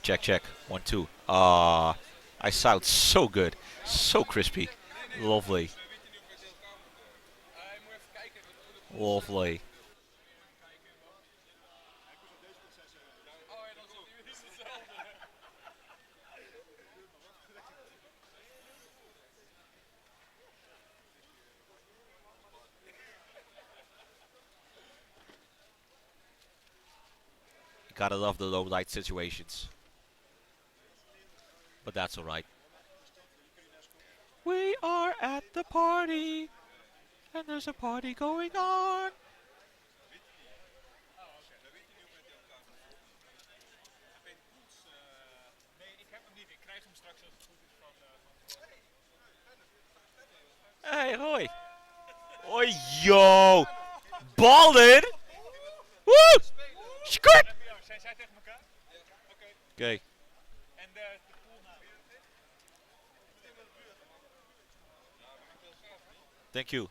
Check, check. 1, 2. Ah, I sound so good. So crispy. Lovely. Lovely. Gotta love the low light situations. But that's alright. We are at the party, and there's a party going on. Hey, hoi. Hoi, yo. Ballen. Woo! Skurt! Okay. Thank you.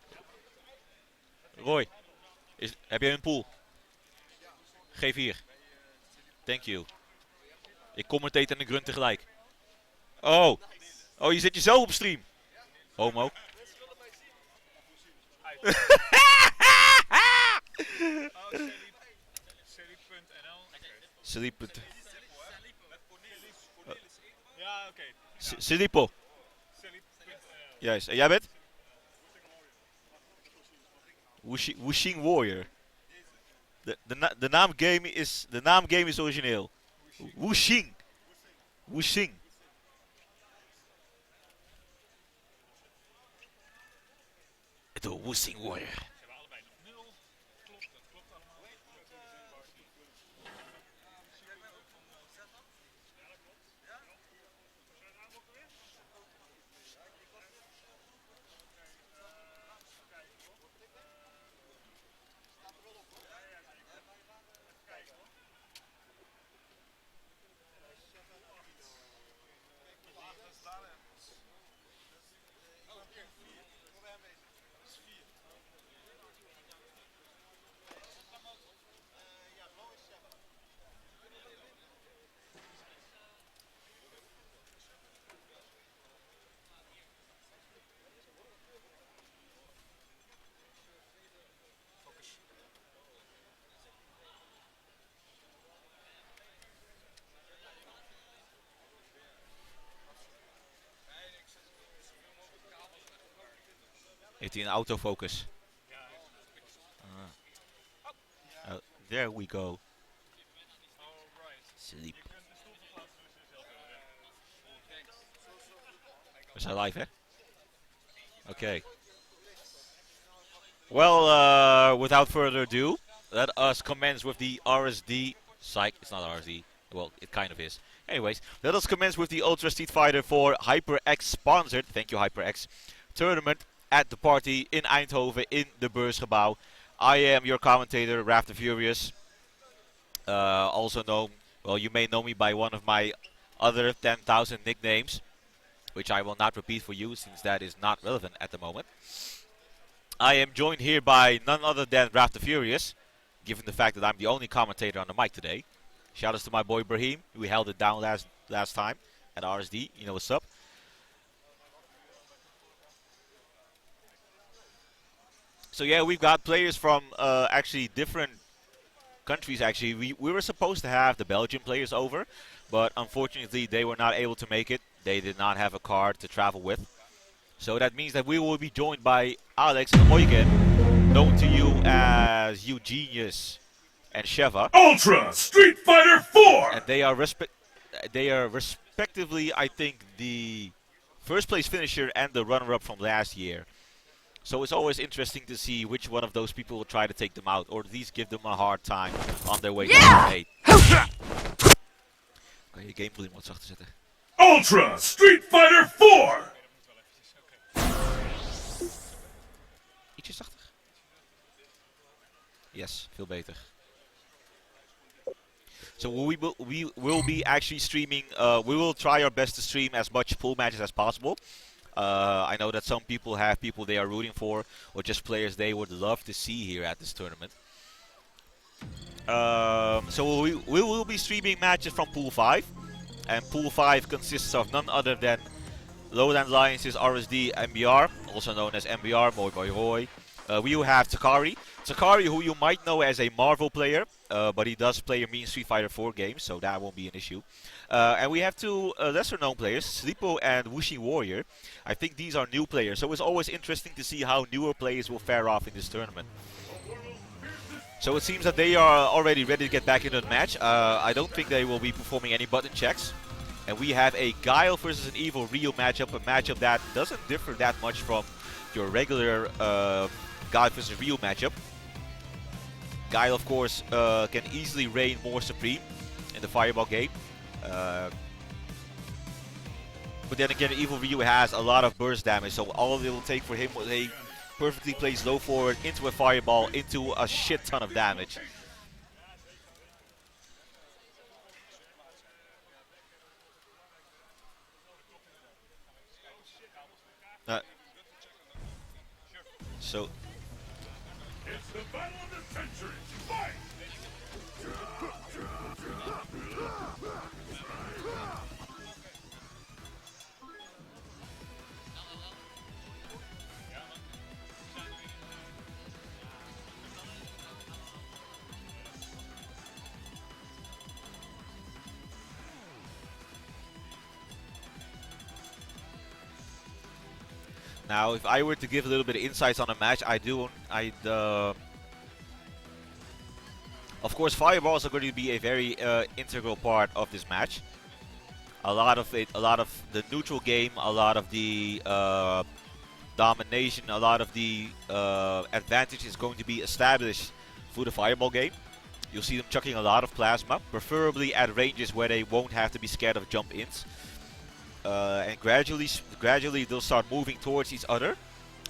Roy, heb jij een pool? Geef hier. Thank you. Ik commentate en ik run tegelijk. Oh. Oh, je zet jezelf op stream. Homo. Sleep. Ja, oké. Silipo. Juist. En jij bent? Wuxing Warrior. De naamgame is origineel. Wuxing. Wuxing. De Wuxing Warrior. Heeft hij een autofocus? There we go. Sleep. We zijn live, hè? Okay. Well, without further ado, let us commence with the RSD. Psych, it's not RSD. Well, it kind of is. Anyways, let us commence with the Ultra Street Fighter 4 HyperX sponsored, thank you HyperX, tournament at the party in Eindhoven in the Beursgebouw. I am your commentator, Raph the Furious. Also known, well, you may know me by one of my other 10,000 nicknames, which I will not repeat for you since that is not relevant at the moment. I am joined here by none other than Raph the Furious, given the fact that I'm the only commentator on the mic today. Shoutouts to my boy Brahim, who held it down last time at RSD. You know what's up. So yeah, we've got players from actually different countries. Actually, we were supposed to have the Belgian players over, but unfortunately they were not able to make it. They did not have a card to travel with. So that means that we will be joined by Alex and Eugen, known to you as Eugenius and Sheva. Ultra Street Fighter 4! And they are respectively, I think, the first place finisher and the runner-up from last year. So it's always interesting to see which one of those people will try to take them out, or at least give them a hard time on their way to number 8. Kan je game volume wat zachter zetten? Ultra Street Fighter 4! Ietsje zachter. Yes, veel beter. So we will be actually streaming. We will try our best to stream as much pool matches as possible. I know that some people have people they are rooting for, or just players they would love to see here at this tournament. So we will be streaming matches from Pool 5. And Pool 5 consists of none other than Lowland Alliance's RSD MBR, also known as MBR, Boy Boy Roy. We have Takari. Takari, who you might know as a Marvel player, but he does play a mean Street Fighter 4 games, so that won't be an issue. And we have two lesser known players, Sleepo and Wuxing Warrior. I think these are new players, so it's always interesting to see how newer players will fare off in this tournament. So it seems that they are already ready to get back into the match. I don't think they will be performing any button checks. And we have a Guile versus an Evil Ryu matchup, a matchup that doesn't differ that much from your regular Guile versus Ryu matchup. Guile, of course, can easily reign more supreme in the Fireball game. But then again, Evil Ryu has a lot of burst damage, so all it will take for him was a perfectly placed low forward into a Fireball into a shit ton of damage. So It's the battle of the century. Fight! now, if I were to give a little bit of insights on the match, of course, fireballs are going to be a very integral part of this match. A lot of the neutral game, a lot of the domination, a lot of the advantage is going to be established through the fireball game. You'll see them chucking a lot of plasma, preferably at ranges where they won't have to be scared of jump-ins. And gradually they'll start moving towards each other.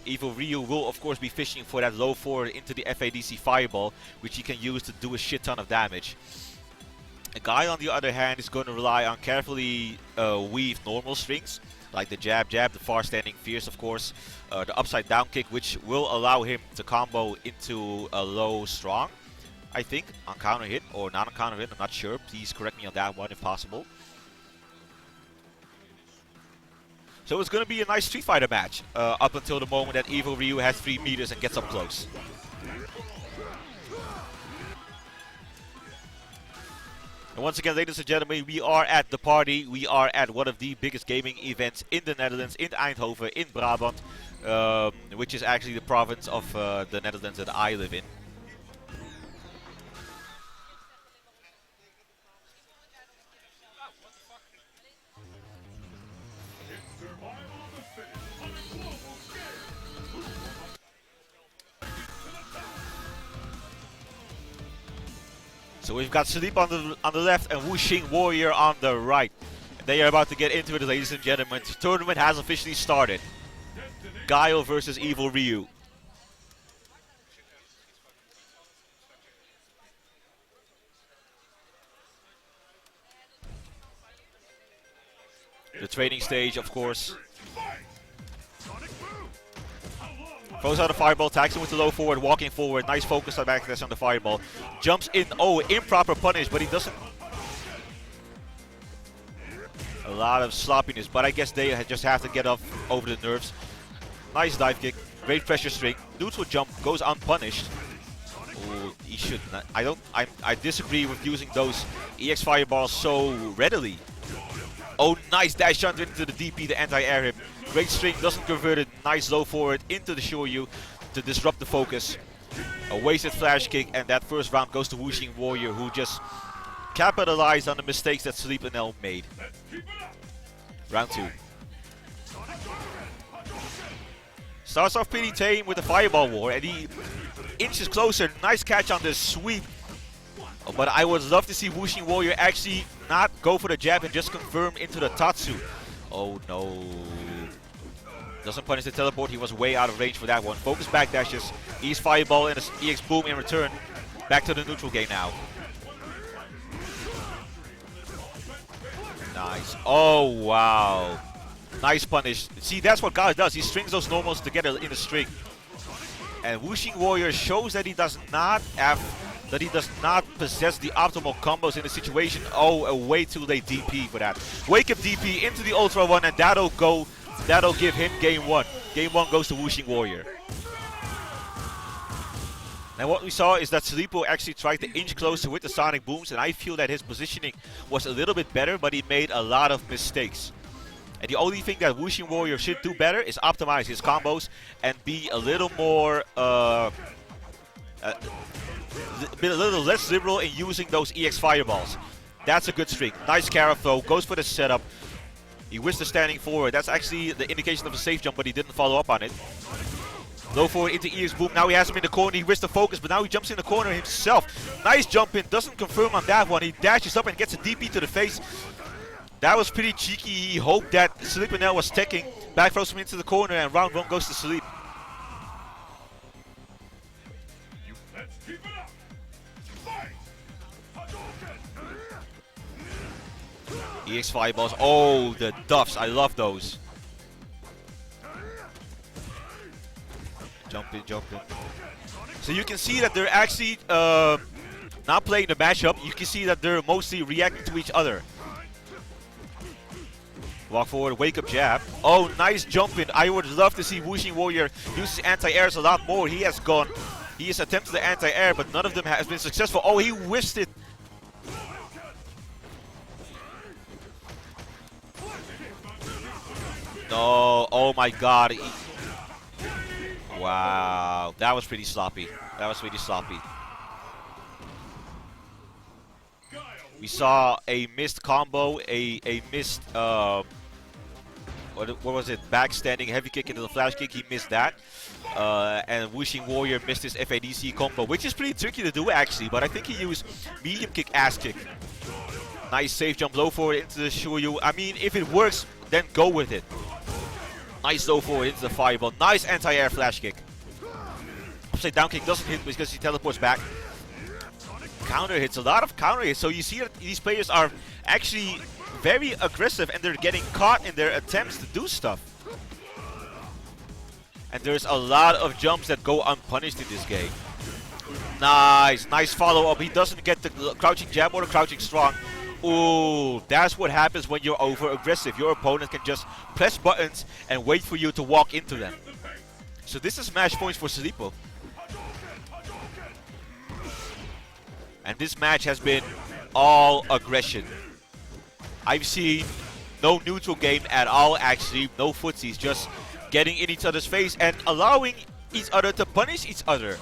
Evil Ryu will of course be fishing for that low forward into the FADC Fireball, which he can use to do a shit ton of damage. A guy on the other hand is going to rely on carefully weaved normal strings, like the jab, the far standing fierce of course, the upside down kick, which will allow him to combo into a low strong, I think, on counter hit, or not on counter hit, I'm not sure, please correct me on that one if possible. So it's going to be a nice Street Fighter match up until the moment that Evil Ryu has 3 meters and gets up close. And once again, ladies and gentlemen, we are at the party. We are at one of the biggest gaming events in the Netherlands, in Eindhoven, in Brabant, which is actually the province of the Netherlands that I live in. So we've got Sleep on the left and Wuxing Warrior on the right. They are about to get into it, ladies and gentlemen. The tournament has officially started. Guile versus Evil Ryu. The training stage, of course. Throws out a fireball, attacks him with the low forward, walking forward. Nice focus on backdash on the fireball. Jumps in. Oh, improper punish, but he doesn't. A lot of sloppiness, but I guess they just have to get up over the nerves. Nice dive kick. Great pressure string. Neutral jump goes unpunished. Oh, he should not. I disagree with using those EX fireballs so readily. Oh, nice dash under into the DP, the anti-air hip. Great string, doesn't convert it. Nice low forward into the Shoryu to disrupt the focus. A wasted flash kick, and that first round goes to Wuxing Warrior, who just capitalized on the mistakes that Sleep and El made. Round 2. Starts off pretty tame with the fireball war, and he inches closer. Nice catch on the sweep. But I would love to see Wuxing Warrior actually not go for the jab and just confirm into the Tatsu. Oh no. Doesn't punish the teleport, he was way out of range for that one. Focus back dashes, EX fireball and a EX boom in return. Back to the neutral game now. Nice. Oh wow. Nice punish. See, that's what God does. He strings those normals together in a string. And Wuxing Warrior shows that he does not possess the optimal combos in the situation. Oh, a way too late DP for that. Wake up DP into the Ultra One, and that'll give him game one. Game one goes to Wuxing Warrior. Now what we saw is that Salipo actually tried to inch closer with the Sonic Booms, and I feel that his positioning was a little bit better, but he made a lot of mistakes. And the only thing that Wuxing Warrior should do better is optimize his combos and be a little more, be a little less liberal in using those EX Fireballs. That's a good streak. Nice carry throw, goes for the setup. He whiffs the standing forward. That's actually the indication of a safe jump, but he didn't follow up on it. Low forward into EX Boom. Now he has him in the corner. He risks the focus, but now he jumps in the corner himself. Nice jump in. Doesn't confirm on that one. He dashes up and gets a DP to the face. That was pretty cheeky. He hoped that Sleepinel was teching. Back throws him into the corner, and round one goes to Sleep. Let's keep it up. Fight. EX Fireballs. Oh, the duffs. I love those. Jump in, jump in. So you can see that they're actually not playing the matchup. You can see that they're mostly reacting to each other. Walk forward, wake up jab. Oh, nice jump in. I would love to see Wuxing Warrior use his anti-airs a lot more. He has attempted the anti-air, but none of them has been successful. Oh, he whiffed it. No, oh my god. Wow, that was pretty sloppy. That was pretty sloppy. We saw a missed combo, a missed, what was it, backstanding heavy kick into the flash kick. He missed that. And Wuxing Warrior missed his FADC combo, which is pretty tricky to do actually, but I think he used medium kick, ass kick. Nice safe jump, low forward into the Shuryu. I mean, if it works, then go with it. Nice low forward into the fireball. Nice anti-air flash kick. Upside down kick doesn't hit because he teleports back. Counter hits, a lot of counter hits. So you see that these players are actually very aggressive and they're getting caught in their attempts to do stuff. And there's a lot of jumps that go unpunished in this game. Nice, nice follow up. He doesn't get the crouching jab or the crouching strong. Ooh, that's what happens when you're over aggressive. Your opponent can just press buttons and wait for you to walk into them. So this is match points for Salipo. And this match has been all aggression. I've seen no neutral game at all actually, no footsies, just getting in each other's face and allowing each other to punish each other.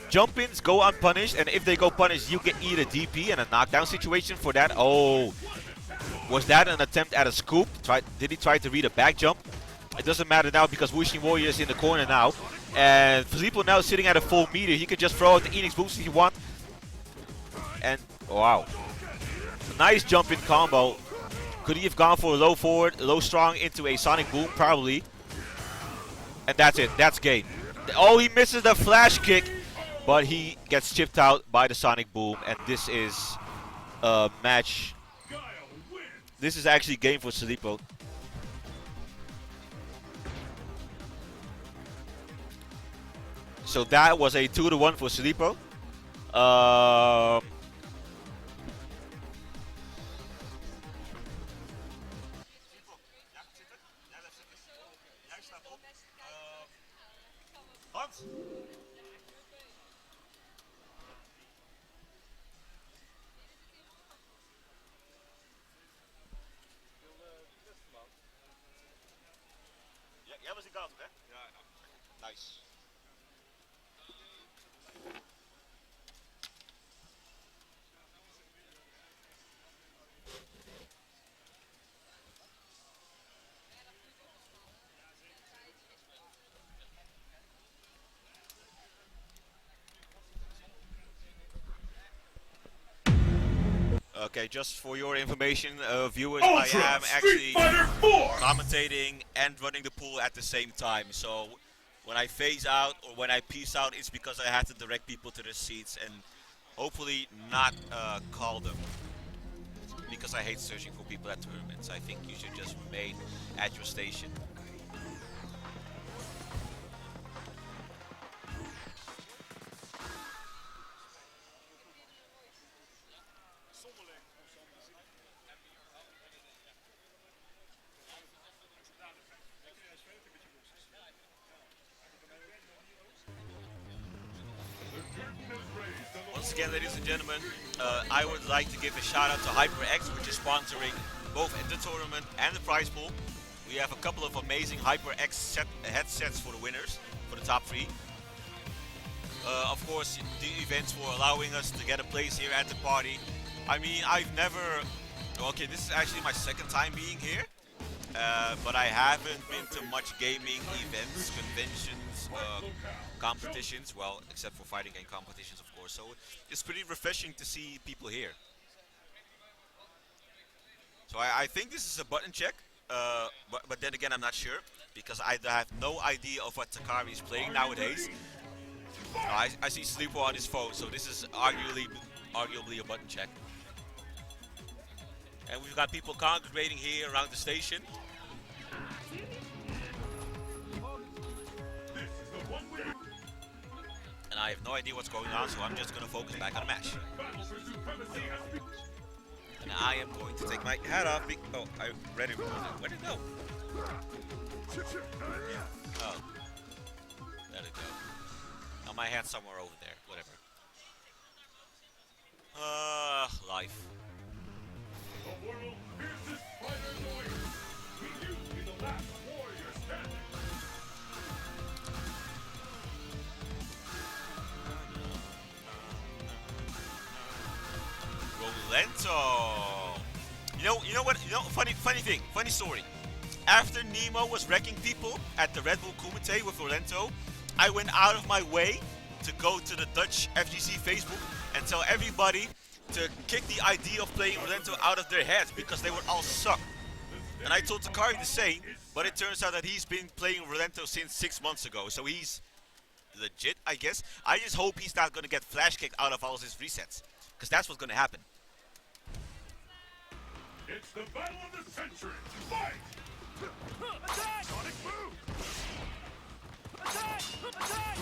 Jump-ins go unpunished, and if they go punished, you get either DP and a knockdown situation for that. Oh, was that an attempt at a scoop? Did he try to read a back jump? It doesn't matter now because Wuxing Warrior is in the corner now. And Filippo now sitting at a full meter. He could just throw out the Enix boost if he wants. And, wow. Nice jump in combo. Could he have gone for a low forward, low strong into a Sonic Boom? Probably. And that's it. That's game. Oh, he misses the flash kick. But he gets chipped out by the Sonic Boom, and this is a match. This is actually game for Salipo. So that was a 2-1 for Salipo. Jij was in koud, hè? Ja, nice. Okay, just for your information, viewers, Ultra I am actually Street Fighter 4! commentating and running the pool at the same time. So when I phase out or when I peace out, it's because I have to direct people to their seats and hopefully not call them. Because I hate searching for people at tournaments. I think you should just remain at your station. once again, ladies and gentlemen, I would like to give a shout out to HyperX, which is sponsoring both the tournament and the prize pool. We have a couple of amazing HyperX headsets for the winners, for the top three. Of course, the events for allowing us to get a place here at the party. I mean, I've never... Okay, this is actually my second time being here. But I haven't been to much gaming events, conventions, competitions. Well, except for fighting game competitions, of course. So it's pretty refreshing to see people here. So I think this is a button check. But then again, I'm not sure. Because I have no idea of what Takari is playing nowadays. I see Sleeper on his phone, so this is arguably a button check. And we've got people congregating here around the station. And I have no idea what's going on, so I'm just going to focus back on the match. And I am going to take my hat off. Oh, I read it. Where'd it go? Oh. There it go. Now my hat's somewhere over there. Whatever. Life. The world's fiercest fighter warrior. Will you be the last warrior standing? Rolento. You know what? Funny story. After Nemo was wrecking people at the Red Bull Kumite with Rolento, I went out of my way to go to the Dutch FGC Facebook and tell everybody to kick the idea of playing Rolento out of their heads because they would all suck. And I told Takari the same, but it turns out that he's been playing Rolento since 6 months ago, so he's legit, I guess. I just hope he's not going to get flash kicked out of all his resets, because that's what's going to happen. It's the battle of the century. Fight! Attack! Sonic move! Attack! Attack!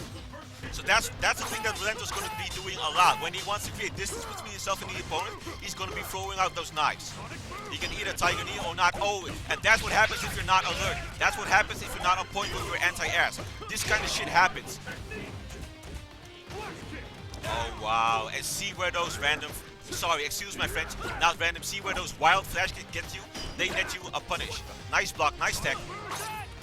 So that's the thing that Rolento's going to be doing a lot. When he wants to create distance between himself and the opponent, he's going to be throwing out those knives. He can either Tiger Knee or not. Oh, and that's what happens if you're not alert. That's what happens if you're not on point with your anti-airs. This kind of shit happens. Oh, wow. And see where those random... Sorry, excuse my French. Not random. See where those wild flash kicks get you? They net you a punish. Nice block. Nice tech.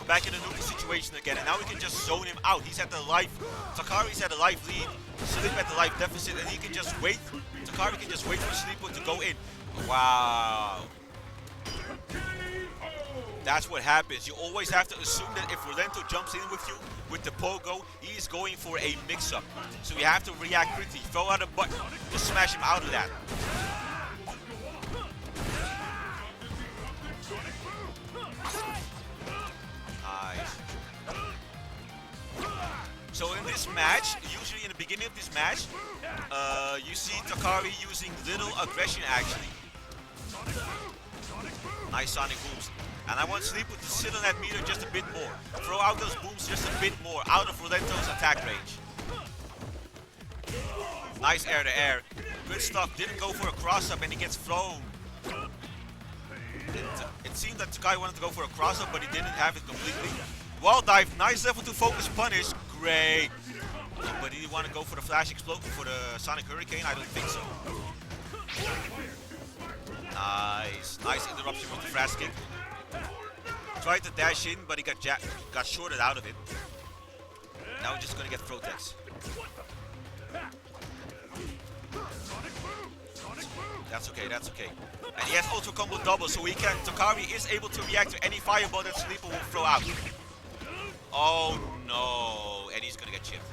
Back in the neutral situation again, and now we can just zone him out. He's at the life. Takari's at the life lead. Sleep at the life deficit, and he can just wait. Takari can just wait for Sleeper to go in. Wow. That's what happens. You always have to assume that if Rolento jumps in with you with the pogo, he is going for a mix-up. So you have to react quickly. Throw out a button to smash him out of that. So in this match, usually in the beginning of this match, you see Takari using little aggression actually. Nice sonic booms. And I want Sleeper to sit on that meter just a bit more. Throw out those booms just a bit more, out of Rolento's attack range. Nice air to air. Good stuff. Didn't go for a cross-up and he gets thrown. It seemed that Takari wanted to go for a cross-up, but he didn't have it completely. Wall dive, nice level 2 focus punish, great. But did he want to go for the flash explosion for the Sonic Hurricane? I don't think so. Nice, nice interruption with the flash kick. Tried to dash in, but he got shorted out of it. Now we're just gonna get Protex. That's okay, that's okay. And he has Ultra Combo double, so Takari is able to react to any fireball that Sleeper will throw out. Oh no, and he's gonna get chipped.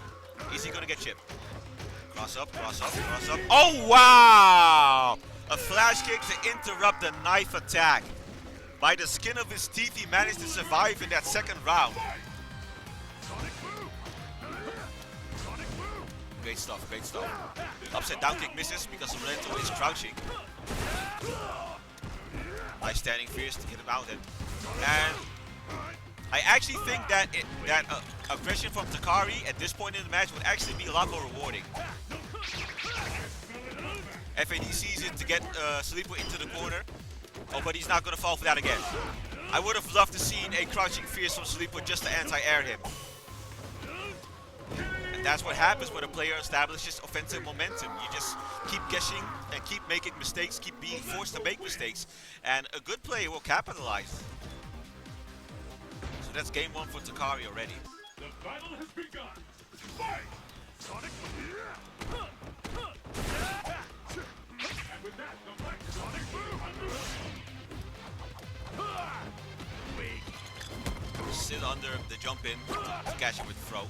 Is he gonna get chipped? Cross up, cross up, cross up. Oh wow! A flash kick to interrupt the knife attack. By the skin of his teeth, he managed to survive in that second round. Great stuff, great stuff. Upside down kick misses because Rolento is crouching. Nice standing fierce to get him out. And I actually think that aggression from Takari at this point in the match would actually be a lot more rewarding. FAD sees it to get Sleeper into the corner. Oh, but he's not going to fall for that again. I would have loved to see a crouching fierce from Sleeper just to anti-air him. That's what happens when a player establishes offensive momentum. You just keep guessing and keep making mistakes, keep being forced to make mistakes, and a good player will capitalize. So that's game one for Takari already. The battle has begun. Fight! Sonic. And with that, the Black Sonic boom. Sit under the jump in to catch him with the throw.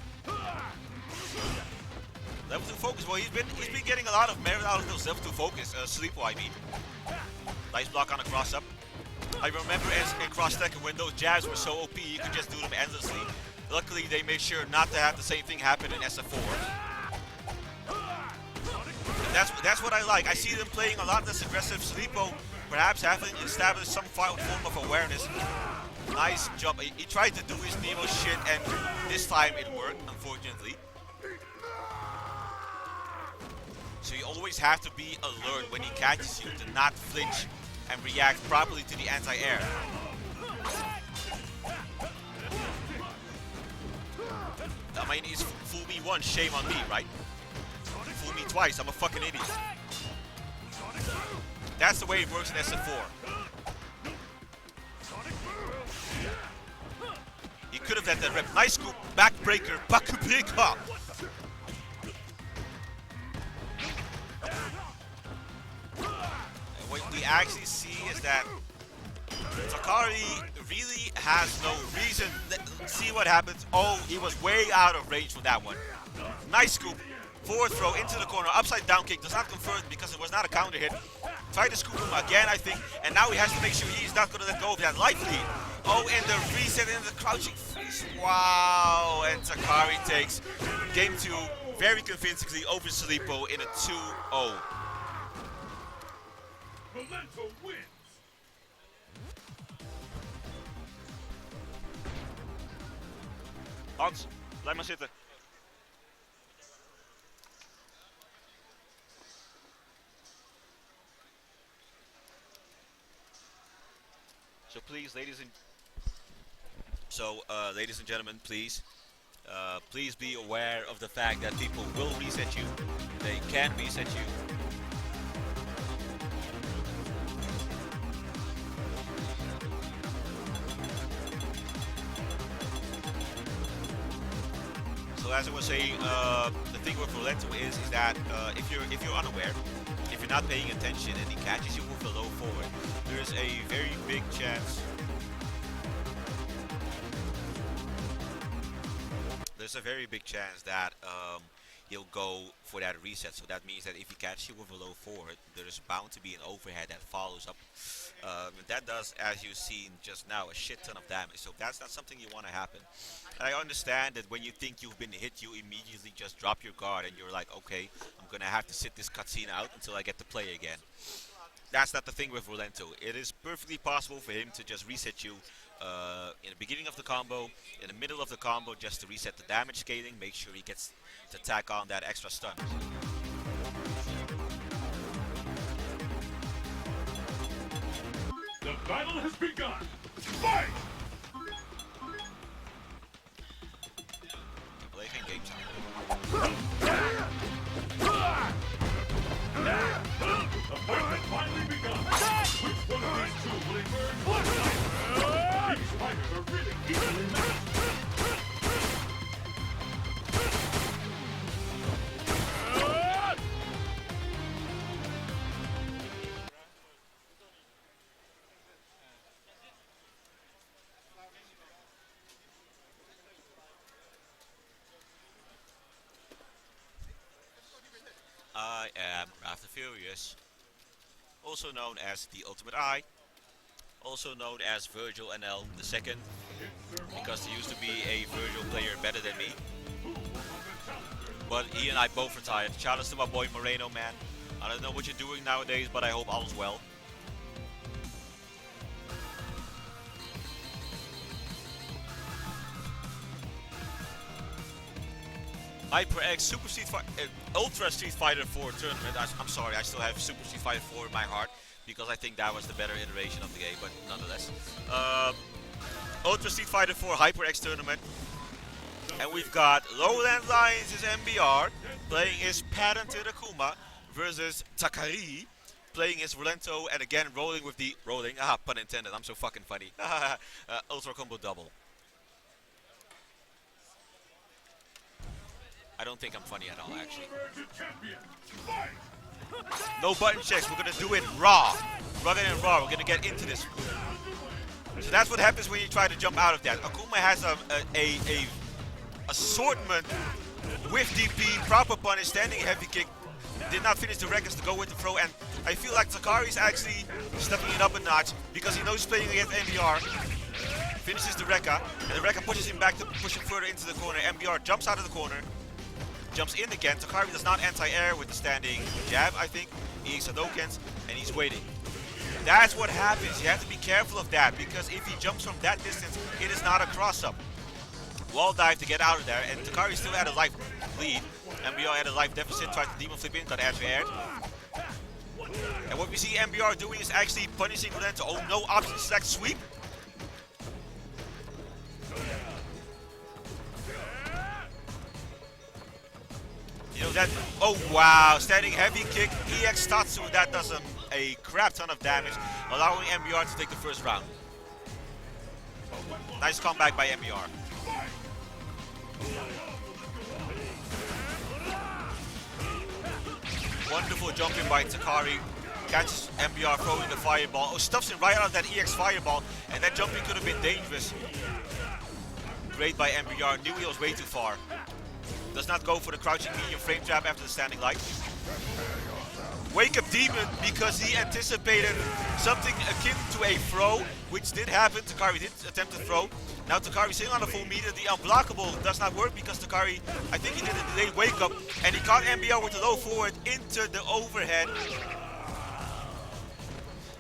Level 2 focus. Well, he's been getting a lot of merit out of those level 2 focus. Sleepo, I mean. Nice block on a cross up. I remember in Cross Tekken when those jabs were so OP, you could just do them endlessly. Luckily, they made sure not to have the same thing happen in SF4. And that's what I like. I see them playing a lot less aggressive. Sleepo perhaps having established some form of awareness. Nice jump. He tried to do his Nemo shit, and this time it worked, unfortunately. So you always have to be alert when he catches you to not flinch and react properly to the anti-air. I mean, he's fool me once, shame on me, right? Fool me twice, I'm a fucking idiot. That's the way it works in SF4. He could have had that rep. Nice scoop, backbreaker, Bakubika. And what we actually see is that Takari really has no reason. Let's see what happens. Oh, he was way out of range for that one. Nice scoop. Forward throw into the corner. Upside down kick. Does not convert because it was not a counter hit. Tried to scoop him again, I think. And now he has to make sure he's not going to let go of that life lead. Oh, and the reset and the crouching freeze. Wow. And Takari takes game 2 very convincingly over Sleepo in a 2-0. Memento wins. Hans, blijf maar zitten. So please, ladies and gentlemen, please be aware of the fact that people will reset you. They can reset you. So as I was saying, the thing with Rolento is that if you're unaware, if you're not paying attention and he catches you with a low forward, there's a very big chance. There's a very big chance that he'll go for that reset. So that means that if he catches you with a low forward, there's bound to be an overhead that follows up. That does, as you've seen just now, a shit ton of damage. So that's not something you want to happen. I understand that when you think you've been hit, you immediately just drop your guard and you're like, okay, I'm going to have to sit this cutscene out until I get to play again. That's not the thing with Rolento. It is perfectly possible for him to just reset you in the beginning of the combo, in the middle of the combo, just to reset the damage scaling, make sure he gets to tack on that extra stun. The battle has begun. Fight! Playing game time. The fight has finally begun. Which one of these two will emerge? These fighters are really evenly matched. I am Wrath the Furious, also known as the Ultimate Eye, also known as Virgil NL II, because there used to be a Virgil player better than me, but he and I both retired. Shout out to my boy Moreno, man. I don't know what you're doing nowadays, but I hope all's well. HyperX Super Street Ultra Street Fighter 4 tournament. I'm sorry, I still have Super Street Fighter 4 in my heart because I think that was the better iteration of the game, but nonetheless. Ultra Street Fighter 4 HyperX tournament. And we've got Lowland Lions is MBR playing his patented Akuma versus Takari playing his Rolento and again rolling with the pun intended, I'm so fucking funny. Ultra combo double. I don't think I'm funny at all, actually. No button checks, we're gonna do it raw. Rugged and raw, we're gonna get into this. So that's what happens when you try to jump out of that. Akuma has a assortment with DP, proper punish, standing heavy kick. Did not finish the records to go with the throw, and I feel like Takari's actually stepping it up a notch because he knows he's playing against MBR. Finishes the Rekka, and the Rekka pushes him back to push him further into the corner. MBR jumps out of the corner, jumps in again. Takari does not anti-air with the standing jab, I think. He Hadokens, and he's waiting. That's what happens. You have to be careful of that because if he jumps from that distance, it is not a cross-up. Wall dive to get out of there, and Takari still had a life lead. MBR had a life deficit, tried to demon flip in, got air-to-air. And what we see MBR doing is actually punishing Rolento. Oh no, option select sweep. You know that, oh wow, standing heavy kick, EX Tatsu, that does a crap ton of damage, allowing MBR to take the first round. Nice comeback by MBR. Wonderful jumping by Takari. Catches MBR throwing the fireball. Oh, stuffs him right out of that EX fireball. And that jumping could have been dangerous. Great by MBR. Knew he was way too far. Does not go for the crouching medium frame trap after the standing light. Wake up Demon because he anticipated something akin to a throw, which did happen. Takari did attempt to throw. Now Takari sitting on a full meter. The unblockable does not work because Takari, I think he did a delayed wake up, and he caught MBR with the low forward into the overhead.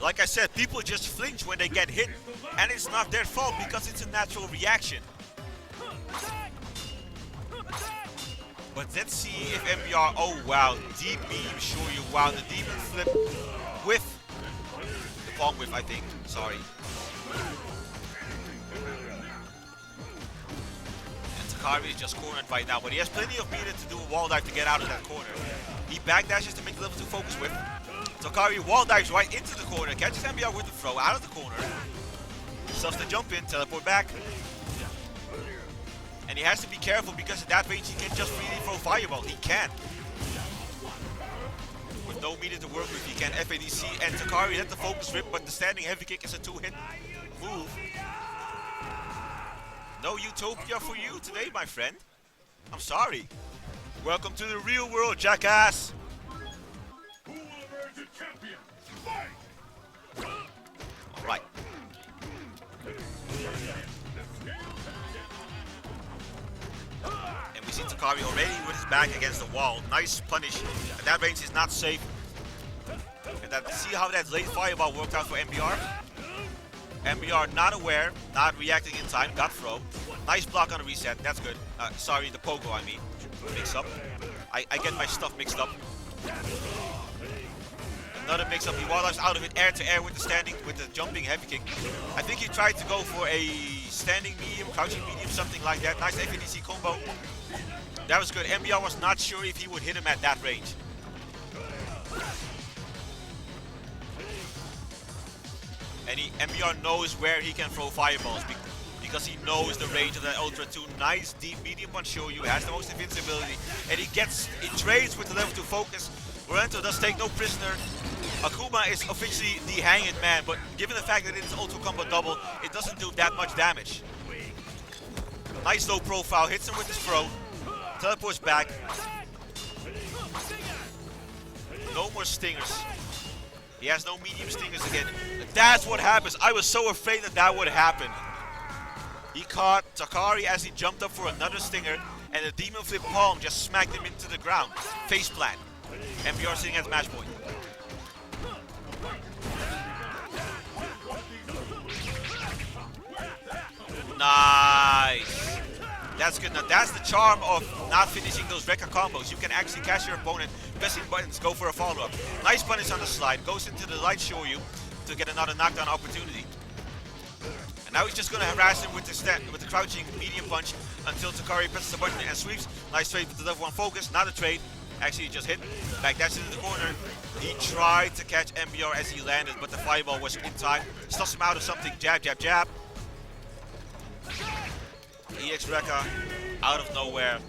Like I said, people just flinch when they get hit, and it's not their fault because it's a natural reaction. But let's see if MBR, oh wow, deep beam, show you, wow, the demon flip with the palm whip, I think, sorry. And Takari is just cornered right now, but he has plenty of meter to do a wall dive to get out of that corner. He backdashes to make the level 2 focus whip. Takari wall dives right into the corner, catches MBR with the throw out of the corner. Stuffs the jump in, teleport back. And he has to be careful because at that range he can just freely throw fireball. He can. With no meter to work with, he can FADC and Takari had the focus rip, but the standing heavy kick is a 2-hit move. No utopia for you today, my friend. I'm sorry. Welcome to the real world, jackass. Who will emerge a champion? Fight! Alright. And we see Takari already with his back against the wall. Nice punish. At that range is not safe. And that, see how that late fireball worked out for MBR? MBR not aware, not reacting in time, got throw. Nice block on the reset, that's good. Sorry, the pogo I mean. Mix up. I get my stuff mixed up. Another mix up, he wall dives out of it, air to air with the standing, with the jumping heavy kick. I think he tried to go for a standing medium, crouching medium, something like that. Nice FADC combo. That was good. MBR was not sure if he would hit him at that range. And MBR knows where he can throw fireballs because he knows the range of that Ultra 2. Nice deep medium punch Shoyu, has the most invincibility. And he trades with the level 2 focus. Rolento does take no prisoner. Akuma is officially the hanged man, but given the fact that it is Ultra Combo double, it doesn't do that much damage. Nice low profile, hits him with his throw. Teleports back. No more stingers. He has no medium stingers again. That's what happens. I was so afraid that that would happen. He caught Takari as he jumped up for another stinger, and the demon flip palm just smacked him into the ground. Face plant. MBR sitting at match point. Nice. That's good. Now that's the charm of not finishing those Rekka combos. You can actually catch your opponent, pressing buttons, go for a follow-up. Nice punish on the slide. Goes into the light Shoyu to get another knockdown opportunity. And now he's just going to harass him with the crouching medium punch. until Takari presses the button and sweeps. Nice trade with the level 1 focus, not a trade. Actually, he just hit. Back dash into the corner. He tried to catch MBR as he landed, but the fireball was in time. Stuffs him out of something. Jab, jab, jab. EX Rekka out of nowhere.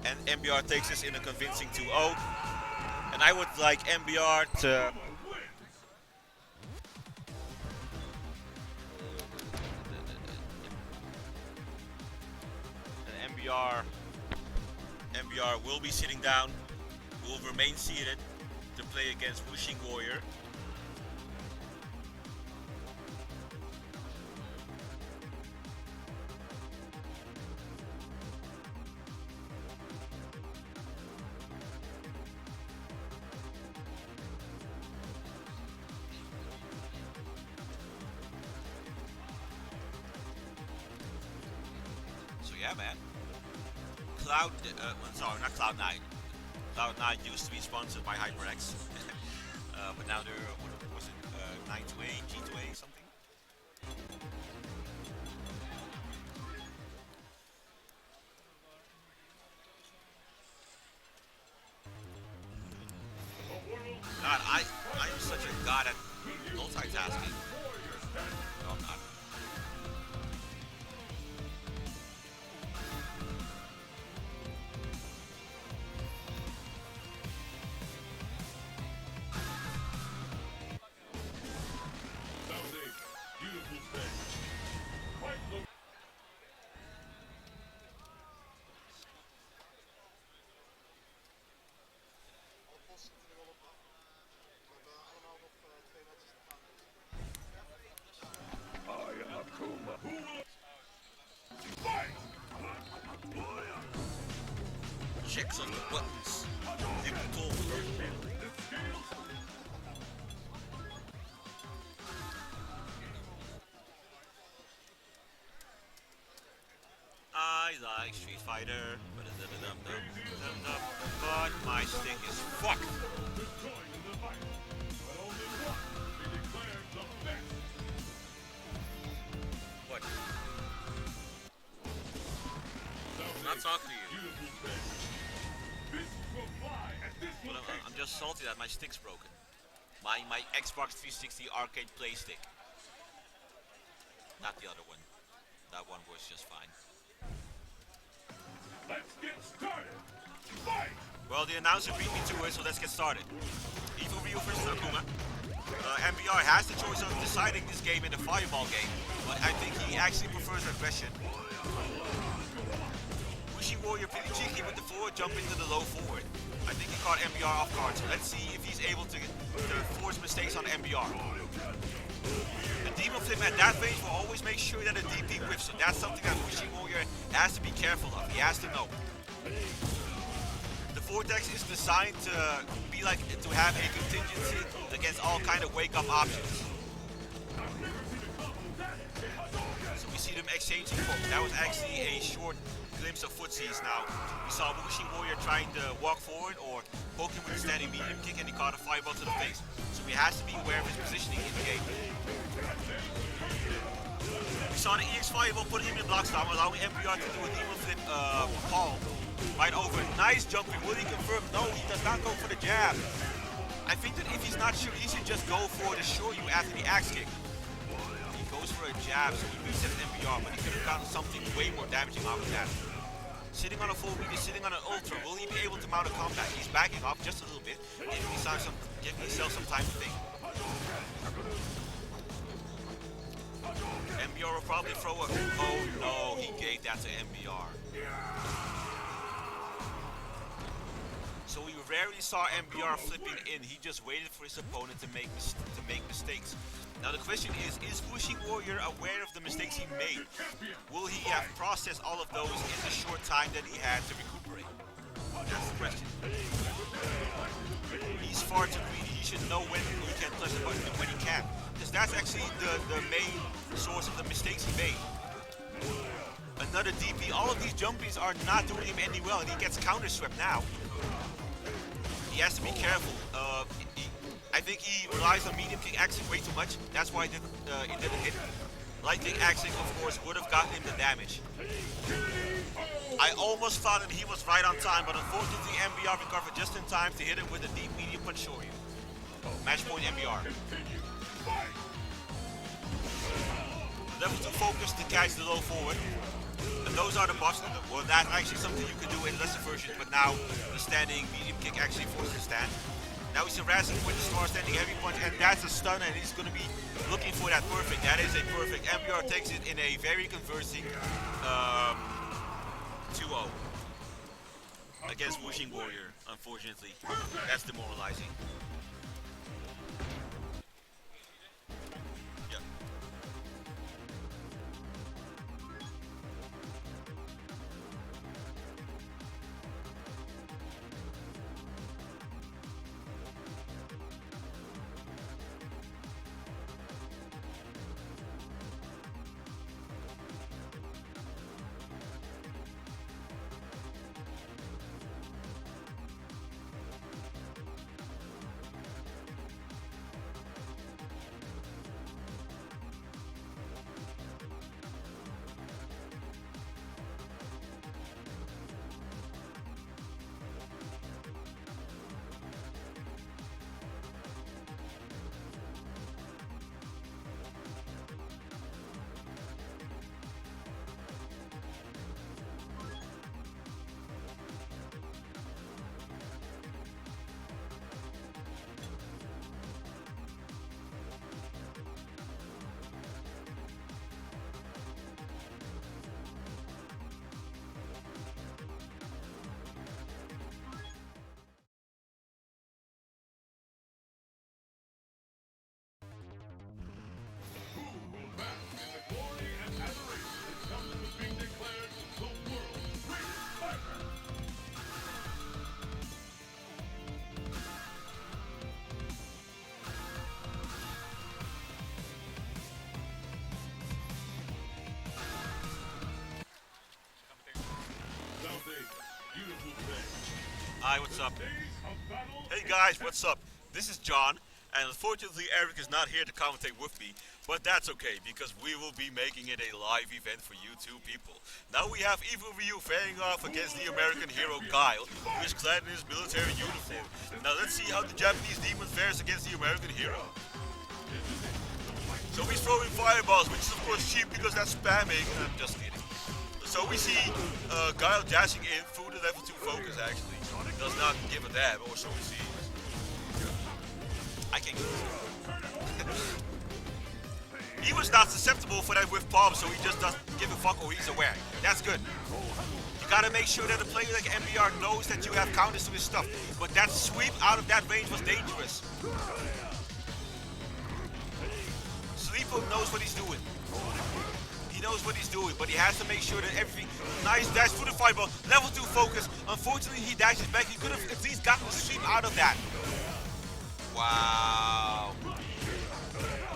And MBR takes this in a convincing 2-0. And I would like MBR to... And MBR will be sitting down. Will remain seated to play against Wuxing Warrior. So yeah, man. Sorry, not Cloud9. Cloud9 used to be sponsored by HyperX, but now they're, what was it, 9-2A, G2A, something? God, I am such a god at multitasking. No, I'm not. Checks on the buttons. I like Street Fighter, but my stick is fucked. What? I'm not talking to you. Well, I'm just salty that my stick's broken. My Xbox 360 arcade play stick. Not the other one. That one was just fine. Let's get started. Fight! Well, the announcer beat me to it, so let's get started. Evil Ryu versus Akuma. MBR has the choice of deciding this game in the fireball game, but I think he actually prefers aggression. Wuxing Warrior pretty cheeky with the forward jump into the low forward. I think he caught MBR off guard, so let's see if he's able to force mistakes on MBR. The Demon Flip at that phase will always make sure that a DP whiffs, so that's something that Wuxing Warrior has to be careful of. He has to know. The Vortex is designed to be like, to have a contingency against all kind of wake-up options. So we see them exchanging poke. That was actually a short glimpse of footsies now. We saw Wuxing Warrior trying to walk forward or poke him with a standing medium kick, and he caught a fireball to the face. So he has to be aware of his positioning in the game. We saw the EX fireball put him in block stop, allowing MBR to do a Demon Flip call right over. Nice jumping. Will he confirm? No, he does not go for the jab. I think that if he's not sure, he should just go for the Shoryu after the axe kick. He goes for a jab, so he resets MBR, but he could have gotten something way more damaging out of that. Sitting on a full meter, sitting on an ultra, will he be able to mount a comeback? He's backing off just a little bit, giving himself some time to think. MBR will probably throw a... Oh no, he gave that to MBR. So we rarely saw MBR flipping in. He just waited for his opponent to make mistakes. Now the question is Wuxing Warrior aware of the mistakes he made? Will he have processed all of those in the short time that he had to recuperate? That's the question. He's far too greedy. He should know when he can press the button and when he can't. Because that's actually the main source of the mistakes he made. Another DP. All of these jumpies are not doing him any well, and he gets counter swept now. He has to be careful. I think he relies on medium kick axing way too much. That's why it didn't hit. Light kick axing, of course, would have gotten him the damage. I almost thought that he was right on time, but unfortunately MBR recovered just in time to hit him with a deep medium punch Shoryu. Match point MBR. Level 2 focus to catch the low forward. And those are the buffs. Well, that's actually something you could do in lesser versions, but now the standing medium kick actually forces a stand. Now he's harassing with the star standing heavy punch, and that's a stun, and he's going to be looking for that perfect. That is a perfect. MBR takes it in a very conversing 2-0 against Wuxing Warrior, unfortunately. That's demoralizing. Yeah. Hi, what's up? Hey guys, what's up? This is John, and unfortunately Eric is not here to commentate with me, but that's okay, because we will be making it a live event for you two people. Now we have Evil Ryu facing off against the American hero Guile, who is clad in his military uniform. Now let's see how the Japanese demon fares against the American hero. So he's throwing fireballs, which is of course cheap because that's spamming. I'm just kidding. So we see Guile dashing in through the level 2 focus actually. Does not give a damn, or so we see. I can't get this. He was not susceptible for that with palm, so he just doesn't give a fuck or he's aware. That's good. You gotta make sure that a player like MBR knows that you have counters to his stuff. But that sweep out of that range was dangerous. Sleepo knows what he's doing. He knows what he's doing, but he has to make sure that everything... Nice dash through the fireball. Level 2 focus. Unfortunately, he dashes back. He could have at least gotten the sweep out of that. Wow.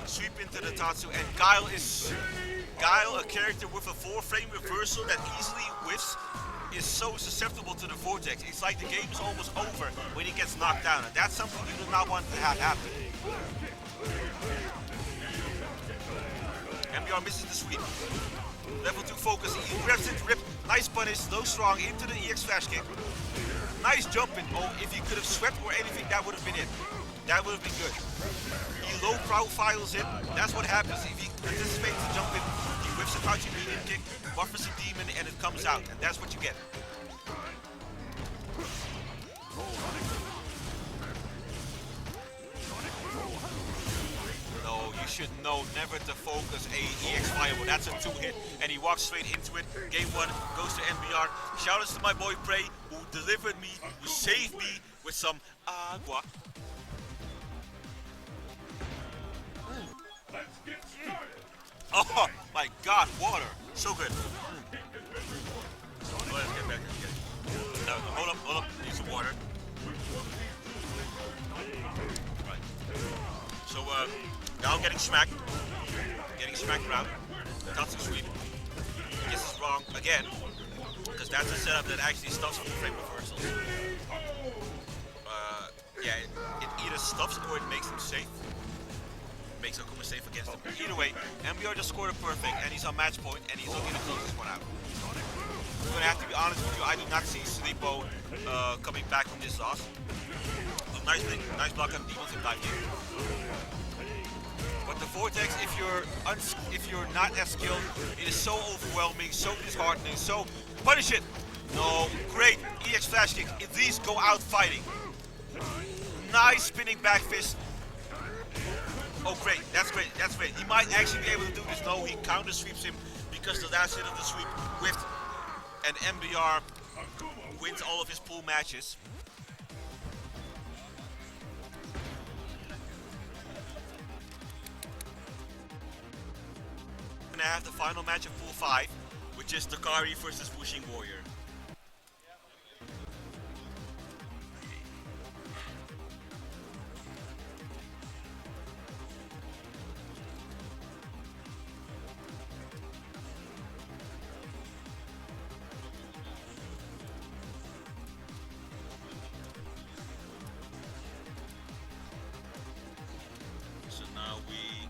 Sweep into the Tatsu, and Guile is... Guile, a character with a 4-frame reversal that easily whiffs, is so susceptible to the vortex. It's like the game is almost over when he gets knocked down, and that's something you do not want to have happen. MBR misses the sweep. Level 2 focus, he grabs it, rip, nice punish, low strong, into the EX flash kick. Nice jumping. Oh, if he could have swept or anything, that would have been it. That would have been good. He low profiles it, that's what happens. If he anticipates the jump in, he whips a crouching medium kick, buffers the demon, and it comes out, and that's what you get. No, you should know never to focus a EX fireball. That's a 2-hit, and he walks straight into it. Game 1 goes to MBR. Shoutouts to my boy Prey, who delivered me, who saved me with some agua. Let's get started. Oh my god, water. So good. Oh, let's get back here. No, hold up. Need some water. Right. So, now getting smacked. Getting smacked around. Tatsu sweep. This is wrong again. Because that's a setup that actually stuffs full frame reversals. Yeah, it either stuffs or it makes them safe. Makes Akuma safe against him. Either way, MBR just scored a perfect and he's on match point and he's looking to close this one out. I'm gonna have to be honest with you. I do not see Sleepo coming back from this loss. Oh, nice block on Demons and dive kick. But the Vortex, if you're not as skilled, it is so overwhelming, so disheartening, so punish it. No, great EX flash kick. At least go out fighting. Nice spinning back fist. Oh great, that's great, that's great. He might actually be able to do this. No, he counter sweeps him because the last hit of the sweep whiffed, and MBR wins all of his pool matches. We're gonna have the final match of pool 5, which is Takari versus Wuxing Warrior. So now we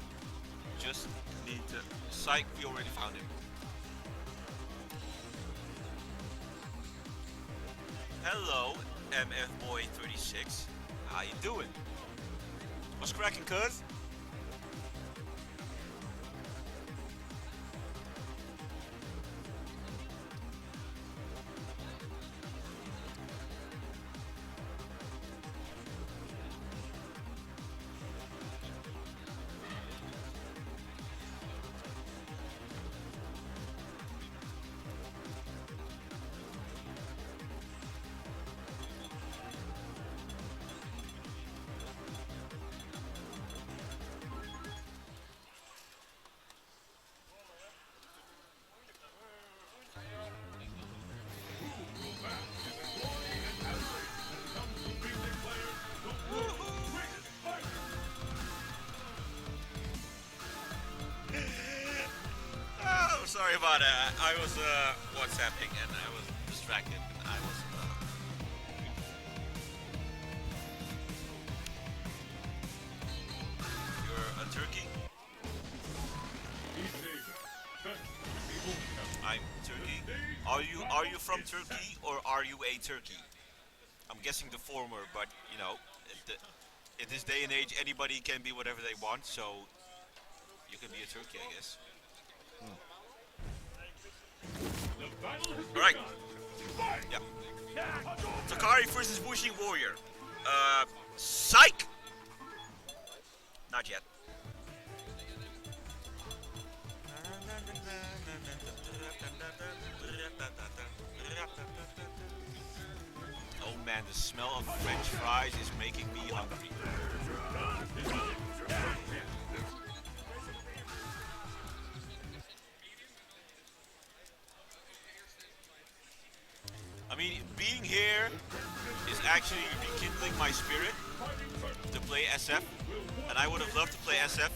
just need to psych. We already found him. Hello, MF Boy 36. How you doing? What's cracking, cuz? Oh, sorry about that. I was WhatsApping and I was distracted. And I was. You're a turkey? I'm Turkey. Are you from Turkey or are you a turkey? I'm guessing the former, but you know, in this day and age, anybody can be whatever they want. So you can be a turkey, I guess. Alright. Yep. Takari versus Wuxing Warrior. Psych! Not yet. Oh man, the smell of French fries is making me hungry. I mean, being here is actually rekindling my spirit to play SF, and I would have loved to play SF,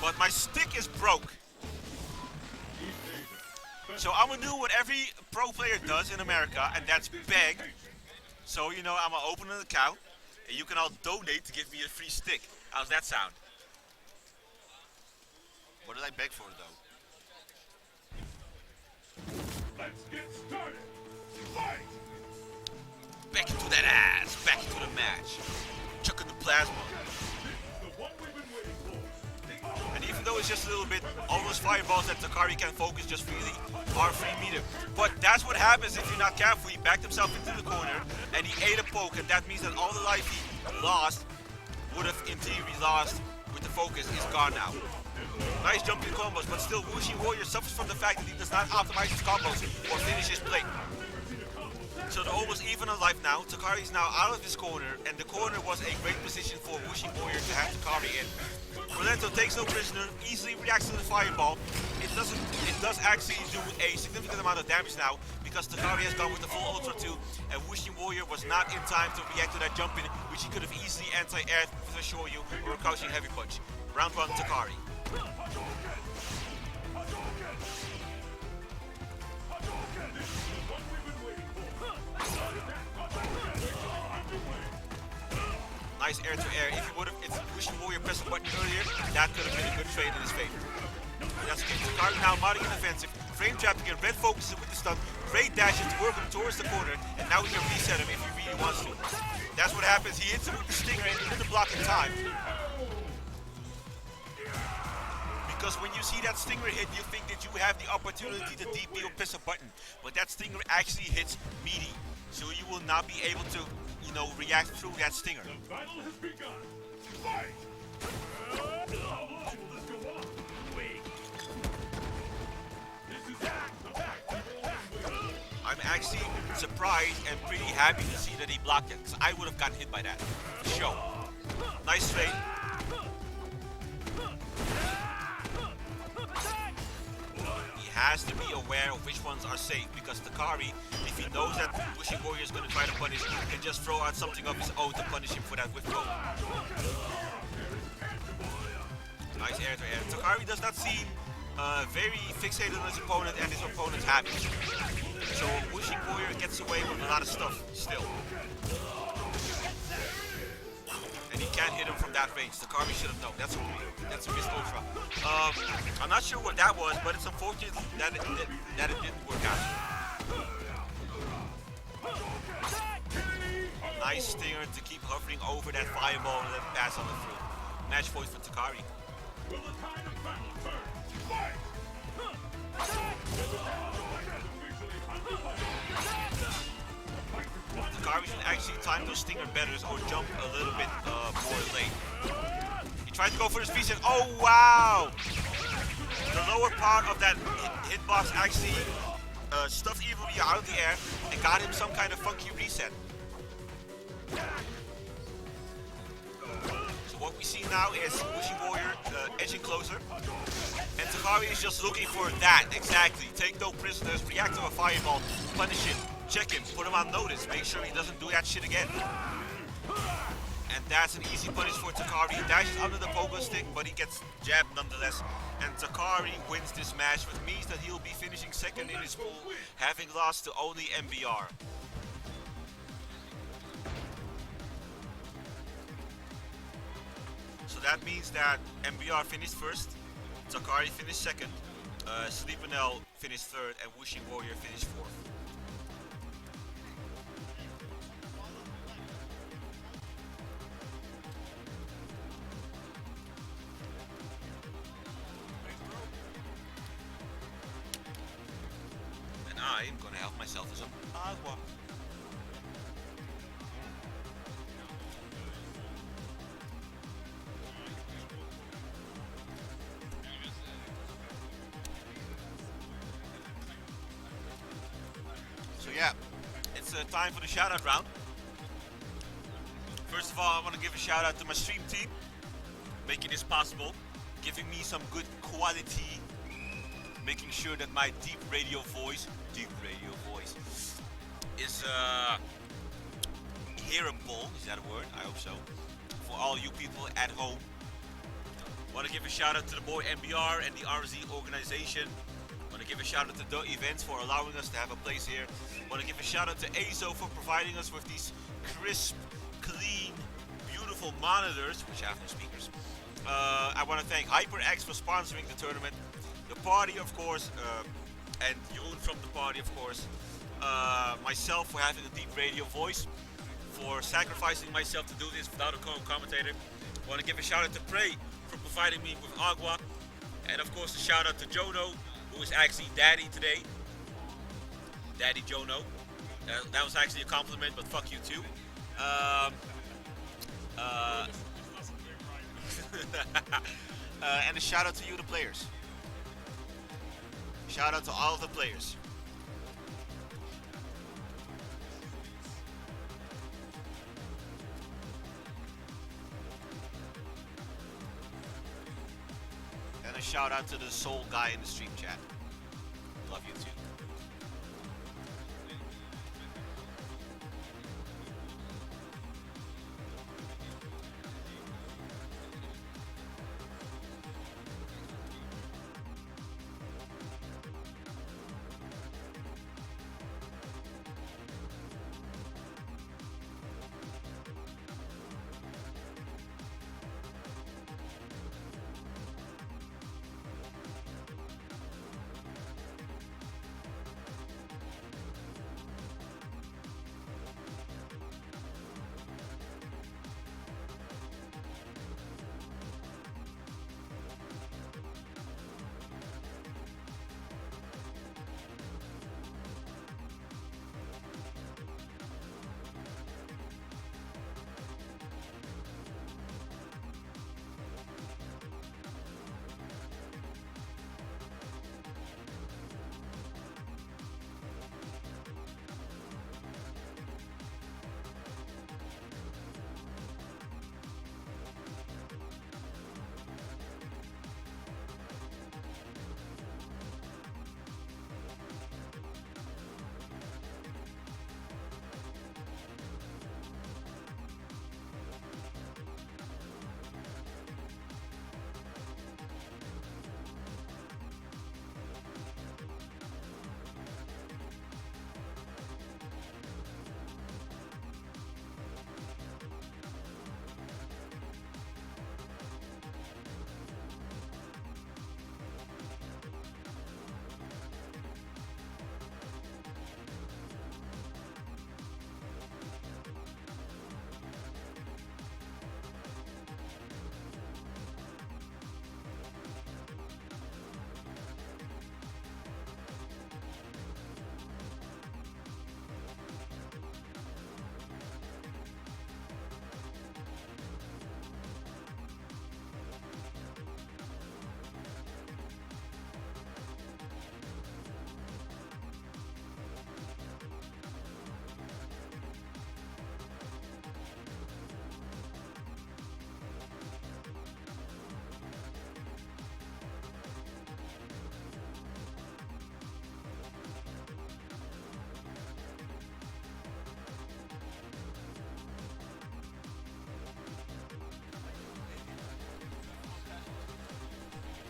but my stick is broke. So I'm gonna do what every pro player does in America, and that's beg. So, you know, I'm gonna open an account, and you can all donate to give me a free stick. How's that sound? What did I beg for, though? Let's get started. Fight! Back into that ass, back into the match. Chucking the plasma. The one we've been waiting for. And even though it's just a little bit, all those fireballs that Takari can focus just freely are free meter. But that's what happens if you're not careful. He backed himself into the corner and he ate a poke, and that means that all the life he lost would have in theory lost with the focus is gone now. Nice jumping combos, but still Wuxing Warrior suffers from the fact that he does not optimize his combos or finish his play. So they're almost even on life now. Takari is now out of his corner, and the corner was a great position for Wuxing Warrior to have Takari in. Rolento takes no prisoner, easily reacts to the fireball. It does actually do a significant amount of damage now because Takari has gone with the full Ultra 2, and Wuxing Warrior was not in time to react to that jump in, which he could have easily anti-aired with a Shoryu or a crouching heavy punch. Round 1, Takari. Nice air to air. If he would have, it's Wuxing Warrior pressed the button earlier, that could have been a good trade in his favor. That's okay. Takari now modding in offensive. Frame trapping and red focuses with the stun. great dashes to work him towards the corner, and now he can reset him if he really wants to. That's what happens. He hits him with the stinger and he didn't block in time. Because when you see that stinger hit, you think that you have the opportunity to DP or press a button. But that stinger actually hits meaty. So you will not be able to, react through that stinger. The battle has begun. Fight! How long will this go on? Wait. This is I'm actually surprised and pretty happy to see that he blocked it, because I would have gotten hit by that. For sure. Nice straight. He has to be aware of which ones are safe, because Takari, if he knows that Wishing Warrior is going to try to punish, can just throw out something of his own to punish him for that whip throw. Nice air to air. Takari does not seem very fixated on his opponent and his opponent's habits. So Wishing Warrior gets away with a lot of stuff still. And he can't hit him from that range. Takari should have known. That's a missed ultra. I'm not sure what that was, but it's unfortunate that it didn't work out. Nice stinger to keep hovering over that fireball and let it pass on the through. Match point for Takari. Will the tide of battle turn? Fight! Takari should actually time those stinger better or jump a little bit more late. He tried to go for his feet and oh wow! The lower part of that hitbox actually stuffed Evilly out of the air and got him some kind of funky reset. So what we see now is Wishing Warrior edging closer. And Takari is just looking for that, exactly. Take no prisoners, react to a fireball, punish him, check him, put him on notice, make sure he doesn't do that shit again. And that's an easy punish for Takari. He dashes under the pogo stick, but he gets jabbed nonetheless. And Takari wins this match, which means that he'll be finishing second in his pool, having lost to only MBR. So that means that MBR finished first, Takari finished second, Sleepanel finished third, and Wishing Warrior finished fourth. And I'm gonna help myself with some agua. So yeah, it's time for the shout-out round. First of all, I want to give a shout-out to my stream team, making this possible, giving me some good quality, making sure that my deep radio voice is hearable. Is that a word? I hope so. For all you people at home. Want to give a shout-out to the boy MBR and the RZ organization. Want to give a shout out to The Events for allowing us to have a place here. Want to give a shout out to ASO for providing us with these crisp, clean, beautiful monitors, which have no speakers. I want to thank HyperX for sponsoring the tournament. The party, of course, and Yoon from the party, of course. Myself for having a deep radio voice, for sacrificing myself to do this without a co-commentator. Want to give a shout out to Prey for providing me with agua. And of course, a shout out to Jono, who is actually Daddy today. Daddy Jono. That was actually a compliment, but fuck you too. And a shout out to you, the players. Shout out to all of the players. And a shout out to the soul guy in the stream chat. Love you too.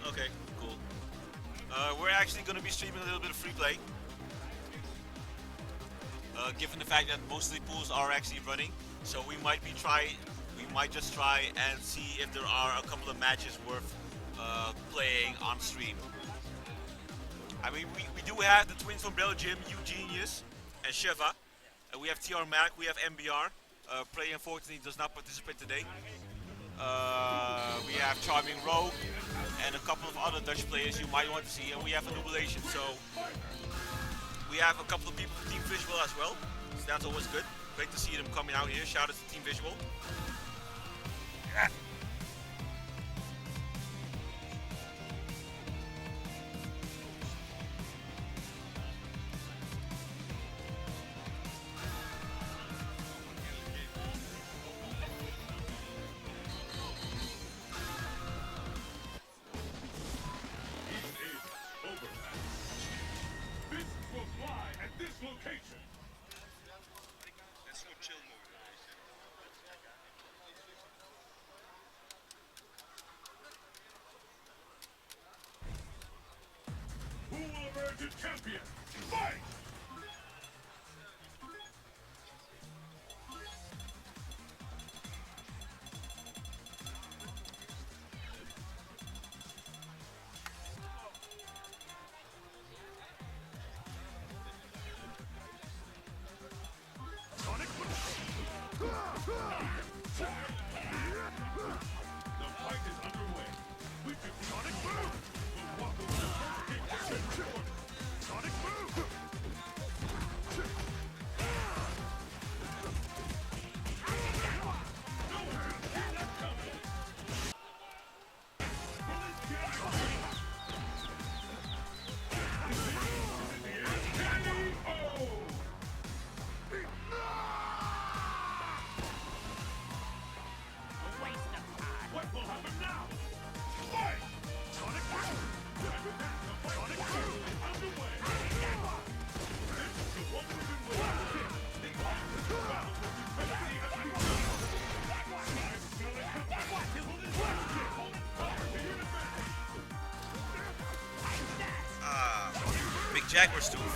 Okay, cool. We're actually going to be streaming a little bit of free play. Given the fact that most of the pools are actually running, so we might just try and see if there are a couple of matches worth playing on stream. I mean, we do have the twins from Belgium, Eugenius and Sheva. We have TR Mac, we have MBR. Player unfortunately does not participate today. We have Charming Rogue and a couple of other Dutch players you might want to see, and we have a Nubilation. So we have a couple of people from Team Visual as well. So that's always good. Great to see them coming out here. Shout out to Team Visual. Yeah. Champion, fight! Sonic the fight is underway. We can Sonic Boom! We'll walk away. Sonic Boom! What will happen now? Fight! Sonic Boom! Sonic Boom is underway. This is the one we've been waiting. The battle will be Big Jaguar Stoof.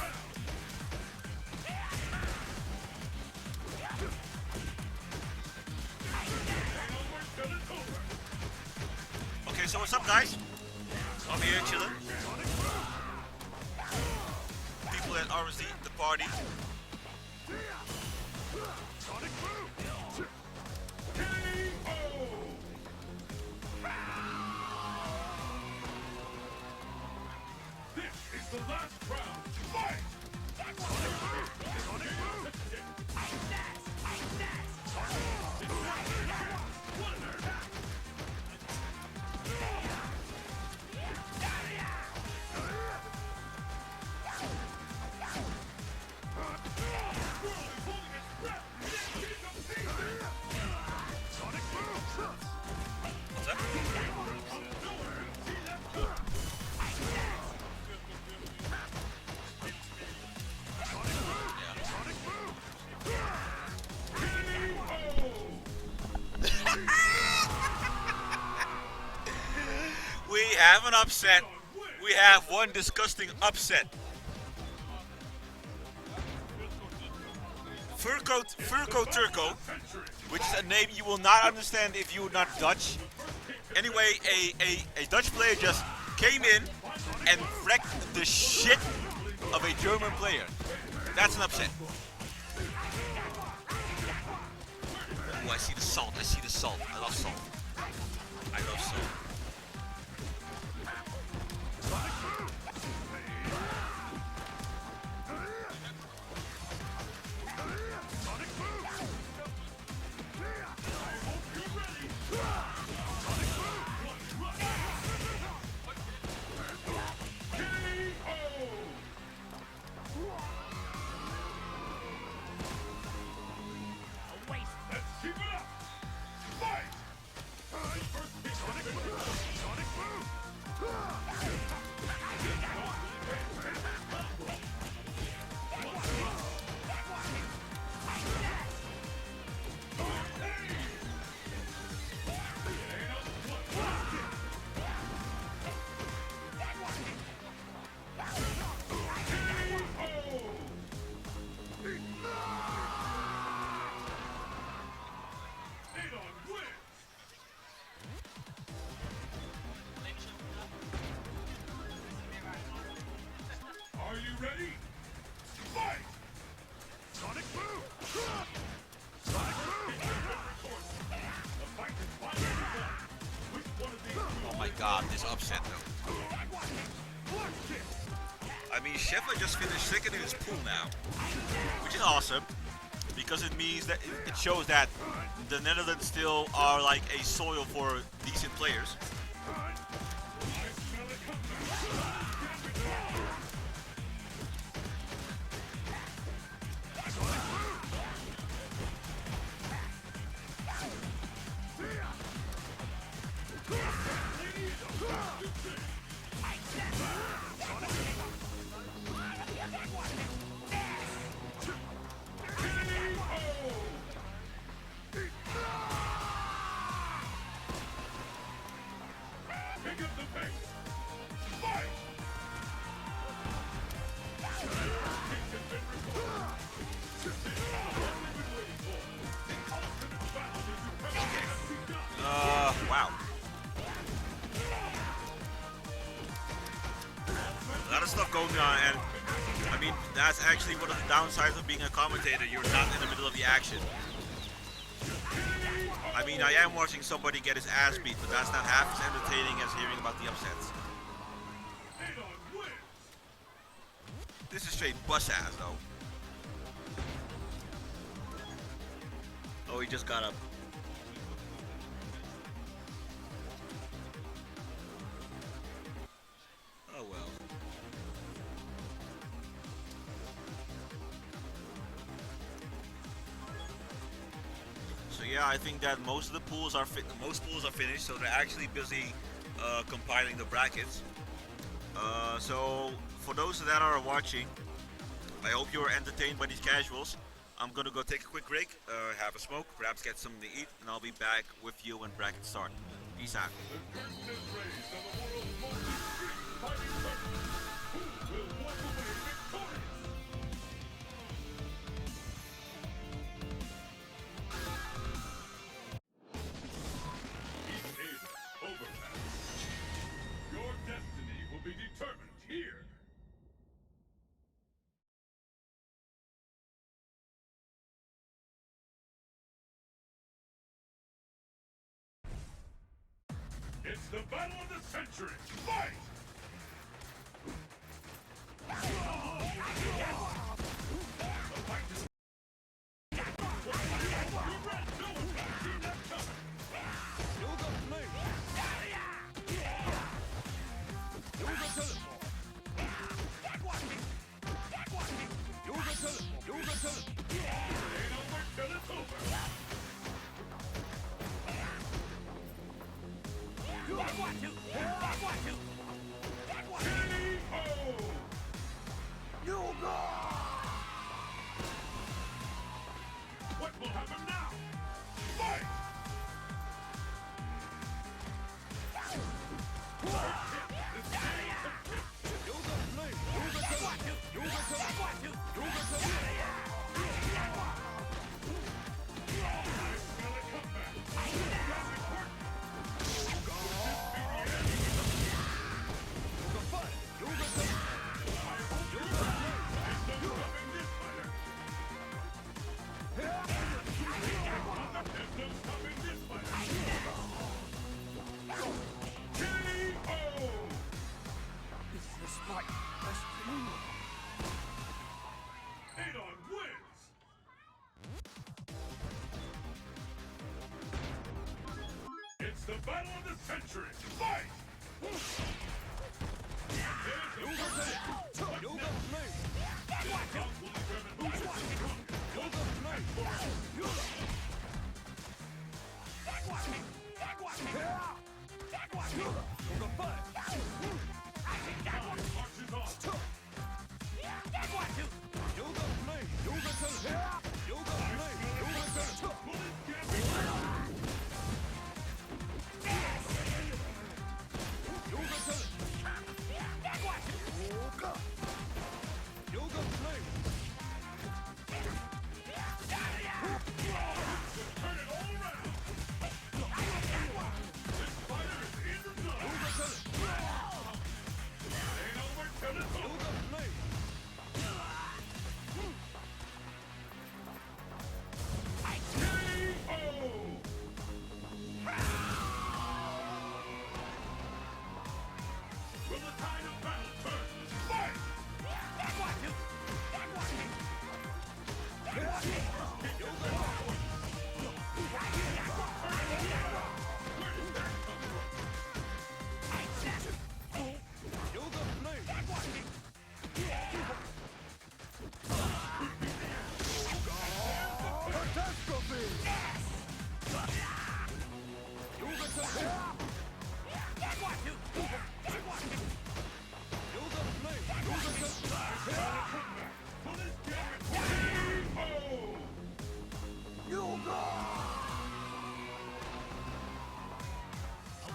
Okay, so what's up, guys? I'm here chilling. People at RSD, the party. This is the last round. Fight! What's up? We have an upset. We have one disgusting upset. Furco Turco, which is a name you will not understand if you're not Dutch. Anyway, a Dutch player just came in and wrecked the shit of a German player. That's an upset. Oh, I see the salt. I see the salt. I love salt. I love salt. Let's keep it up! Fight! god, this upset though. I mean, Sheffield just finished second in his pool now, which is awesome because it means that it shows that the Netherlands still are like a soil for decent players. Wow. A lot of stuff going on, and I mean, that's actually one of the downsides of being a commentator. You're not in the middle of the action. I mean, I am watching somebody get his ass beat, but that's not half as entertaining as hearing about the upsets. This is straight bus ass, though. Oh, he just got up. Oh well. So yeah, I think that most of the pools are finished. So they're actually busy compiling the brackets. So for those that are watching, I hope you are entertained by these casuals. I'm gonna go take a quick break, have a smoke, perhaps get something to eat, and I'll be back with you when brackets start. Peace out. Your destiny will be determined here. It's the battle of the century. Fight! What will happen now? Fight! It's the battle of the century. Fight!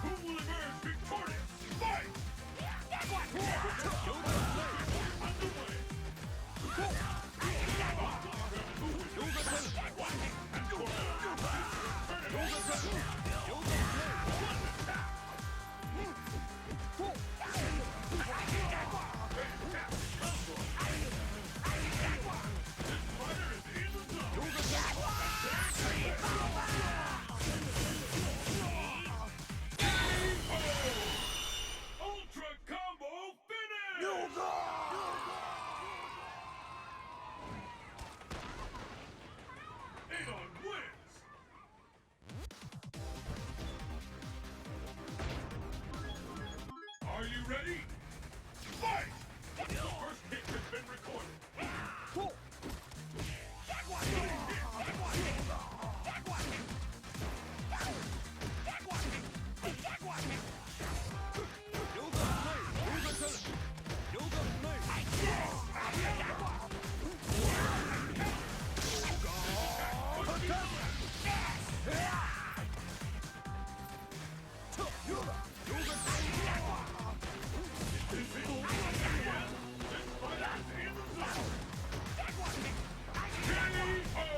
Who will emerge victorious? Fight! Ultra combo finish! Aeon wins! Are you ready? Fight! The first hit has been recorded. This fight is in the zone. KO!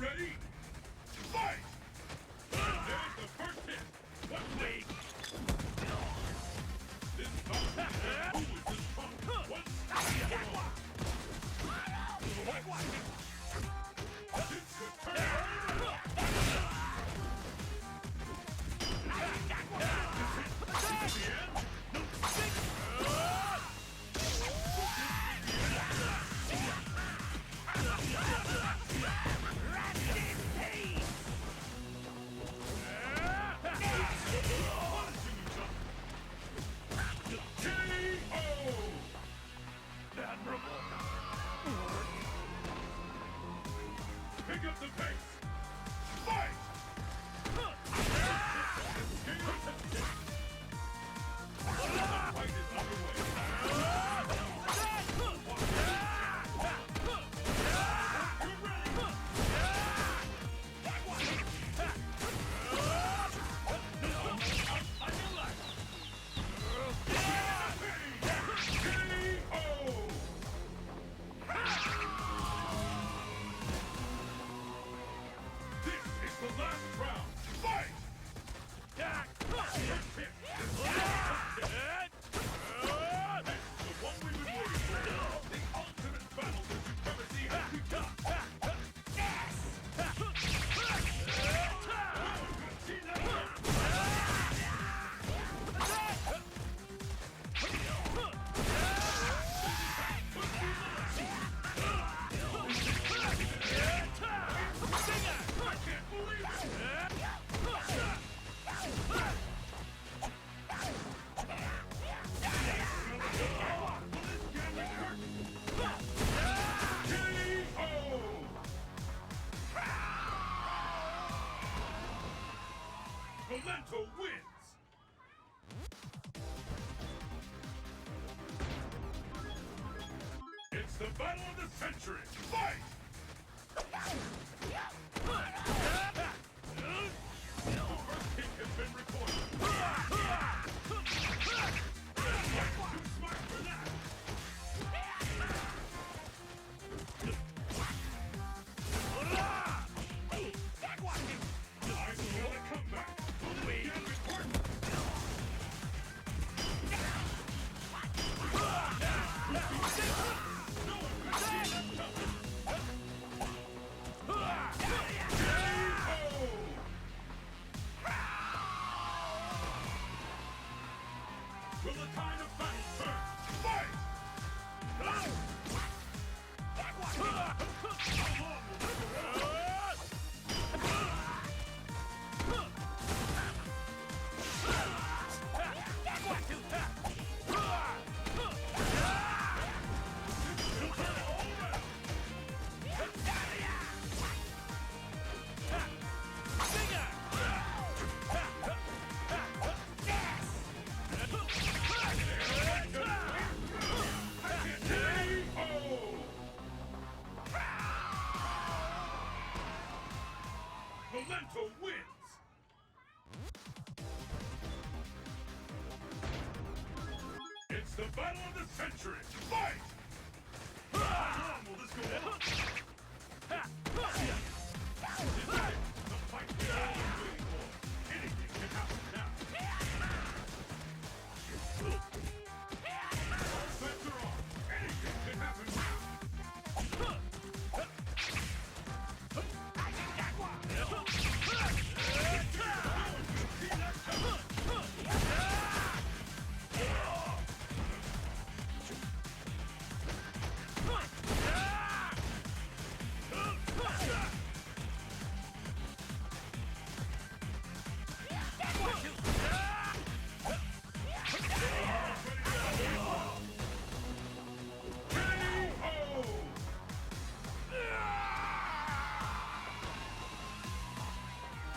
ready? Fight! And there's the first hit. What leg? This bout who is this punk? What? This could turn pick up the pace! Fight! The fight is underway. You're ready! On your left! KO! This is the last round. Fight! First hit. That's the one we've been waiting for. The ultimate battle for supremacy has begun. See that? I can't believe it! Valento wins! It's the battle of the century! Fight! The first kick has been recorded. Too smart for that! I'm gonna come back! Will the tide of battle turn? Fight! How long will this go on? Valento wins! It's the battle of the century! Fight! How long will this go on? This is the fight we've all been waiting for. Anything can happen now. All bets are on. Anything can happen now.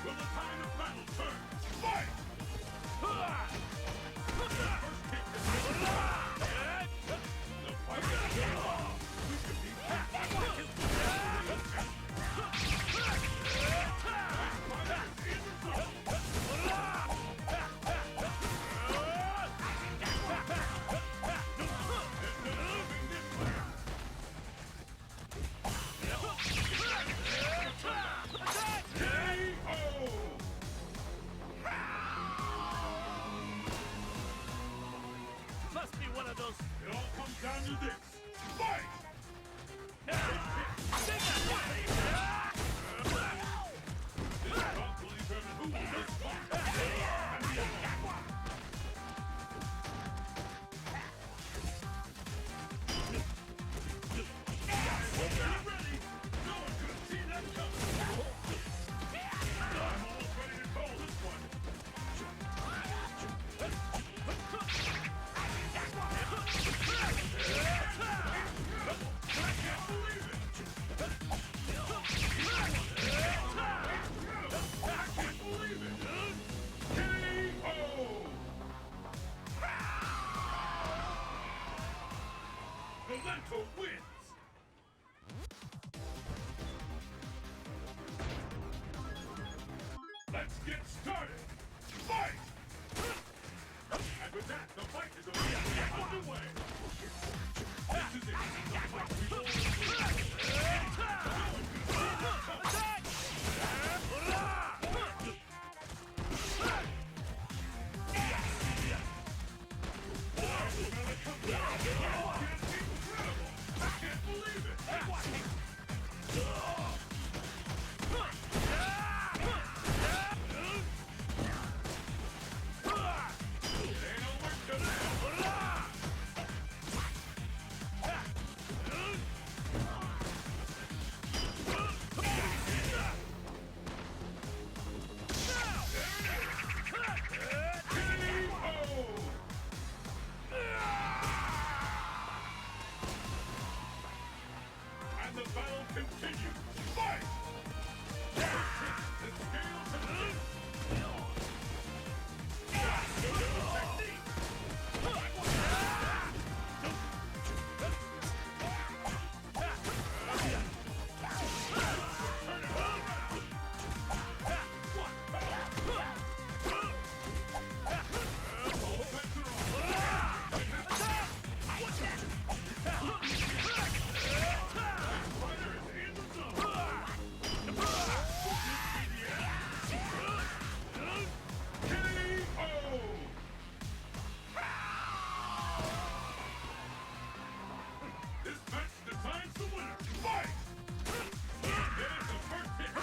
Will the tide of battle turn? Fight! First kick is the fight is on. We could be Get started! Fight! And with that, the fight is about to get underway! This is it! The fight incredible! I can't believe it! And the battle continues. Fight! The scales have tipped. Technique. Turn it all around. All bets are Fighter is in the zone. KO! This match decides the winner. Fight! There's the first hit. The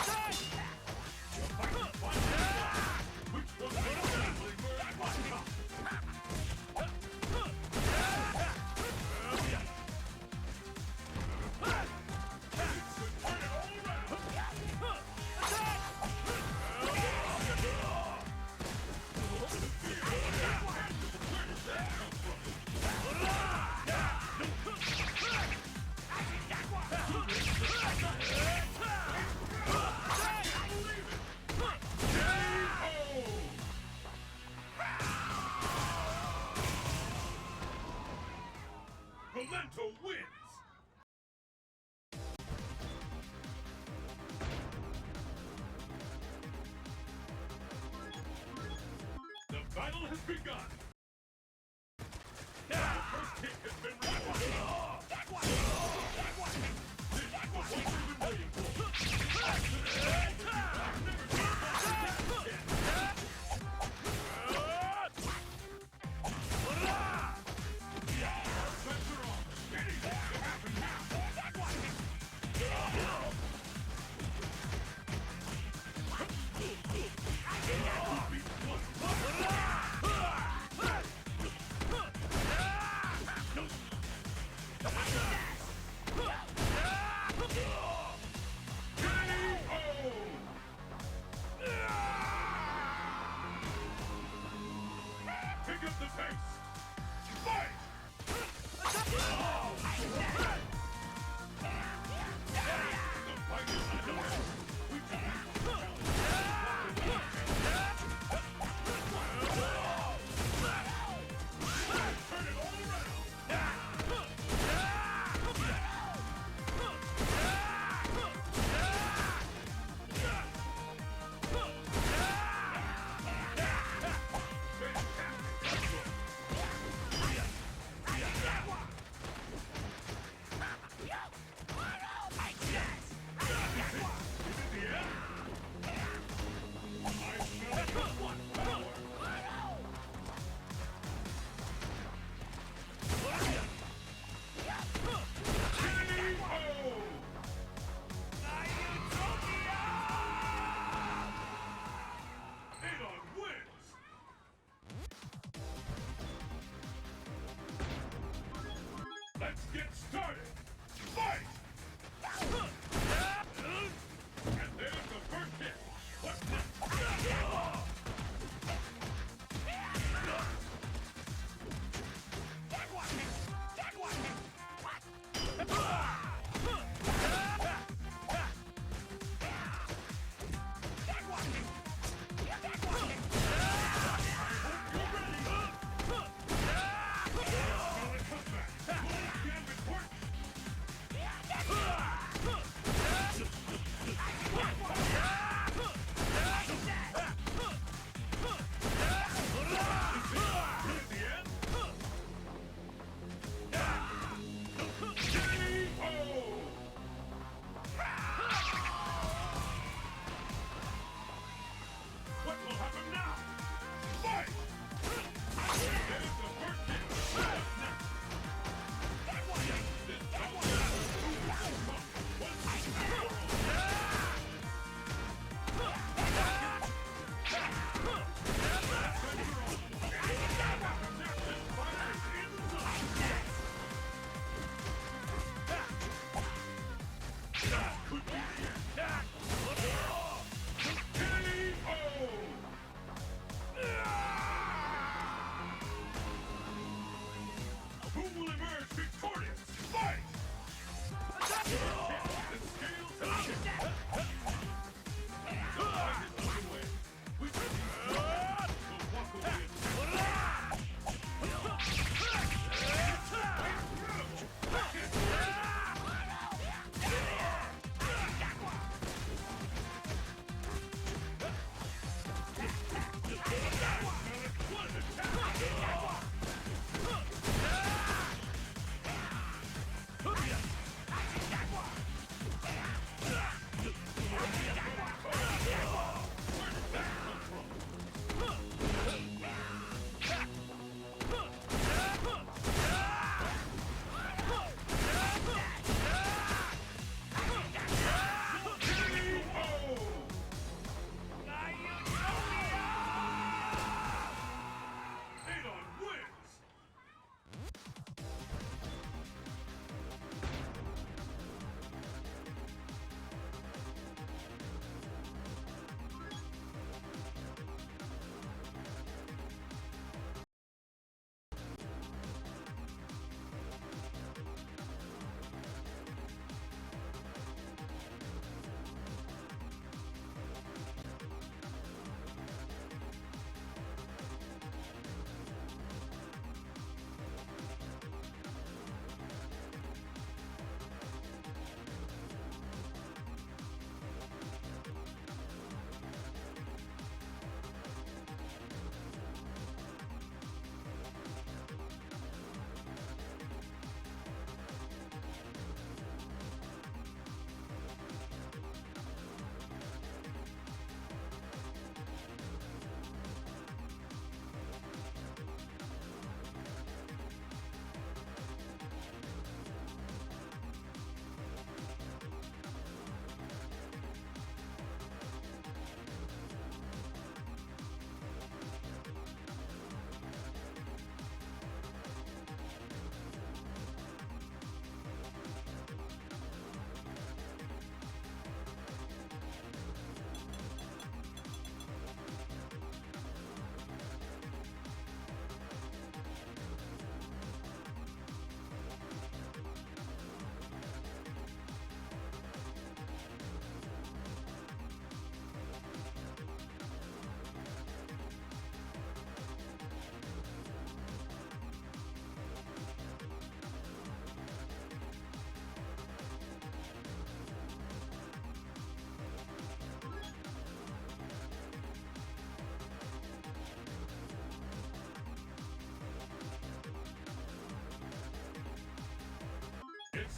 fight is finally which will eventually merge on top. Turn it all around. Valento wins! The battle has begun! The first hit has been recorded! This is what we've been waiting for! Anything can happen now!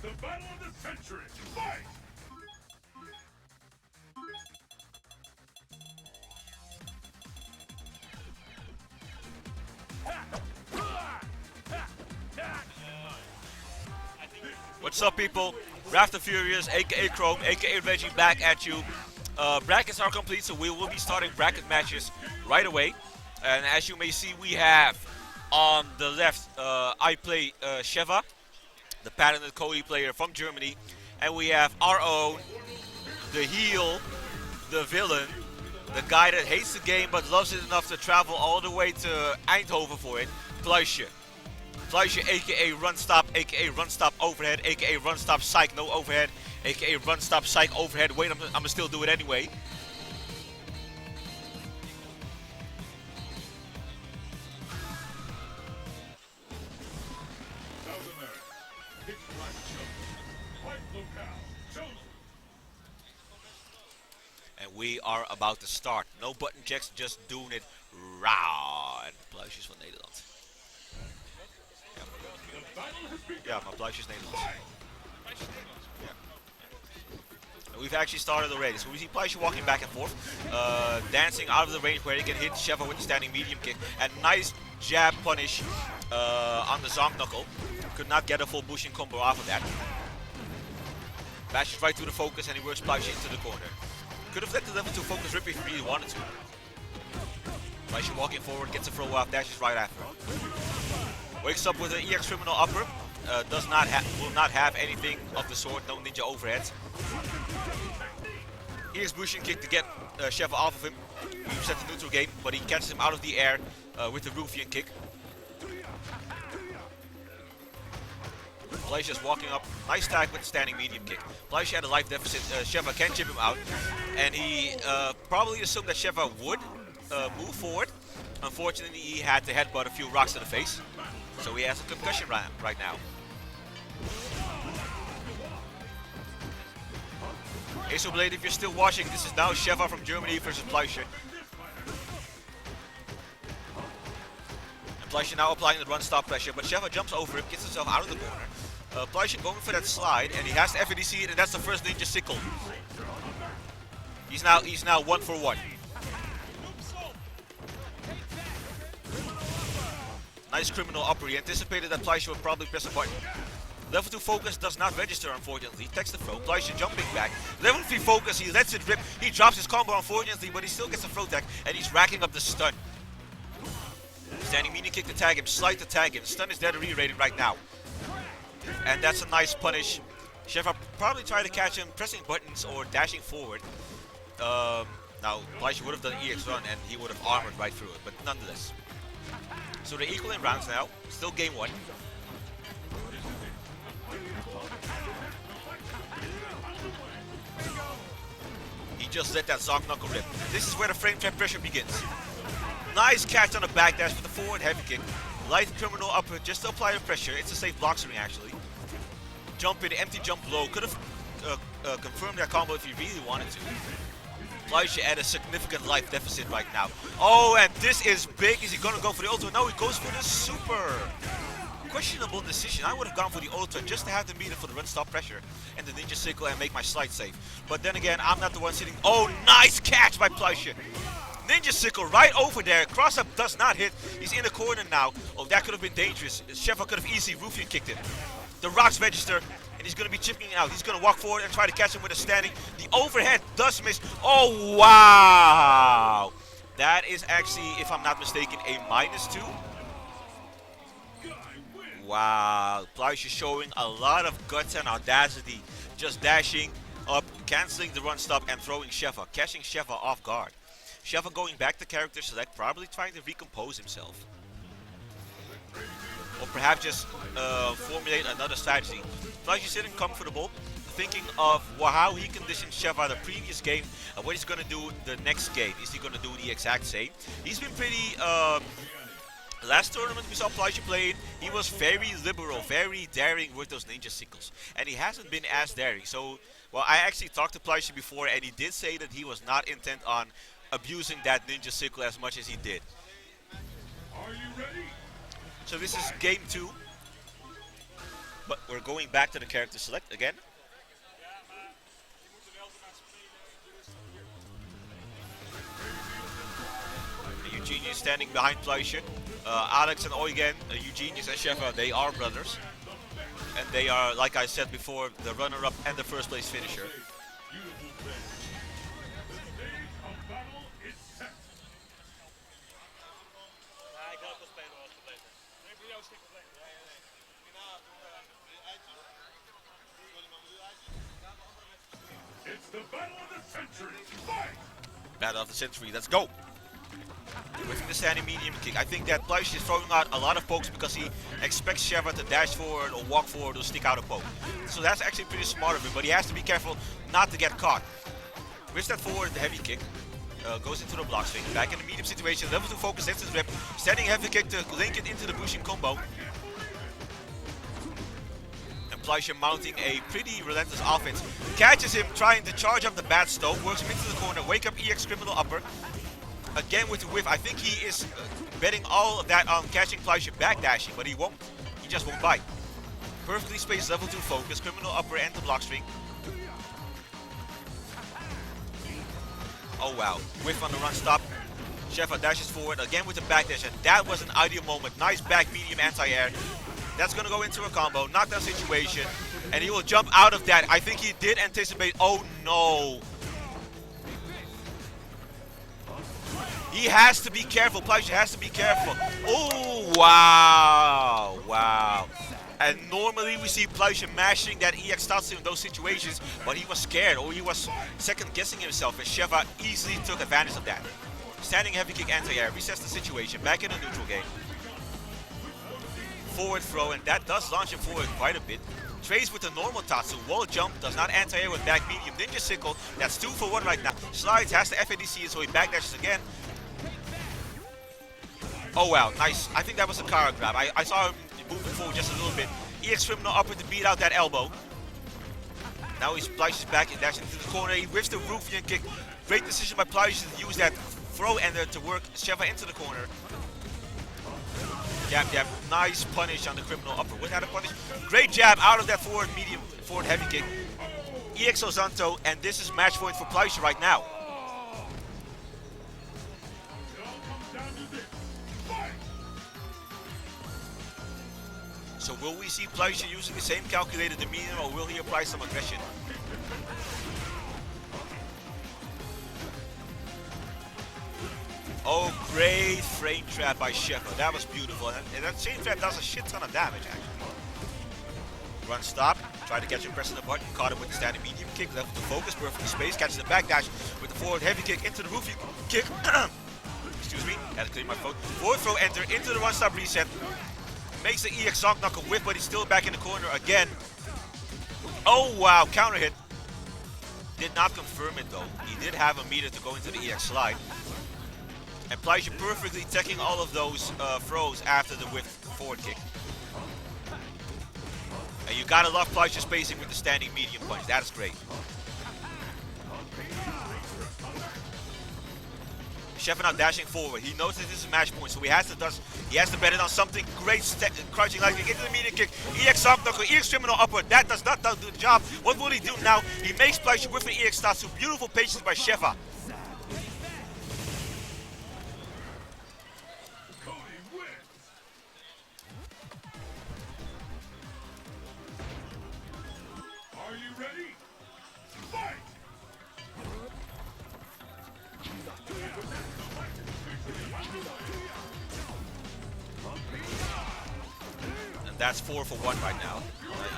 The battle of the century. Fight! What's up, people? Rafter Furious, aka Chrome, aka Reggie, back at you. Brackets are complete, so we will be starting bracket matches right away. And as you may see, we have on the left, I play Sheva, the patented Cody player from Germany. And we have our own, the heel, the villain, the guy that hates the game but loves it enough to travel all the way to Eindhoven for it, Pluisje. Pluisje, aka Run Stop, aka Run Stop Overhead, aka Run Stop Psych, no overhead, aka Run Stop Psych Overhead. Wait, I'm gonna still do it anyway. South America. Pitch black chosen. White locale. Chosen. And we are about to start. No button checks, just doing it raw. En Pluisje is van Nederland. The battle has begun. Ja, maar Pluisje is Nederlands. Fight! Yeah. And we've actually started already. So we see Pluisje walking back and forth, dancing out of the range where he can hit Sheva with the standing medium kick. And nice jab punish on the Zonk knuckle. Could not get a full Bushin combo off of that. Bashes right through the focus and he works Pluisje into the corner. Could have let the level 2 focus rip if he really wanted to. Pluisje walking forward, gets a throw off, dashes right after. Wakes up with an EX Criminal upper. Will not have anything of the sort, no ninja overheads. EX Bushin kick to get Sheva off of him. He set the neutral game, but he catches him out of the air with the Rufian kick. Pluisje is walking up, nice tag with the standing medium kick. Pluisje had a life deficit, Sheva can chip him out, and he probably assumed that Sheva would move forward. Unfortunately, he had to headbutt a few rocks to the face, so he has a concussion right now. Asoblade, if you're still watching, this is now Sheva from Germany versus Pluisje. And Pluisje now applying the run stop pressure, but Sheva jumps over him, gets himself out of the corner. Pluisje going for that slide, and he has to FADC it, and that's the first ninja sickle. He's now 1 for 1. Nice criminal upper. He anticipated that Pluisje would probably press a button. Level 2 focus does not register, unfortunately. Takes the throw. Pluisje jumping back. Level 3 focus, he lets it rip. He drops his combo, unfortunately, but he still gets a throw tag, and he's racking up the stun. Standing medium kick to tag him, slide to tag him. Stun is dead re-rated right now. And that's a nice punish. Sheva probably tried to catch him pressing buttons or dashing forward. Now, Pluisje would have done an EX run, and he would have armored right through it, but nonetheless. So they're equal in rounds now. Still game 1. He just let that Zonk knuckle rip. This is where the frame trap pressure begins. Nice catch on the backdash with the forward heavy kick. Light criminal upper just to apply the pressure. It's a safe block string actually. Jump in, empty jump low. Could have confirmed that combo if he really wanted to. Pluisje at a significant life deficit right now. Oh, and this is big. Is he going to go for the ultra? No, he goes for the super. Questionable decision. I would have gone for the ultra just to have the meter for the run stop pressure and the ninja sickle and make my slide safe. But then again, I'm not the one sitting. Oh, nice catch by Pluisje. Ninja sickle right over there. Cross up does not hit. He's in the corner now. Oh, that could have been dangerous. Sheva could have easily Rufian kicked it. The rocks register, and he's going to be chipping out. He's going to walk forward and try to catch him with a standing. The overhead does miss. Oh, wow. That is actually, if I'm not mistaken, a -2. Wow. Pluisje showing a lot of guts and audacity. Just dashing up, canceling the run stop, and throwing Sheva. Catching Sheva off guard. Sheva going back to character select, probably trying to recompose himself. Or perhaps just formulate another strategy. Pluisje sitting comfortable, thinking of how he conditioned Sheva the previous game and what he's going to do the next game. Is he going to do the exact same? He's been pretty... last tournament we saw Pluisje playing, he was very liberal, very daring with those ninja sickles. And he hasn't been as daring. So, well, I actually talked to Pluisje before and he did say that he was not intent on abusing that ninja sickle as much as he did. Are you ready? So this is game 2. But we're going back to the character select again. Eugenius standing behind Fleischer. Alex and Eugen, Eugenius and Sheva, they are brothers. And they are, like I said before, the runner-up and the first place finisher. It's the battle of the century. Fight! Battle of the century, let's go! With the standing medium kick. I think that Fleischer is throwing out a lot of pokes because he expects Sheva to dash forward or walk forward or stick out a poke. So that's actually pretty smart of him, but he has to be careful not to get caught. With that forward, the heavy kick. Goes into the block swing. Back in the medium situation. Level 2 focus, instant rip. Standing heavy kick to link it into the Bushin combo. And Fleischer mounting a pretty relentless offense. Catches him trying to charge up the bad stove. Works him into the corner. Wake up EX criminal upper. Again with the whiff. I think he is betting all of that on catching Fleischer backdashing, but he won't. He just won't bite. Perfectly spaced level 2 focus. Criminal upper and the block swing. Oh wow, whiff on the run stop. Sheva dashes forward again with the backdash, and that was an ideal moment. Nice back medium anti-air. That's gonna go into a combo, knockdown situation, and he will jump out of that. I think he did anticipate, oh no. He has to be careful, Fleischer has to be careful. Oh wow, wow. And normally we see Fleischer mashing that EX Tatsu in those situations, but he was scared or he was second guessing himself, and Sheva easily took advantage of that. Standing heavy kick anti-air, resets the situation, back in the neutral game. Forward throw, and that does launch him forward quite a bit. Trades with the normal Tatsu, wall jump, does not anti-air with back medium, ninja sickle, that's 2 for 1 right now. Slides, has the FADC, so he backdashes again. Oh wow, nice. I think that was a Kara grab. I saw him moving forward just a little bit. EX criminal upper to beat out that elbow. Now he splashes back and dashes into the corner. He whiffs the Ruffian kick. Great decision by Fleischer to use that throw ender to work Sheva into the corner. Jab, jab. Nice punish on the criminal upper. Without a punish. Great jab out of that forward medium, forward heavy kick. EX Ozanto, and this is match point for Fleischer right now. So will we see Fleischer using the same calculated demeanor, or will he apply some aggression? Oh, great frame trap by Sheva. That was beautiful. And that frame trap does a shit ton of damage, actually. Run stop. Try to catch him pressing the button. Caught him with the standing medium kick. Left to focus. Perfectly spaced. Catches the backdash with the forward heavy kick into the roofie kick. Excuse me. Had to clear my throat. Forward throw enter into the run stop reset. Makes the EX Zonk knock a whiff, but he's still back in the corner again. Oh wow, counter hit. Did not confirm it though. He did have a meter to go into the EX slide. And Fleischer perfectly teching all of those throws after the whiff forward kick. And you gotta love Fleischer spacing with the standing medium punch. That is great. Sheva now dashing forward. He knows that this is a match point, so he has to bet it on something great. Crouching light kick into the medium kick. EX up knuckle, EX criminal upward. That does not do the job. What will he do now? He makes Fleischer with the EX Tatsu. Beautiful patience by Sheva. Are you ready? Fight! And that's 4 for 1 right now.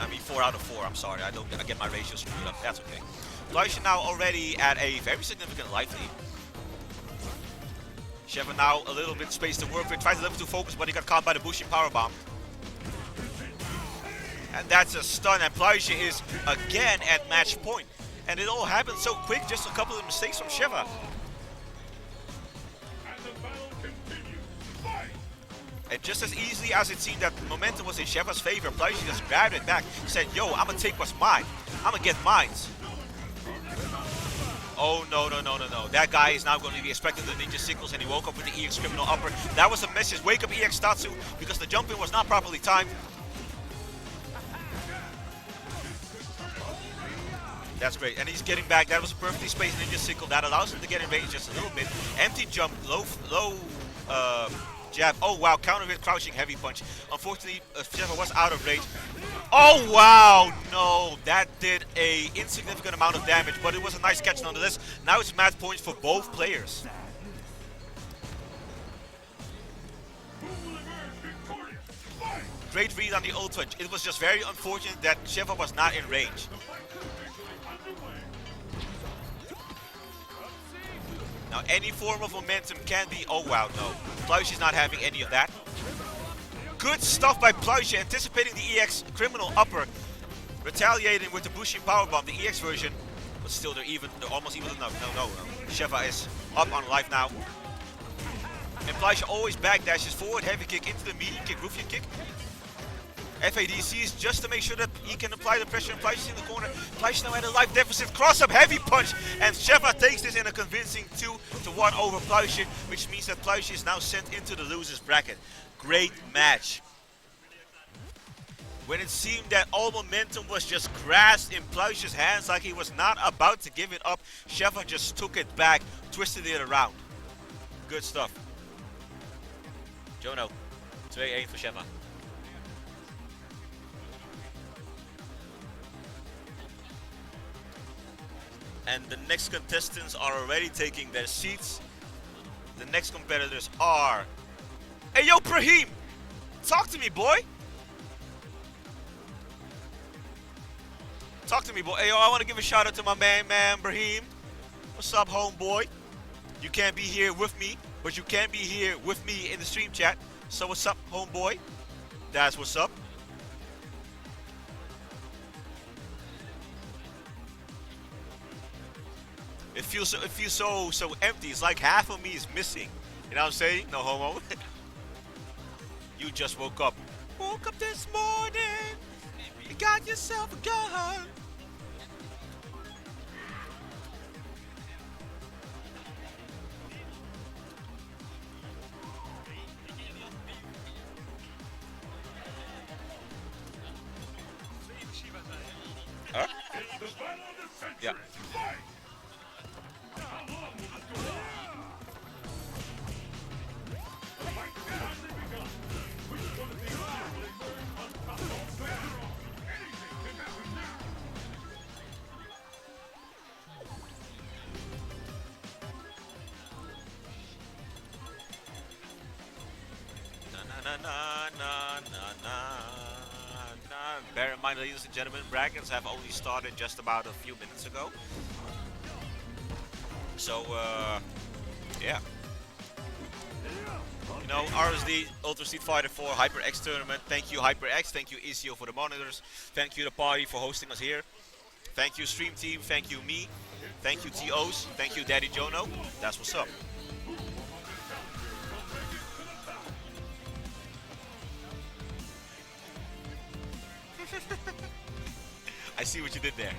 I mean 4 out of 4. I'm sorry. I get my ratio screwed up. That's okay. Fleischer now already at a very significant life lead. Sheva now a little bit space to work with. Tries to level 2 focus, but he got caught by the Bushin powerbomb. And that's a stun, and Fleischer is again at match point. And it all happened so quick, just a couple of mistakes from Sheva. And the battle continues. Fight! And just as easily as it seemed that momentum was in Sheva's favor, Fleischer just grabbed it back. Said, yo, I'm gonna take what's mine. I'm gonna get mines. Oh, no. That guy is now going to be expecting the ninja sickles, and he woke up with the EX criminal upper. That was a message. Wake up EX Tatsu, because the jump in was not properly timed. That's great. And he's getting back. That was a perfectly spaced ninja sickle. That allows him to get in range just a little bit. Empty jump, low jab. Oh, wow. Counter hit, crouching, heavy punch. Unfortunately, Sheva was out of range. Oh, wow. No, that did a insignificant amount of damage, but it was a nice catch nonetheless. Now it's match points for both players. Great read on the ultra. It was just very unfortunate that Sheva was not in range. Now, any form of momentum can be... Oh, wow, no. Plush is not having any of that. Good stuff by Plush, anticipating the EX criminal upper. Retaliating with the Bushin powerbomb, the EX version. But still, they're almost even enough. No. Sheva is up on life now. And Plush always backdashes forward, heavy kick into the medium kick, ruffian kick. FADCs just to make sure that he can apply the pressure, and Plush is in the corner. Plush now at a life deficit, cross-up, heavy punch, and Sheva takes this in a convincing 2-1 over Plush, which means that Plush is now sent into the loser's bracket. Great match. When it seemed that all momentum was just grasped in Plush's hands like he was not about to give it up, Sheva just took it back, twisted it around. Good stuff. Jono, 2-1 for Sheva. And the next contestants are already taking their seats. The next competitors are... Hey, yo, Brahim! Talk to me, boy! Talk to me, boy. Hey, yo, I want to give a shout out to my man, Brahim. What's up, homeboy? You can't be here with me, but you can be here with me in the stream chat. So what's up, homeboy? That's what's up. It feels so empty. It's like half of me is missing. You know what I'm saying? No homo. You just woke up. Woke up this morning. You got yourself a gun. Huh? Yeah. Bear in mind, ladies and gentlemen, brackets have only started just about a few minutes ago. So, yeah. You know, RSD Ultra Street Fighter 4 HyperX tournament. Thank you, HyperX. Thank you, Isio, for the monitors. Thank you, the party, for hosting us here. Thank you, Stream Team. Thank you, me. Thank you, TOs. Thank you, Daddy Jono. That's what's up. I see what you did there.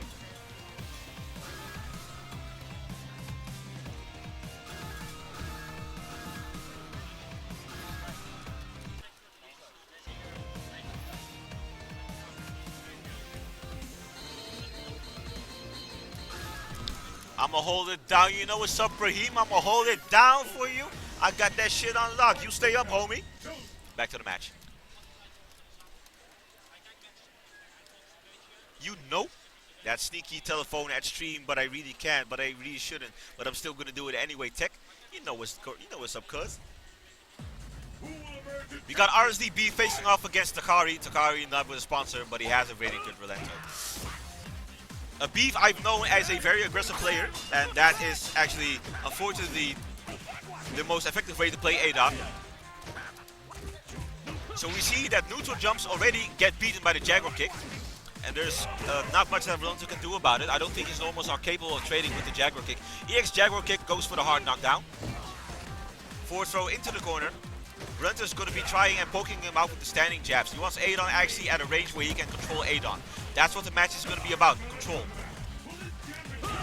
I'ma hold it down. You know what's up, Brahim? I'ma hold it down for you. I got that shit on lock. You stay up, homie. Back to the match. You know that sneaky telephone at stream, but I really can't, but I really shouldn't. But I'm still gonna do it anyway. Tech, you know what's up, cuz. We got RSDB facing off against Takari. Takari not with a sponsor, but he has a very good Rolento. A Beef I've known as a very aggressive player, and that is actually, unfortunately, the most effective way to play ADOT. So we see that neutral jumps already get beaten by the Jaguar kick. And there's not much that Rolento can do about it. I don't think his normals are capable of trading with the Jaguar kick. EX Jaguar kick goes for the hard knockdown. Forward throw into the corner. Rolento's going to be trying and poking him out with the standing jabs. He wants Adon actually at a range where he can control Adon. That's what the match is going to be about, control.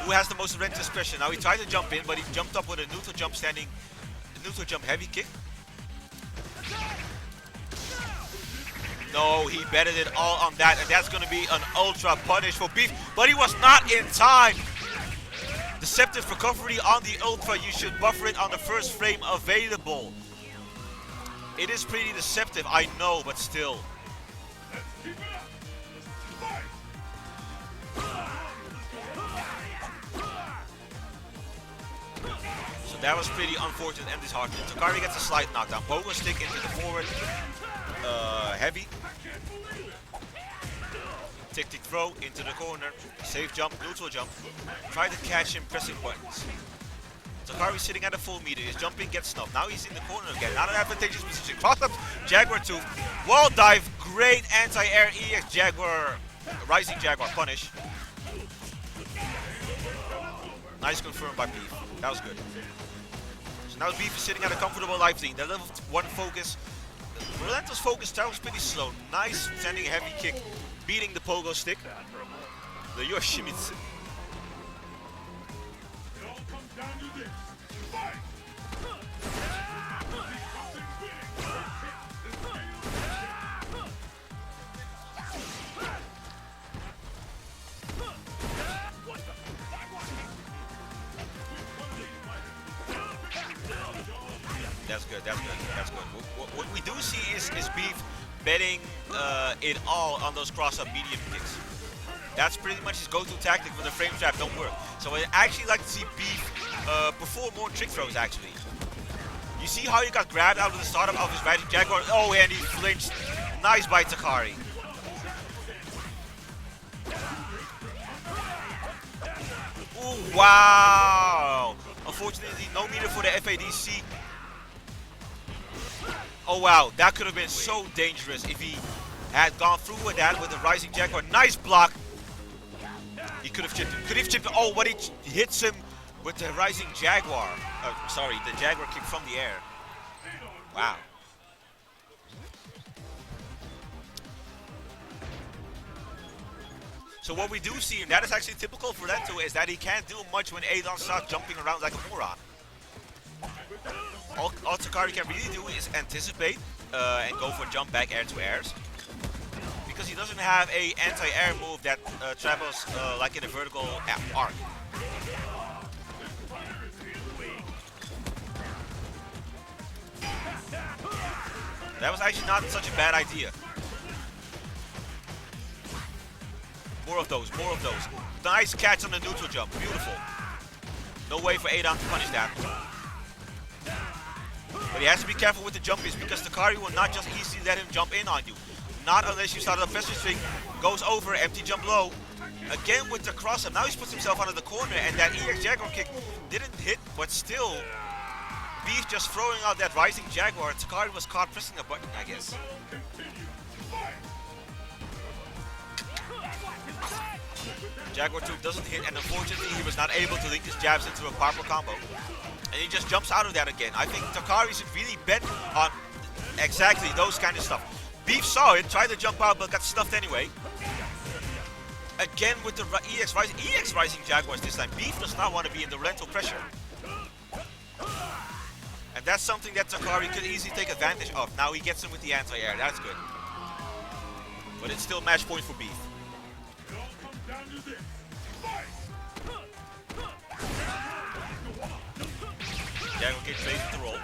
Who has the most relentless pressure? Now he tried to jump in, but he jumped up with a neutral jump heavy kick. No, he betted it all on that, and that's going to be an ultra punish for Beef, but he was not in time. Deceptive recovery on the ultra, you should buffer it on the first frame available. It is pretty deceptive, I know, but still. Let's keep it up. Fight. So that was pretty unfortunate and disheartening. Takari gets a slight knockdown. Pogo stick into the forward. Heavy. Tick throw into the corner. Safe jump, neutral jump. Try to catch him pressing buttons. Takari sitting at a full meter. His jumping gets snuffed. Now he's in the corner again. Not an advantageous position. Cross up. Jaguar 2. Wall dive. Great anti-air EX Jaguar. Rising Jaguar punish. Nice confirmed by Beef. That was good. So now Beef is sitting at a comfortable life lead. The level 1 focus. Relentless focus travels pretty slow. Nice sending a heavy kick. Beating the pogo stick. The Yoshimitsu. It all comes down to this. Fight. That's good, that's good, that's good. What we do see is Beef betting it all on those cross-up medium kicks. That's pretty much his go-to tactic when the frame trap don't work. So I actually like to see Beef perform more trick throws, actually. You see how he got grabbed out of the startup of his Rising Jaguar? Oh, and he flinched. Nice by Takari. Ooh, wow! Unfortunately, no meter for the FADC. Oh wow, that could have been so dangerous if he had gone through with that with the Rising Jaguar. Nice block. He could have chipped him. Could have chipped him. Oh, but he hits him with the Rising Jaguar. Sorry, the Jaguar kick from the air. Wow. So what we do see, and that is actually typical for Lento, is that he can't do much when Adon starts jumping around like a moron. All Takari can really do is anticipate and go for jump back air to airs. Because he doesn't have a anti-air move that travels like in a vertical arc. That was actually not such a bad idea. More of those, more of those. Nice catch on the neutral jump, beautiful. No way for Adon to punish that. But he has to be careful with the jumpies because Takari will not just easily let him jump in on you. Not unless you start a fester string, goes over, empty jump low. Again with the cross up. Now he's put himself out of the corner and that EX Jaguar kick didn't hit, but still, Beef just throwing out that Rising Jaguar. Takari was caught pressing a button, I guess. Jaguar 2 doesn't hit, and unfortunately he was not able to link his jabs into a powerful combo. And he just jumps out of that again. I think Takari should really bet on exactly those kind of stuff. Beef saw it, tried to jump out, but got stuffed anyway. Again with the EX Rising Jaguars this time. Beef does not want to be in the rental pressure. And that's something that Takari could easily take advantage of. Now he gets him with the anti-air, that's good. But it's still match point for Beef. It all comes down to this. Fight. Jaguar kick plays with the roll.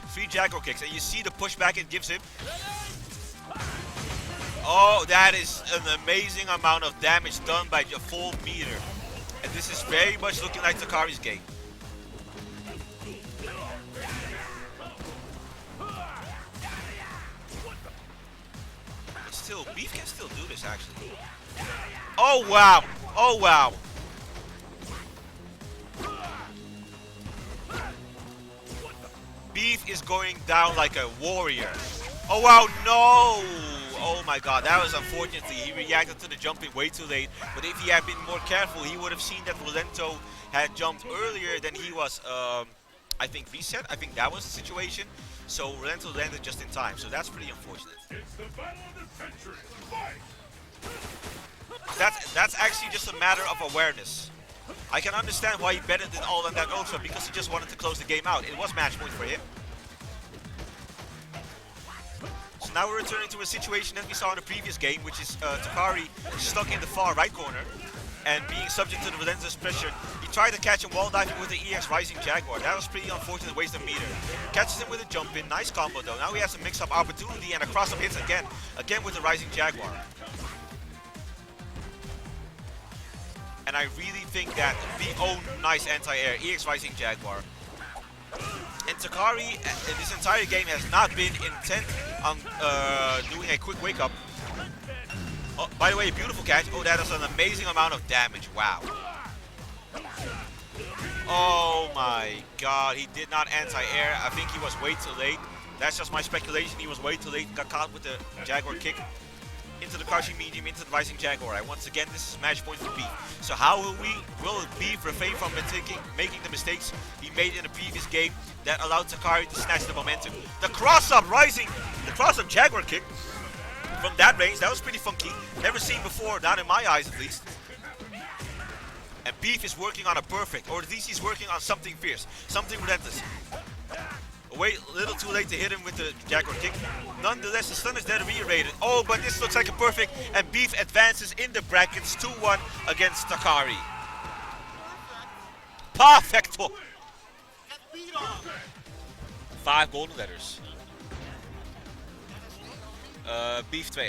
Three Jaguar kicks, and you see the pushback it gives him. Oh, that is an amazing amount of damage done by a full meter. And this is very much looking like Takari's game. But still, Beef can still do this actually. Oh wow! Oh wow! Beef is going down like a warrior. Oh wow, no! Oh my god, that was unfortunately. He reacted to the jumping way too late. But if he had been more careful, he would have seen that Rolento had jumped earlier than he was, I think, reset. I think that was the situation. So Rolento landed just in time. So that's pretty unfortunate. It's the battle of the century. Fight. That's actually just a matter of awareness. I can understand why he betted it all on that Ultra, because he just wanted to close the game out. It was match point for him. So now we're returning to a situation that we saw in the previous game, which is Takari stuck in the far right corner and being subject to the relentless pressure. He tried to catch him wall diving with the EX Rising Jaguar. That was pretty unfortunate waste of meter. Catches him with a jump in. Nice combo though. Now he has a mix-up opportunity and a cross-up hits again. Again with the Rising Jaguar. And I really think that the own nice anti-air EX Rising Jaguar. And Takari, this entire game, has not been intent on doing a quick wake-up. Oh, by the way, beautiful catch. Oh, that is an amazing amount of damage. Wow. Oh my god, he did not anti-air. I think he was way too late. That's just my speculation. He was way too late. Got caught with the Jaguar kick into the crouching medium, into the Rising Jaguar. And once again, this is match point for Beef. So how will Beef refrain from making the mistakes he made in the previous game that allowed Takari to snatch the momentum? The cross-up Jaguar kick from that range, that was pretty funky. Never seen before, not in my eyes at least. And Beef is working on a perfect, or at least he's working on something fierce, something relentless. Wait, a little too late to hit him with the Jaguar kick. Nonetheless, the stun is there reiterated. Oh, but this looks like a perfect, and Beef advances in the brackets 2-1 against Takari. Perfecto! 5 golden letters. Beef 2.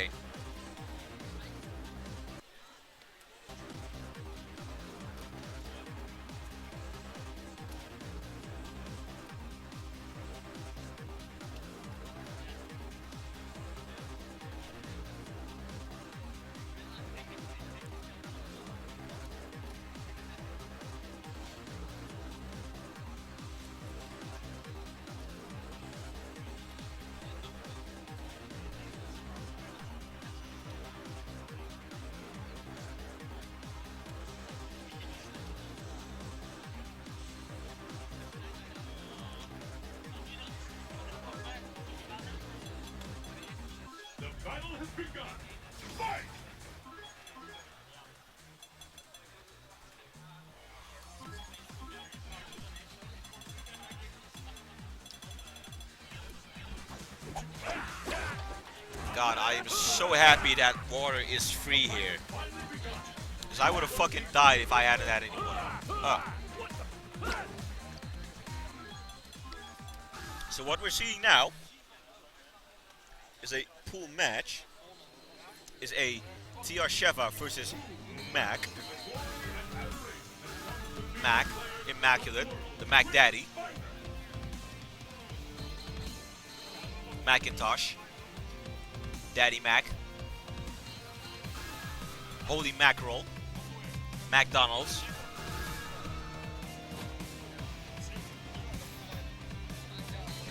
Battle has begun. Fight! God, I am so happy that water is free here. Because I would have fucking died if I hadn't had any water. So what we're seeing now is a pool match. Is a TR Sheva versus Mac. Mac, immaculate, the Mac Daddy. Macintosh. Daddy Mac. Holy Mackerel. McDonald's.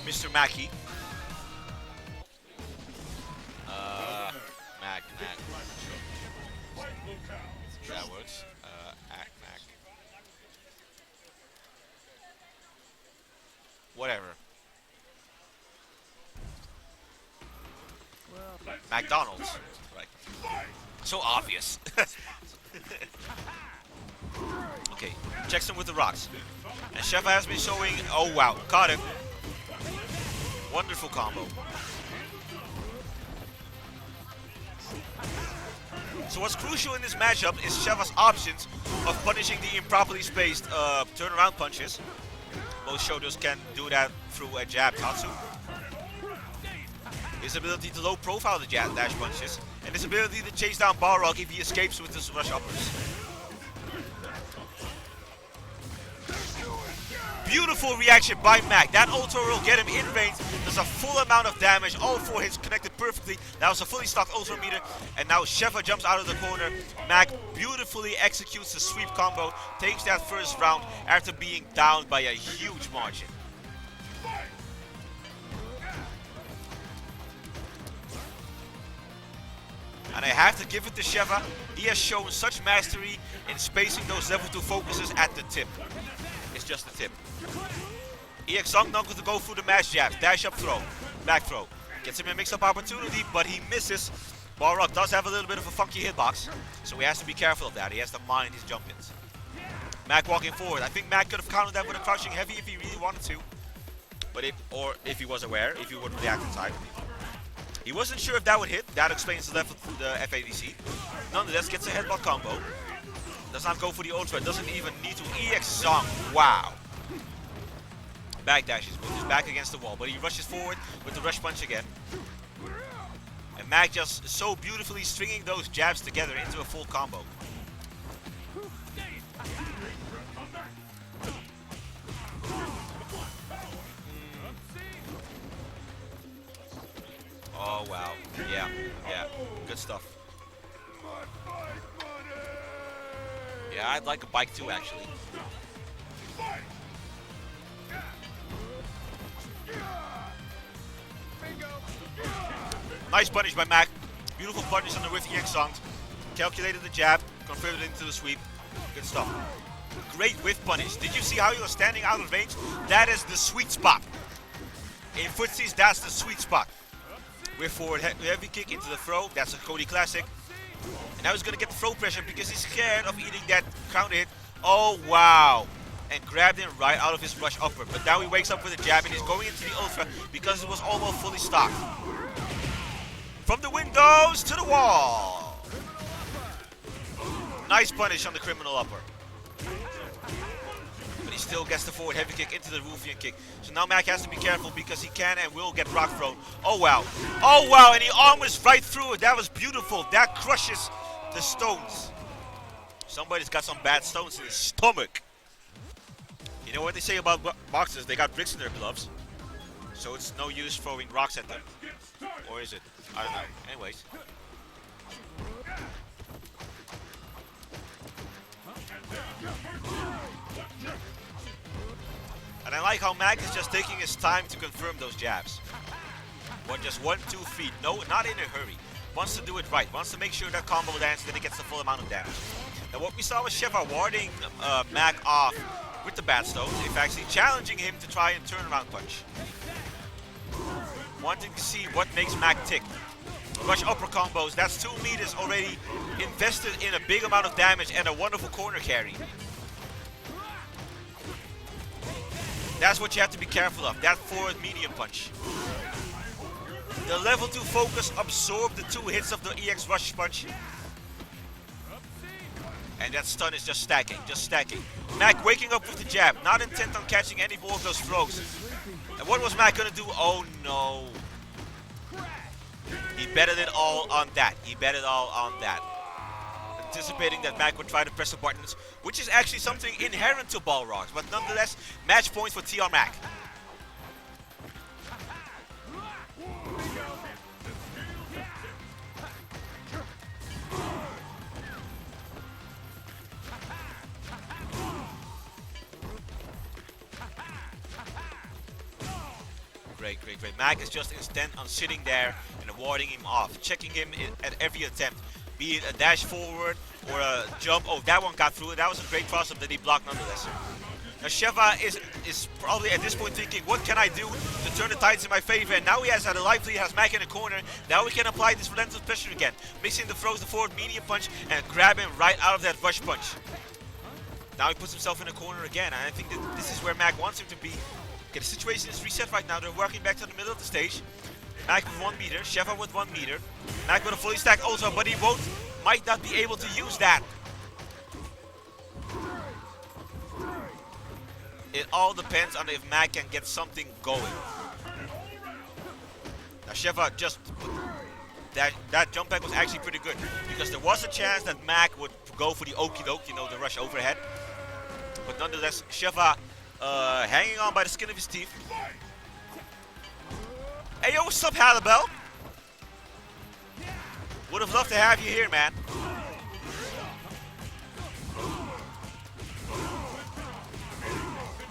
Mr. Mackey. Mac. That works. Mac. Whatever. McDonald's. Right. So obvious. Okay, checks him with the rocks. And Sheva has been showing. Oh wow, caught him. Wonderful combo. So what's crucial in this matchup is Sheva's options of punishing the improperly spaced turnaround punches. Most Shotos can do that through a jab Tatsu. His ability to low profile the jab dash punches, and his ability to chase down Balrog if he escapes with his rush uppers. Beautiful reaction by Mac. That ultra will get him in range. Does a full amount of damage. All 4 hits connected perfectly. That was a fully stocked ultra meter. And now Sheva jumps out of the corner. Mac beautifully executes the sweep combo. Takes that first round after being down by a huge margin. And I have to give it to Sheva. He has shown such mastery in spacing those level 2 focuses at the tip. It's just the tip. EX Song not going to go through the mash jabs. Dash up throw. Back throw. Gets him a mix-up opportunity, but he misses. Balrog does have a little bit of a funky hitbox, so he has to be careful of that. He has to mind his jump-ins. Mac walking forward. I think Mac could have countered that with a crouching heavy if he really wanted to. But if he was aware, if he would react in time. He wasn't sure if that would hit. That explains the left of the FADC. Nonetheless, gets a headbutt combo. Does not go for the ultra. Doesn't even need to EX Song. Wow. Backdashes with his back against the wall. But he rushes forward with the rush punch again. And Mac just so beautifully stringing those jabs together into a full combo. Oh, wow. Yeah, good stuff. Yeah, I'd like a bike too, actually. Nice punish by Mac. Beautiful punish on the with EX songs. Calculated the jab, converted into the sweep. Good stuff. Great whiff punish. Did you see how he was standing out of range? That is the sweet spot. In footsies, that's the sweet spot. Whiff forward, heavy kick into the throw. That's a Cody classic. And now he's going to get the throw pressure because he's scared of eating that counter hit. Oh, wow. And grabbed him right out of his rush upper. But now he wakes up with a jab and he's going into the ultra because it was almost fully stocked. From the windows to the wall. Nice punish on the criminal upper. But he still gets the forward heavy kick into the Rufian kick. So now Mac has to be careful because he can and will get rock thrown. Oh, wow. Oh, wow. And he almost right through it. That was beautiful. That crushes the stones. Somebody's got some bad stones in his stomach. You know what they say about boxers? They got bricks in their gloves. So it's no use throwing rocks at them. Or is it? I don't know. Anyways. And I like how Mac is just taking his time to confirm those jabs. Just 1, 2 feet. No, not in a hurry. Wants to do it right. Wants to make sure that combo lands, then he gets the full amount of damage. And what we saw was Sheva warding Mac off with the bad stones. In fact, actually challenging him to try and turn around punch. Wanting to see what makes Mac tick. Rush upper combos. That's 2 meters already invested in a big amount of damage and a wonderful corner carry. That's what you have to be careful of. That forward medium punch. The level 2 focus absorbed the 2 hits of the EX rush punch. And that stun is just stacking, Mac waking up with the jab, not intent on catching any more of those throws. And what was Mac gonna do? Oh no. He betted it all on that. Anticipating that Mac would try to press the buttons, which is actually something inherent to Balrogs, but nonetheless, match point for TR Mac. Great. Mac is just intent on sitting there and warding him off, checking him at every attempt, be it a dash forward or a jump. Oh, that one got through. That was a great cross-up that he blocked nonetheless. Now Sheva is probably at this point thinking, what can I do to turn the tides in my favor? And now he has a lively, has Mac in the corner. Now he can apply this relentless pressure again, mixing the throws, the forward medium punch, and grab him right out of that rush punch. Now he puts himself in a corner again, and I think that this is where Mac wants him to be. Okay, the situation is reset right now. They're working back to the middle of the stage. Mac with 1 meter, Sheva with 1 meter. Mac with a fully stacked ultra, but he might not be able to use that. It all depends on if Mac can get something going. Now Sheva just, that jump back was actually pretty good, because there was a chance that Mac would go for the okie doke, you know, the rush overhead. But nonetheless, Sheva hanging on by the skin of his teeth. Hey yo, what's up, Halibel? Would have loved to have you here, man.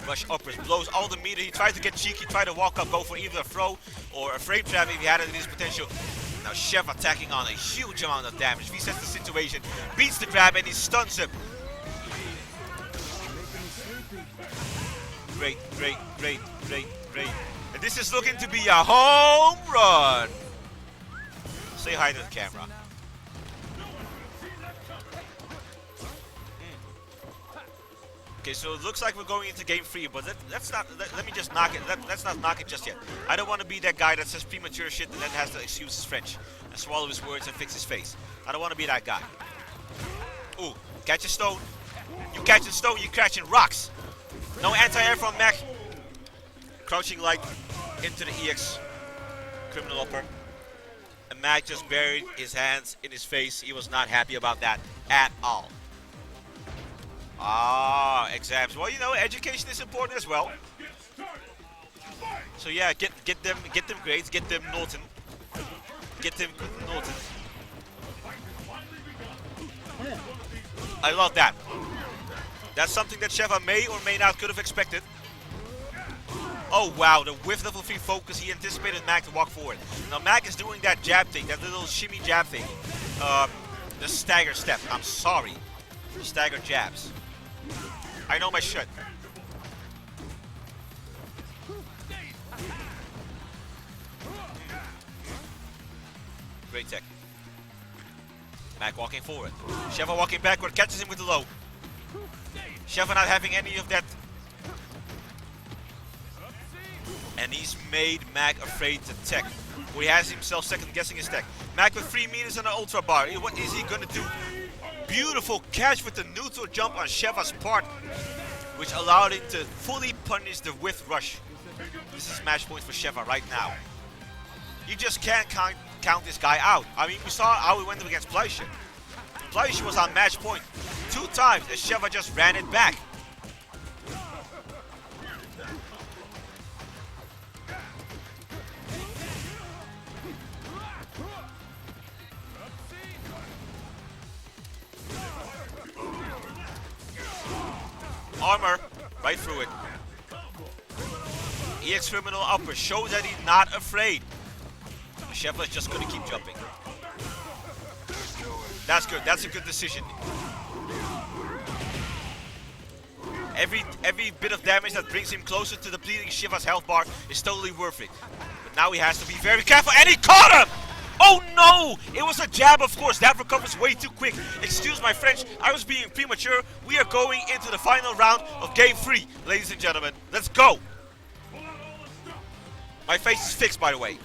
Rush uppers, blows all the meter. He tried to get cheeky, tried to walk up, go for either a throw or a frame trap if he had it in his potential. Now Chef attacking on a huge amount of damage. Resets the situation, beats the grab, and he stuns him. Great. And this is looking to be a home run. Say hi to the camera. Okay, so it looks like we're going into game 3, but let's not. Let me just knock it. Let's not knock it just yet. I don't want to be that guy that says premature shit and then has to excuse his French and swallow his words and fix his face. I don't want to be that guy. Ooh, catch a stone. You catch a stone, you catching rocks. No anti-air from Mac. Crouching like into the EX criminal upper. And Mac just buried his hands in his face. He was not happy about that at all. Ah, exams. Well, you know, education is important as well. So yeah, get them grades, get them Norton. Get them Norton. I love that. That's something that Sheva may or may not could have expected. Oh wow, the whiff level 3 focus, he anticipated Mac to walk forward. Now Mac is doing that jab thing, that little shimmy jab thing. The stagger step, I'm sorry. The stagger jabs. I know my shit. Great tech. Mac walking forward. Sheva walking backward, catches him with the low. Sheva not having any of that. And he's made Mac afraid to tech. Or he has himself second guessing his tech. Mac with 3 meters and an ultra bar. What is he gonna do? Beautiful catch with the neutral jump on Sheva's part, which allowed him to fully punish the width rush. This is match point for Sheva right now. You just can't count this guy out. I mean, we saw how he went up against Fleischer. Fleischer was on match point 2 times as Sheva just ran it back. Armor, right through it. EX criminal upper shows that he's not afraid. Sheva is just going to keep jumping. That's good. That's a good decision. Every bit of damage that brings him closer to depleting Sheva's health bar is totally worth it. But now he has to be very careful, and he caught him! Oh no! It was a jab, of course. That recovers way too quick. Excuse my French. I was being premature. We are going into the final round of game 3, ladies and gentlemen. Let's go! My face is fixed, by the way.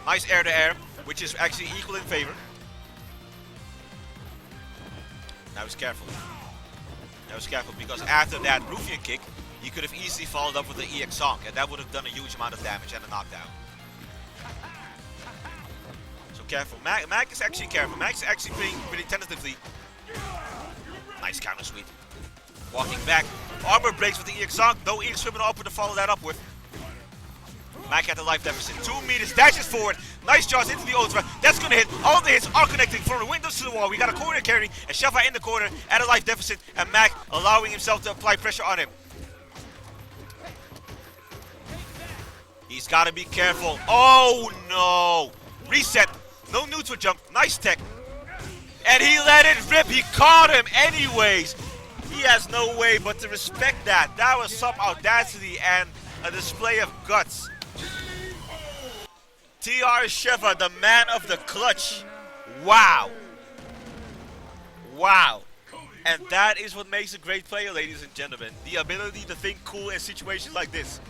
Nice air to air, which is actually equal in favor. Now he's careful. Now he's careful because after that Ruffian kick, he could have easily followed up with the EX song, and that would have done a huge amount of damage and a knockdown. So careful. Mac is actually careful. Mac is actually playing pretty tentatively. Nice counter sweep. Walking back. Armor breaks with the EX song. No EX criminal upper to follow that up with. Mac at the life deficit. 2 meters. Dashes forward. Nice jaws into the ultra. That's going to hit. All of the hits are connecting from the windows to the wall. We got a corner carry. And Sheva in the corner at a life deficit. And Mac allowing himself to apply pressure on him. He's got to be careful. Oh no. Reset. No neutral jump. Nice tech. And he let it rip. He caught him anyways. He has no way but to respect that. That was some audacity and a display of guts. TR Sheva, the man of the clutch. Wow. Wow. And that is what makes a great player, ladies and gentlemen. The ability to think cool in situations like this.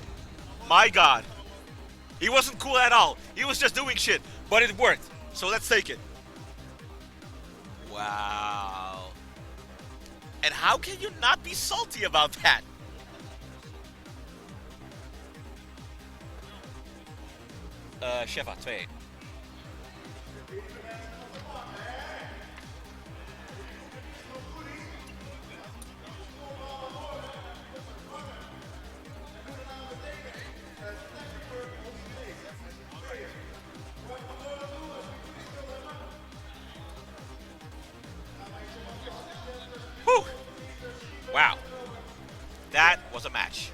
My God. He wasn't cool at all. He was just doing shit. But it worked. So let's take it. Wow. And how can you not be salty about that? Sheva, 2. Whew. Wow. That was a match.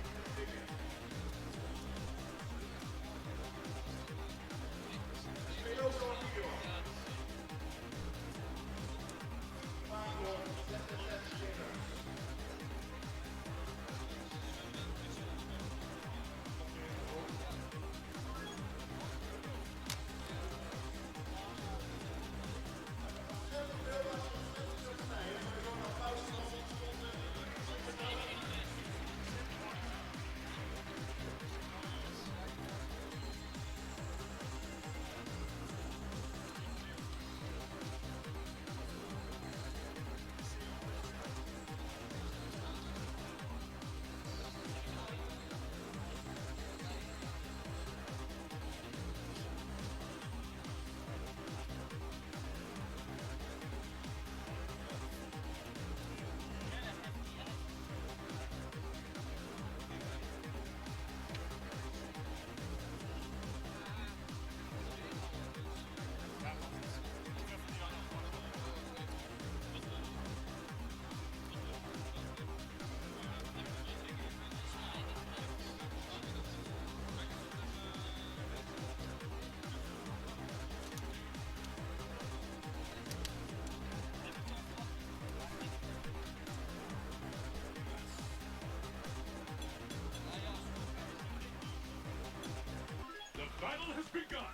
begun.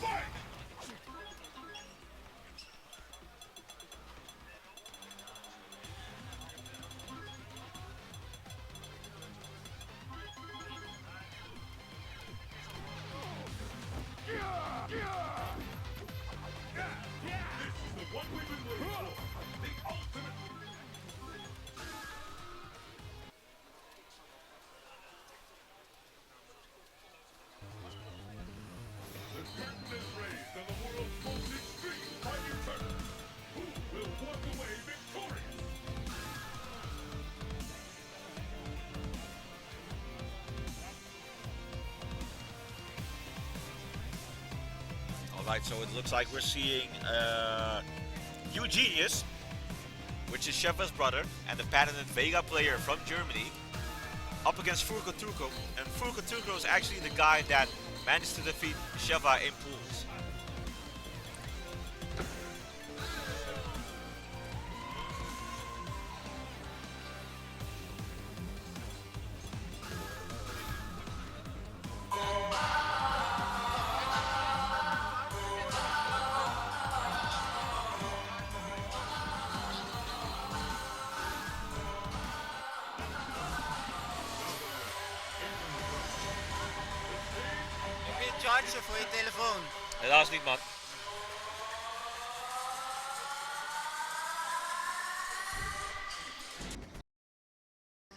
Fight! This is the one we've been waiting for. The ultimate. The curtain is raised on the world's most extreme fighting tournament. Who will walk away victorious? Alright, so it looks like we're seeing Eugenius, which is Sheva's brother, and the patented Vega player from Germany, up against Furko Turko. And Furko Turko is actually the guy that managed to defeat Sheva in pools. Heb je een charger voor je telefoon? Helaas niet, man.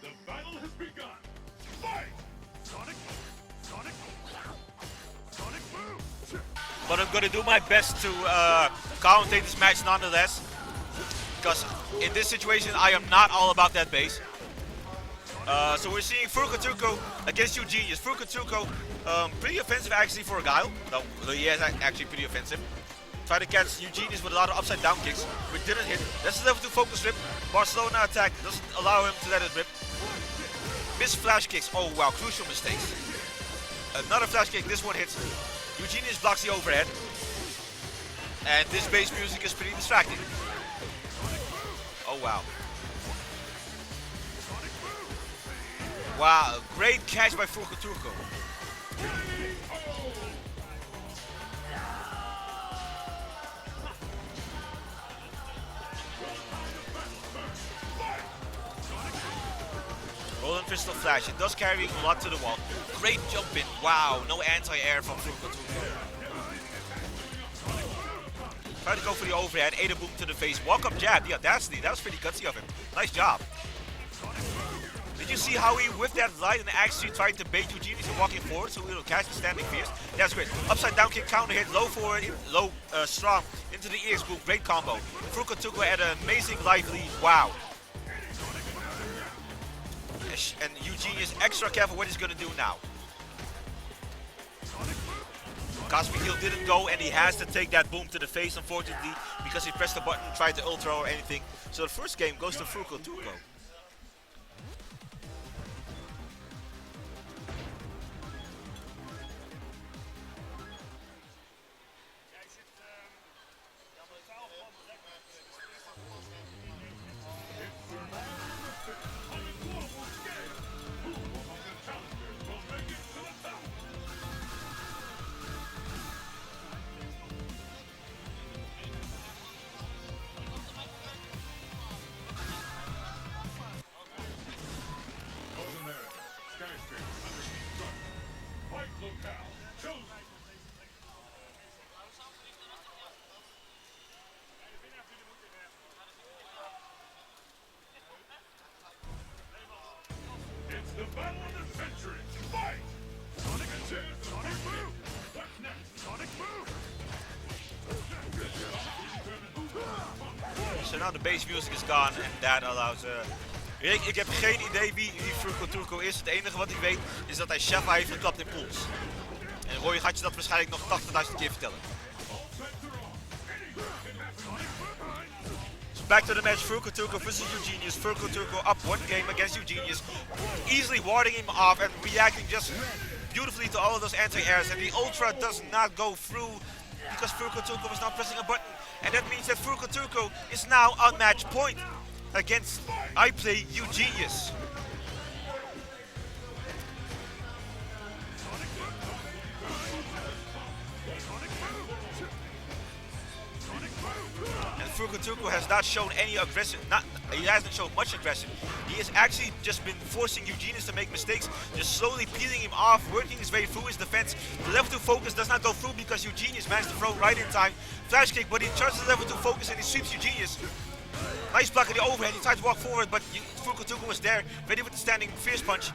The battle has begun. Fight! Sonic! Sonic! Sonic move! But I'm gonna do my best to commentate this match nonetheless. Because in this situation, I am not all about that base. So we're seeing Furko Turko against Eugenius. Furko Turko, pretty offensive actually for a Guile. No, he is actually pretty offensive. Try to catch Eugenius with a lot of upside down kicks, which didn't hit. That's a level 2 focus rip. Barcelona attack doesn't allow him to let it rip. Miss flash kicks. Oh wow, crucial mistakes. Another flash kick, this one hits. Eugenius blocks the overhead. And this bass music is pretty distracting. Oh wow. Wow, great catch by Furko Turko. Rolling Crystal Flash, it does carry a lot to the wall. Great jump in, wow, no anti-air from Furko Turko. Try to go for the overhead, ate a boom to the face, walk up jab, yeah, that was pretty gutsy of him. Nice job. Did you see how he whipped that light and actually tried to bait Eugenius and walking forward so he will catch the standing fierce? That's great. Upside down kick, counter hit, low forward, low strong into the ears, boom, great combo. Furko Turko had an amazing life lead, wow. And Eugenius extra careful what he's gonna do now. Cosmic Heal didn't go and he has to take that boom to the face unfortunately because he pressed the button, tried to ultra or anything. So the first game goes to Furko Turko. It's the battle of the century. Fight! Sonic attack! Sonic move! What's next? Sonic move! So now the bass music is gone and that allows... Ik heb geen idee wie Furko Turko is. Het enige wat ik weet is dat hij Sheva heeft geklapt in pools. En Roy gaat je dat waarschijnlijk nog 80.000 keer vertellen. So back to the match, Furko Turko versus Eugenius. Furko Turko up one game against Eugenius, easily warding him off and reacting just beautifully to all of those anti-airs. And the ultra does not go through because Furko Turko was not pressing a button. And that means that Furko Turko is now on match point against I play Eugenius. Fukutuku has not shown any aggressive. He hasn't shown much aggression. He has actually just been forcing Eugenius to make mistakes, just slowly peeling him off, working his way through his defense. The level 2 focus does not go through because Eugenius managed to throw right in time. Flash kick, but he charges the level 2 focus and he sweeps Eugenius. Nice block at the overhead. He tried to walk forward, but Fukutuku was there, ready with the standing fierce punch.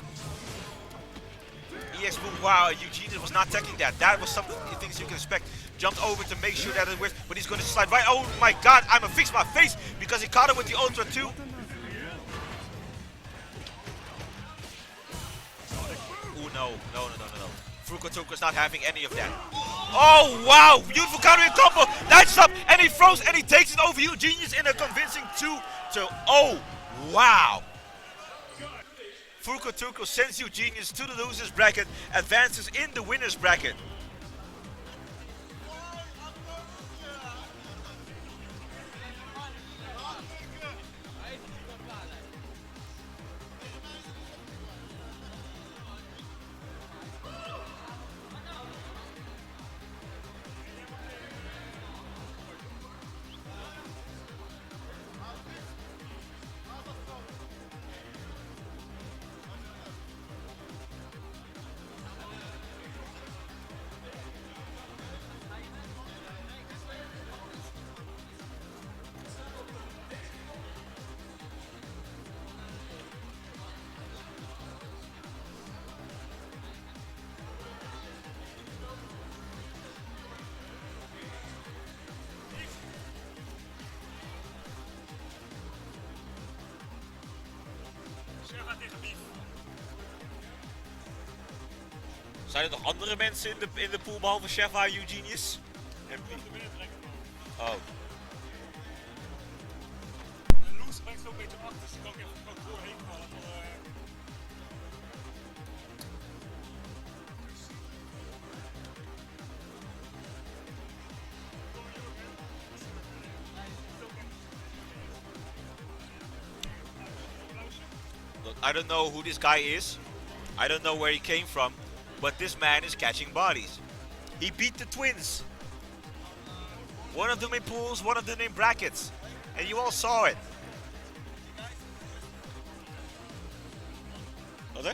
EX move, wow, Eugenius was not tackling that. That was something things you can expect. Jumped over to make sure that it worked, but he's going to slide right. Oh my god, I'm gonna fix my face because he caught him with the Ultra 2. Oh no. Fukutuku's not having any of that. Oh wow, beautiful counter combo. Nice up, and he throws and he takes it over Eugenius in a convincing 2-0. Wow. Fukutuku sends Eugenius to the losers bracket, advances in the winners bracket. Zijn er nog andere mensen in de pool behalve Sheva, Eugenius? Oh. Loes brengt zo een beetje achter, dus ik kan ook even doorheen vallen. Look, I don't know who this guy is. I don't know where he came from. But this man is catching bodies. He beat the twins. One of them in pools, one of them in brackets. And you all saw it. Wat hè?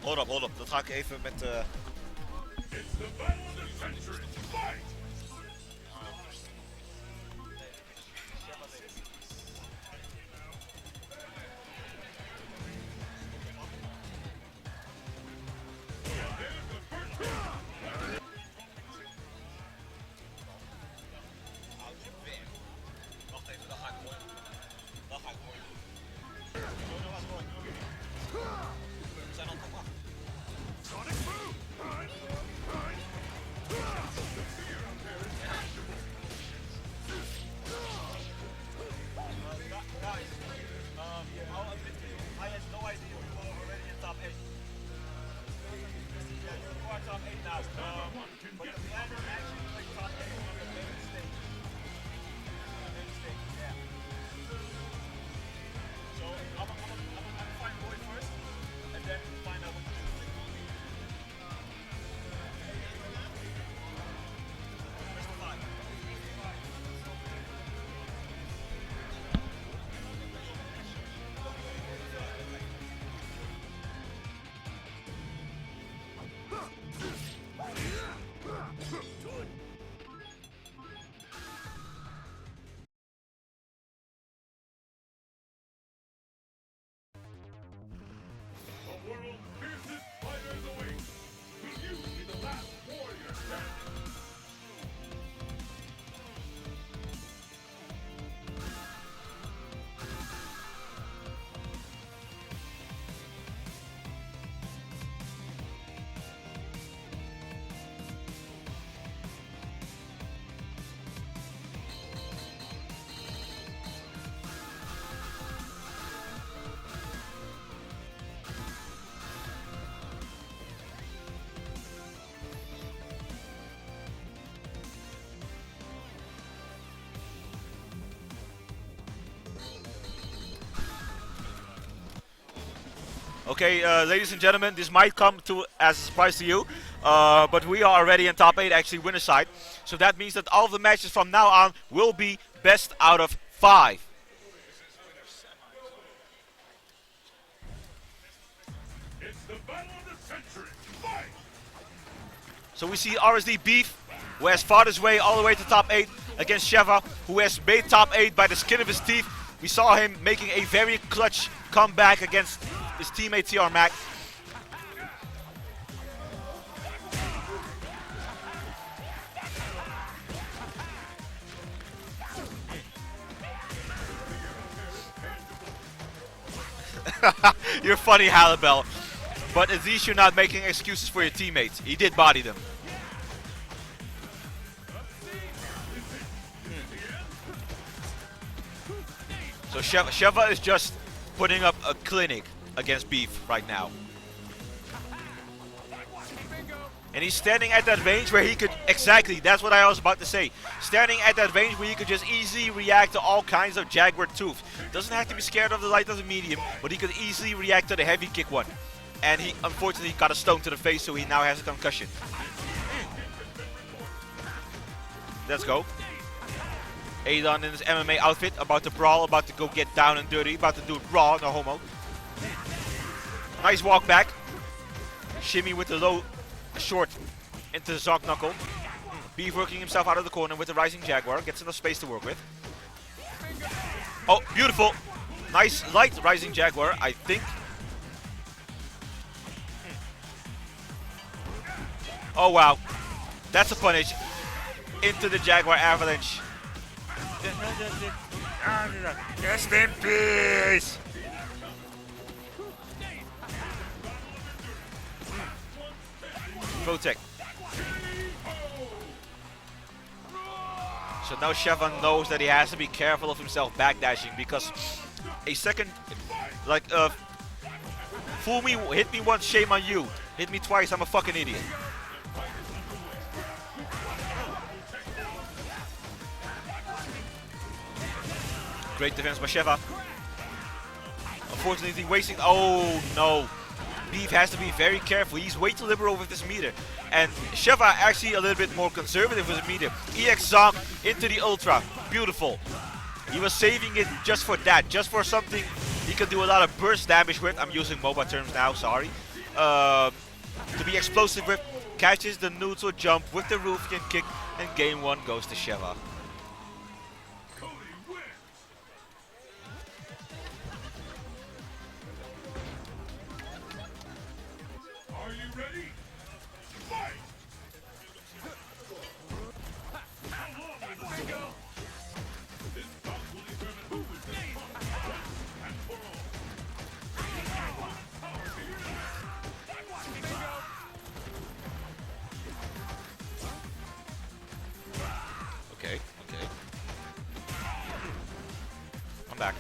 Hold up. Dat ga ik even met... It's the battle of the century. Fight! Sonic boom! Okay, ladies and gentlemen, this might come to as a surprise to you, but we are already in top 8, actually winner side. So that means that all of the matches from now on will be best out of 5. It's the battle of the century. Fight! So we see RSD Beef, who has fought his way all the way to top 8 against Sheva, who has made top 8 by the skin of his teeth. We saw him making a very clutch comeback against his teammate TR Mac. You're funny, Halibel. But at least you're not making excuses for your teammates. He did body them. So Sheva is just putting up a clinic against Beef right now. And he's standing at that range where he could, exactly, that's what I was about to say. Standing at that range where he could just easily react to all kinds of Jaguar tooth. Doesn't have to be scared of the light or the medium, but he could easily react to the heavy kick one. And he unfortunately got a stone to the face, so he now has a concussion. Let's go. Adon in his MMA outfit, about to brawl, about to go get down and dirty, about to do it raw, no homo. Nice walk back. Shimmy with the low, short into the Zog Knuckle. Beef working himself out of the corner with the Rising Jaguar, gets enough space to work with. Oh, beautiful. Nice light Rising Jaguar, I think. Oh wow, that's a punish into the Jaguar Avalanche. Rest in peace. Protect. So now Sheva knows that he has to be careful of himself backdashing, because a second, like, fool me, hit me once, shame on you. Hit me twice, I'm a fucking idiot. Great defense by Sheva. Unfortunately, wasting. Oh no. Beef has to be very careful. He's way too liberal with this meter. And Sheva actually a little bit more conservative with his meter. EX Zonk into the Ultra. Beautiful. He was saving it just for that. Just for something he could do a lot of burst damage with. I'm using MOBA terms now, sorry. To be explosive with. Catches the neutral jump with the Ruffian kick. And game 1 goes to Sheva. Are you ready? Fight! How long will this go? This bout will determine who is the top and for all. Power to your Okay, okay. I'm back.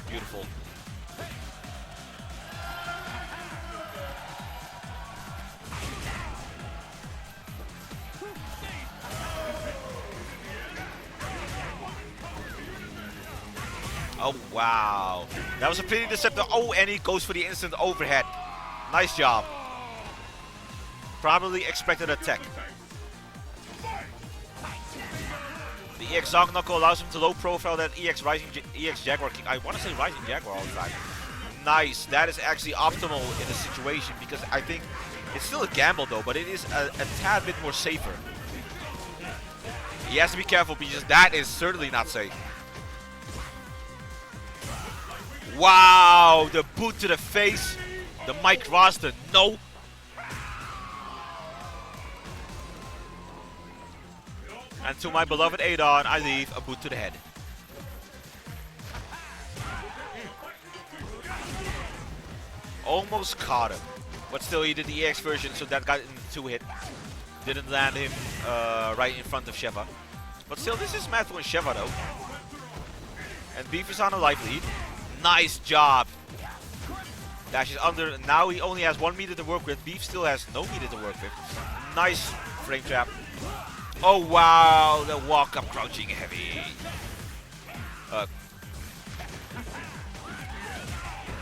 Beautiful. Oh, wow. That was a pretty deceptive. Oh, and he goes for the instant overhead. Nice job. Probably expected a tech. The EX Zog Knuckle allows him to low profile that EX Jaguar kick. I want to say Rising Jaguar all the time. Nice. That is actually optimal in this situation, because I think it's still a gamble though, but it is a tad bit more safer. He has to be careful because that is certainly not safe. Wow, the boot to the face. The Mike Roster, no. And to my beloved Adon, I leave a boot to the head. Almost caught him. But still, he did the EX version, so that got in 2-hit. Didn't land him right in front of Sheva. But still, this is math for Sheva though. And Beef is on a life lead. Nice job. Dash is under. Now he only has 1 meter to work with. Beef still has no meter to work with. Nice frame trap. Oh wow, the walk up crouching heavy. Uh,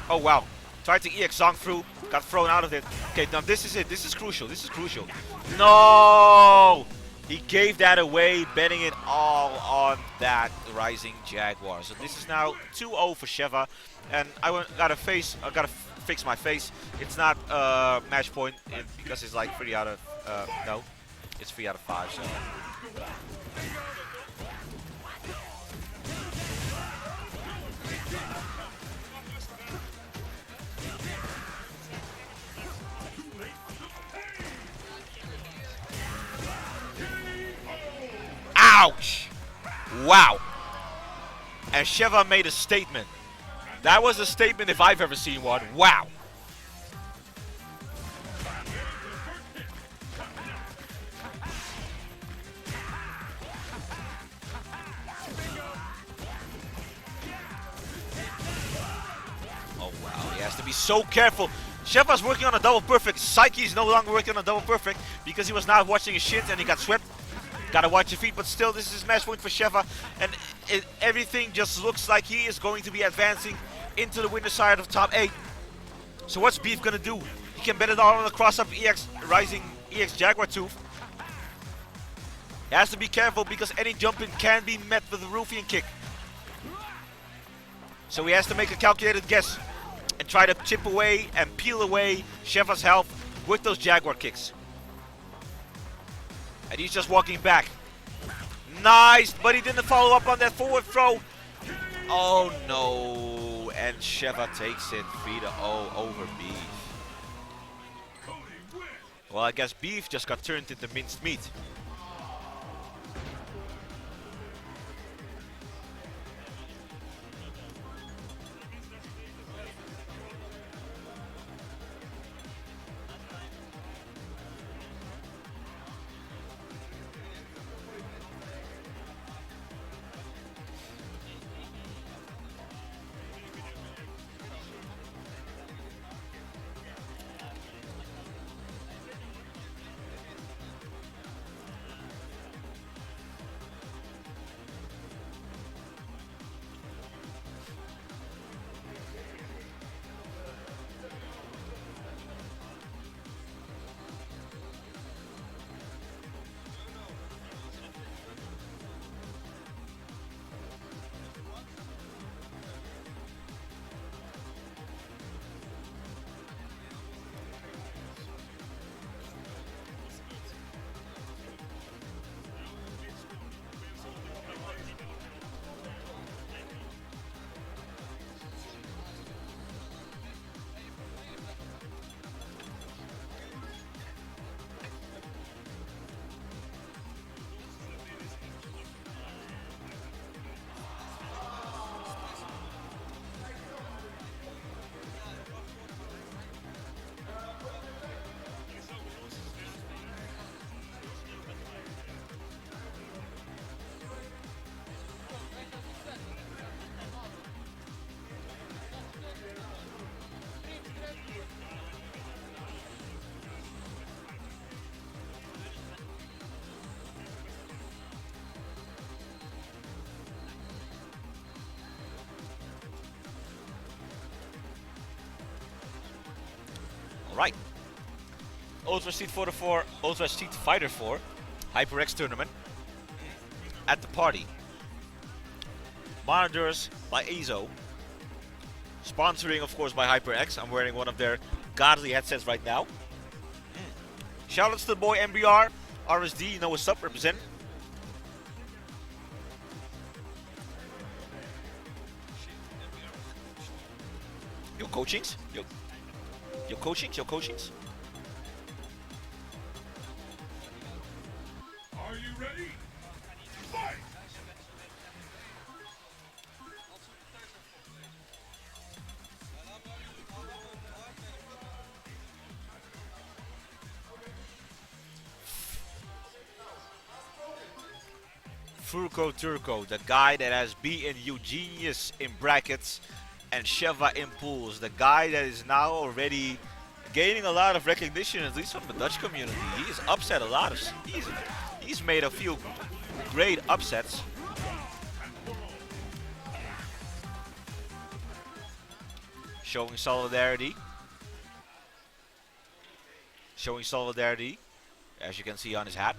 oh wow, tried to EX Zong through, got thrown out of it. Okay, now this is it. This is crucial. This is crucial. No! He gave that away, betting it all on that Rising Jaguar. So this is now 2-0 for Sheva, and gotta fix my face. It's not match point because it's like 3 out of no, it's 3 out of 5. So. Ouch! Wow. And Sheva made a statement. That was a statement if I've ever seen one. Wow. Oh wow, he has to be so careful. Sheva's working on a double perfect. Psyche's no longer working on a double perfect because he was now watching his shins and he got swept. Gotta watch your feet, but still, this is match point for Sheva, and everything just looks like he is going to be advancing into the winner side of top 8. So what's Beef gonna do? He can bet it all on the cross-up EX Rising EX Jaguar tooth. He has to be careful because any jumping can be met with a Ruffian kick. So he has to make a calculated guess and try to chip away and peel away Sheva's health with those Jaguar kicks. And he's just walking back. Nice, but he didn't follow up on that forward throw. Oh no, and Sheva takes it 3-0 over Beef. Well, I guess Beef just got turned into minced meat. Right. Ultra Street Fighter 4, Ultra Street Fighter 4, HyperX tournament at the party. Monitors by Azo. Sponsoring, of course, by HyperX. I'm wearing one of their godly headsets right now. Shoutouts to the boy MBR, RSD, you know what's up, represent. Your coachings? Your coachings? Are you ready? Fight! Furko Turco, the guy that has beaten Eugenius in brackets and Sheva in pools, the guy that is now already gaining a lot of recognition, at least from the Dutch community. He's upset a lot of He's made a few great upsets. Showing solidarity. Showing solidarity, as you can see on his hat.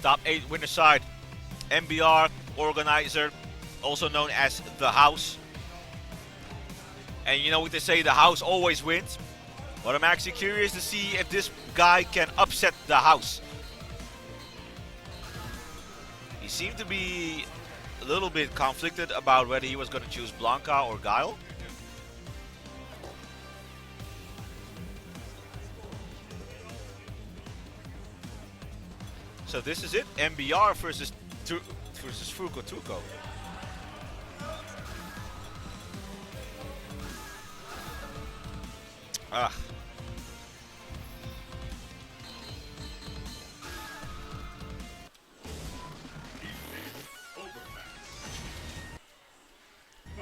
Top 8 winner side, MBR organizer, also known as the House. And you know what they say, the House always wins. But I'm actually curious to see if this guy can upset the House. He seemed to be a little bit conflicted about whether he was going to choose Blanca or Guile. So this is it, MBR versus Fuko Tuko. Ah.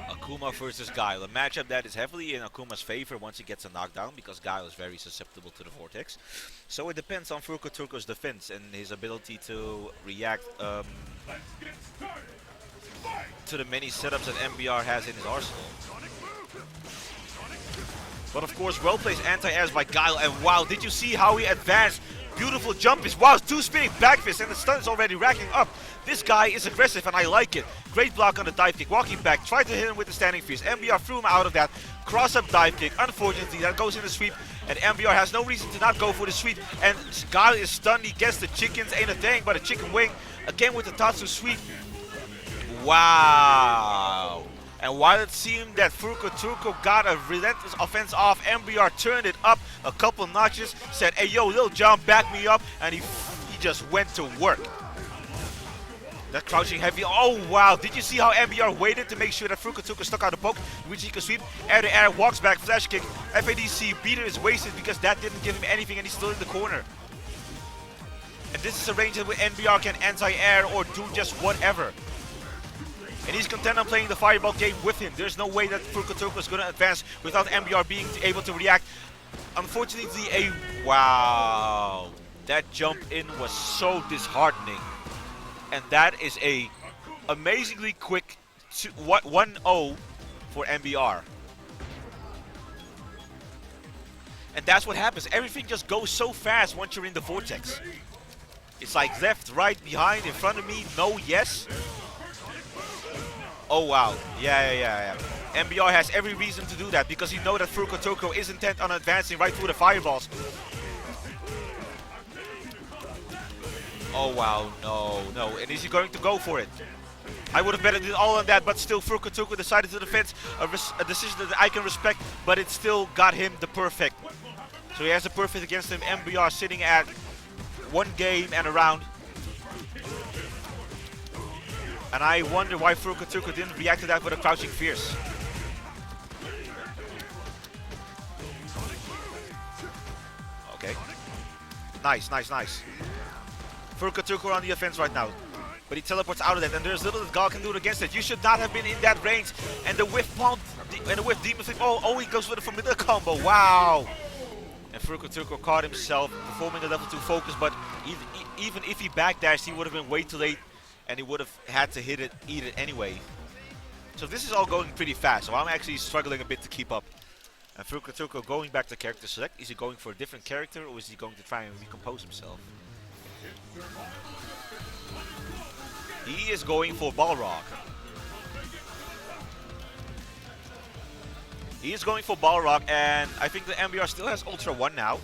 Akuma versus Guile. A matchup that is heavily in Akuma's favor once he gets a knockdown, because Guile is very susceptible to the Vortex. So it depends on Fuko Turko's defense and his ability to react to the many setups that MBR has in his arsenal. But of course, well-placed anti-airs by Guile, and wow, did you see how he advanced? Beautiful jump is, wow, 2 spinning back fists, and the stun is already racking up. This guy is aggressive and I like it. Great block on the dive kick, walking back, tried to hit him with the standing fierce. MBR threw him out of that, cross-up dive kick. Unfortunately, that goes in the sweep, and MBR has no reason to not go for the sweep. And Guile is stunned, he gets the chickens, ain't a thing but a chicken wing. Again with the Tatsu sweep. Wow. And while it seemed that Fuko Turko got a relentless offense off, MBR turned it up a couple notches, said, hey yo, Lil Jon, back me up, and he just went to work. That crouching heavy, oh wow, did you see how MBR waited to make sure that Fuko Turko stuck out the poke, which he could sweep, air to air, walks back, flash kick, FADC, beater is wasted because that didn't give him anything and he's still in the corner. And this is a range that MBR can anti-air or do just whatever. And he's content on playing the fireball game with him. There's no way that Fuko Turko is going to advance without MBR being able to react. Unfortunately, wow. That jump in was so disheartening. And that is a amazingly quick 1-0 for MBR. And that's what happens. Everything just goes so fast once you're in the vortex. It's like left, right, behind, in front of me, no, yes. Oh wow, yeah. MBR has every reason to do that because he knows that Fuko Turko is intent on advancing right through the fireballs. Oh wow, no, and is he going to go for it? I would have betted it all on that, but still Fuko Turko decided to defend a decision that I can respect, but it still got him the perfect. So he has the perfect against him, MBR sitting at 1 game and a round. And I wonder why Fuko Turko didn't react to that with a crouching fierce. Okay. Nice. Fuko Turko on the offense right now. But he teleports out of that, and there's little that Guile can do against it. You should not have been in that range. And the whiff palm, and the whiff demon flip. Oh, he goes with a familiar combo. Wow. And Fuko Turko caught himself performing the level 2 focus, but even if he backdashed, he would have been way too late. And he would have had to eat it anyway. So this is all going pretty fast. So I'm actually struggling a bit to keep up. And Fuko Turko going back to character select. Is he going for a different character or is he going to try and recompose himself? He is going for Balrog. He is going for Balrog, and I think the MBR still has Ultra 1 now.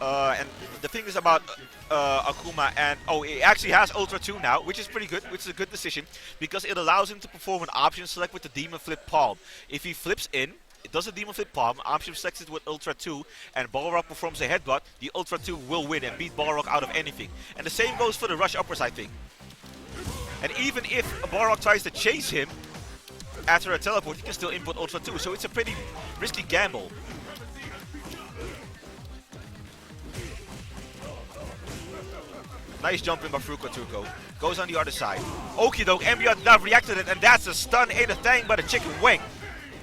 And the thing is about Akuma, and he actually has Ultra 2 now, which is pretty good, which is a good decision, because it allows him to perform an option select with the Demon Flip Palm. If he flips in, it does a Demon Flip Palm, option selects it with Ultra 2, and Balrog performs a headbutt, the Ultra 2 will win and beat Balrog out of anything. And the same goes for the Rush Uppers, I think. And even if Balrog tries to chase him after a teleport, he can still input Ultra 2, so it's a pretty risky gamble. Nice jumping by Fruko Turko. Goes on the other side. Okie doke, MBR did not react to it, and that's a stun in a thing by the chicken wing.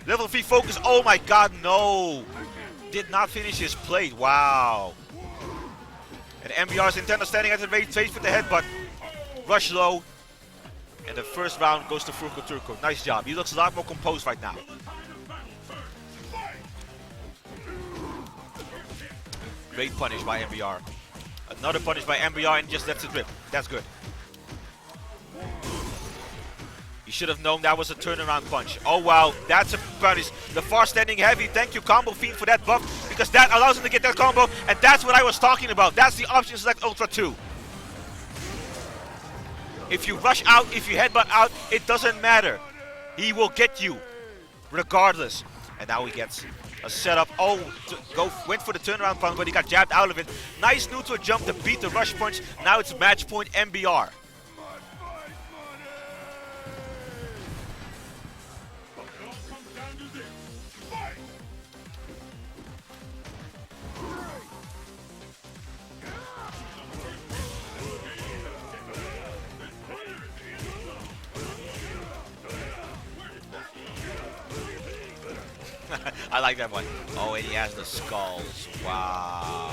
Level 3 focus, oh my god, no. Did not finish his plate, wow. And MBR's Nintendo standing at the face with the headbutt. Rush low. And the first round goes to Fruko Turko. Nice job. He looks a lot more composed right now. Great punish by MBR. Another punish by MBR and just lets it rip. That's good. You should have known that was a turnaround punch. Oh wow, that's a punish. The far standing heavy. Thank you, Combo Fiend, for that buff. Because that allows him to get that combo. And that's what I was talking about. That's the option select Ultra 2. If you rush out, if you headbutt out, it doesn't matter. He will get you. Regardless. And now he gets a setup. Oh, went for the turnaround punch, but he got jabbed out of it. Nice neutral jump to beat the rush punch. Now it's match point MBR. I like that one. Oh, and he has the skulls. Wow.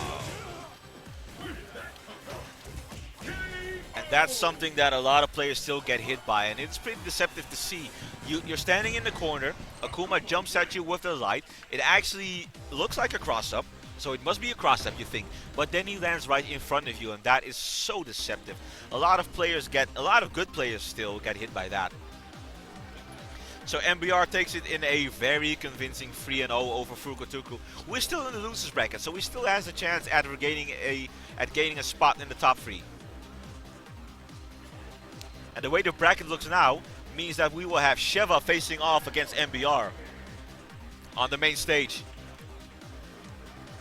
And that's something that a lot of players still get hit by, and it's pretty deceptive to see. You're standing in the corner, Akuma jumps at you with the light. It actually looks like a cross-up, so it must be a cross-up, you think. But then he lands right in front of you, and that is so deceptive. A lot of good players still get hit by that. So MBR takes it in a very convincing 3-0 over Fruko Turko. We're still in the losers bracket, so he still has a chance at gaining a spot in the top 3. And the way the bracket looks now means that we will have Sheva facing off against MBR on the main stage.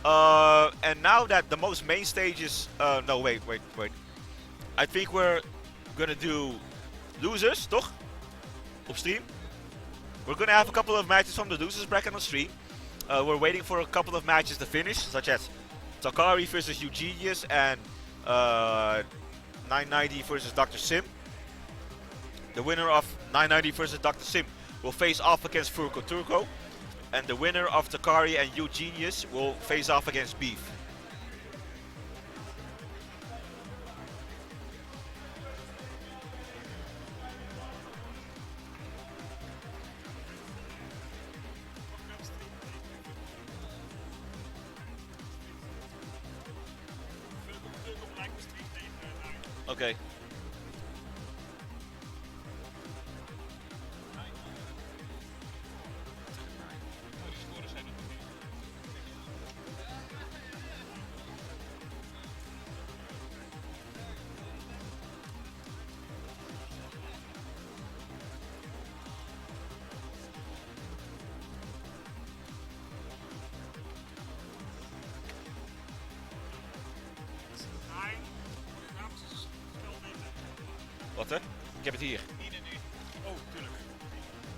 And now that the most main stage is no, wait. I think we're gonna do losers, toch? Op stream. We're going to have a couple of matches from the losers bracket on stream. We're waiting for a couple of matches to finish, such as Takari versus Eugenius and 990 versus Dr. Sim. The winner of 990 versus Dr. Sim will face off against Fruko Turko. And the winner of Takari and Eugenius will face off against Beef. Okay. Wat hè? Ik heb het hier. Oh, tuurlijk.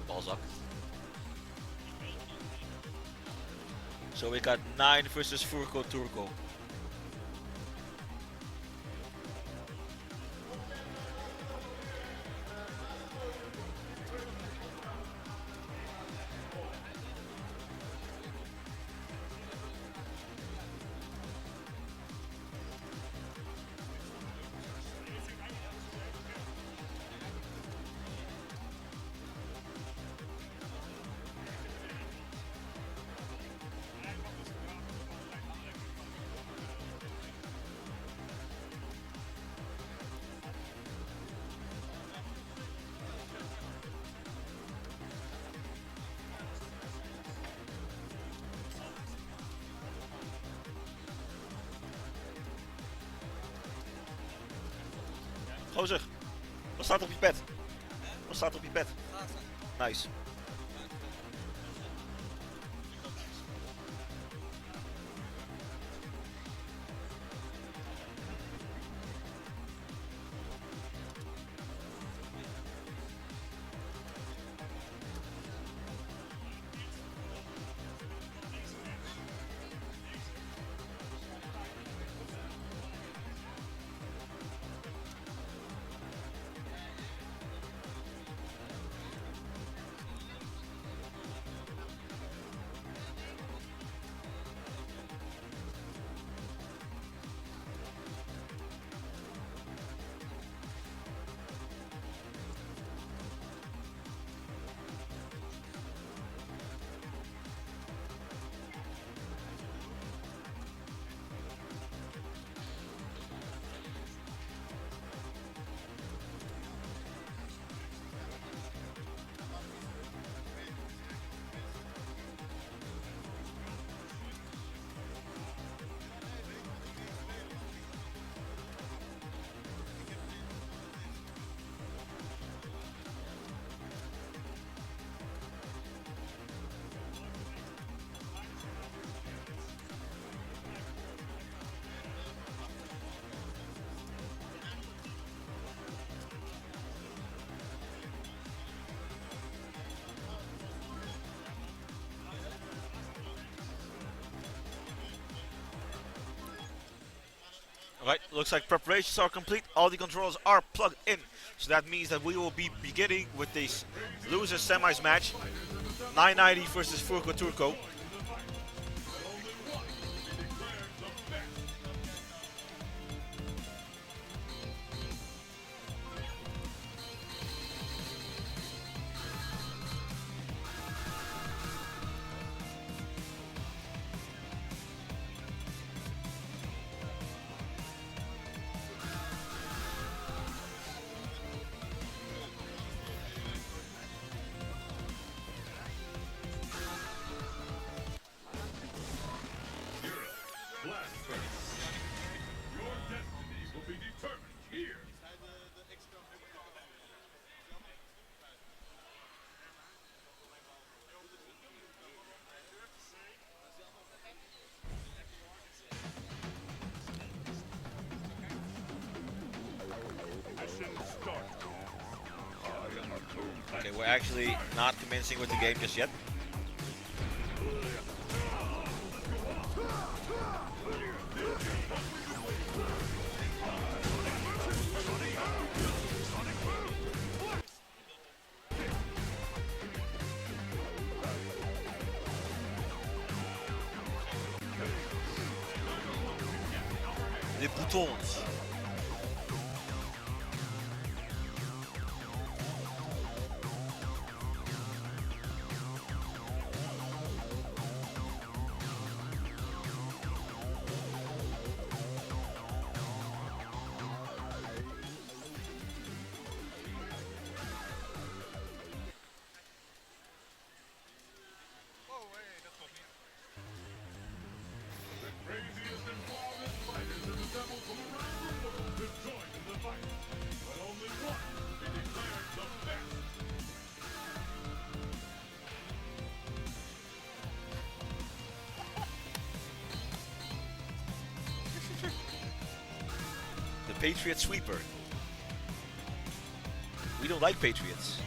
Balzak. So we got 9 versus Fruko Turko. Gozer, wat staat op je bed? Wat staat op je bed? Nice. Alright, looks like preparations are complete. All the controls are plugged in. So that means that we will be beginning with this loser semis match. 990 versus Furko Turco. Blast first. Your destiny will be determined here. Mission start. Okay, we're actually not commencing with the game just yet. Les boutons. Craziest and wildest fighters have assembled from around the world to join in the fight. But only one will be declared the best. The Patriot Sweeper. We don't like Patriots.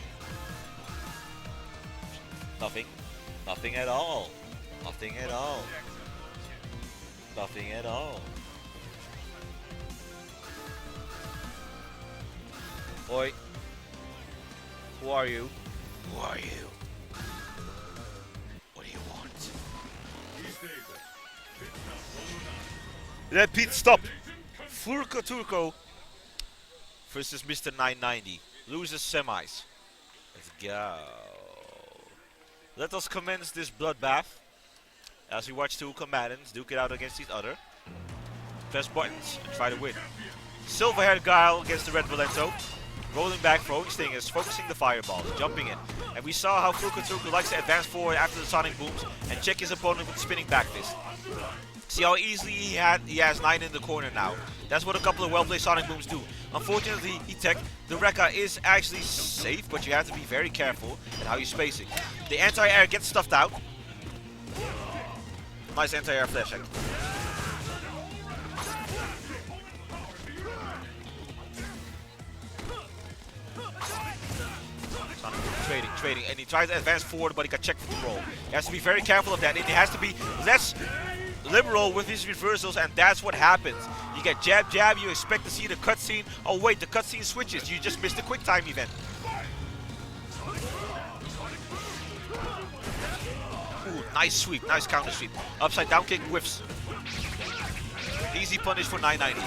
Nothing. Nothing at all. Nothing at all. Nothing at all. Oi. Who are you? Who are you? What do you want? He stays at pit stop 109. Let Pete stop. Furko Turco versus Mr. 990. Losers semis. Let's go. Let us commence this bloodbath as we watch two combatants duke it out against each other. Press buttons and try to win. Silver-haired Guile against the red Valento. Rolling back, throwing stingers, focusing the fireballs, jumping in. And we saw how Furko Turco likes to advance forward after the sonic booms and check his opponent with the spinning back fist. See how easily he has 9 in the corner now. That's what a couple of well-played sonic booms do. Unfortunately, E-Tech, the Rekka is actually safe, but you have to be very careful at how you space it. The anti-air gets stuffed out. Nice anti-air flash hack. Trading, and he tries to advance forward, but he got checked for the roll. He has to be very careful of that, and he has to be less liberal with his reversals, and that's what happens. You get jab, jab, you expect to see the cutscene. Oh wait, the cutscene switches. You just missed the quick time event. Ooh, nice sweep, nice counter sweep. Upside down kick whiffs. Easy punish for 990.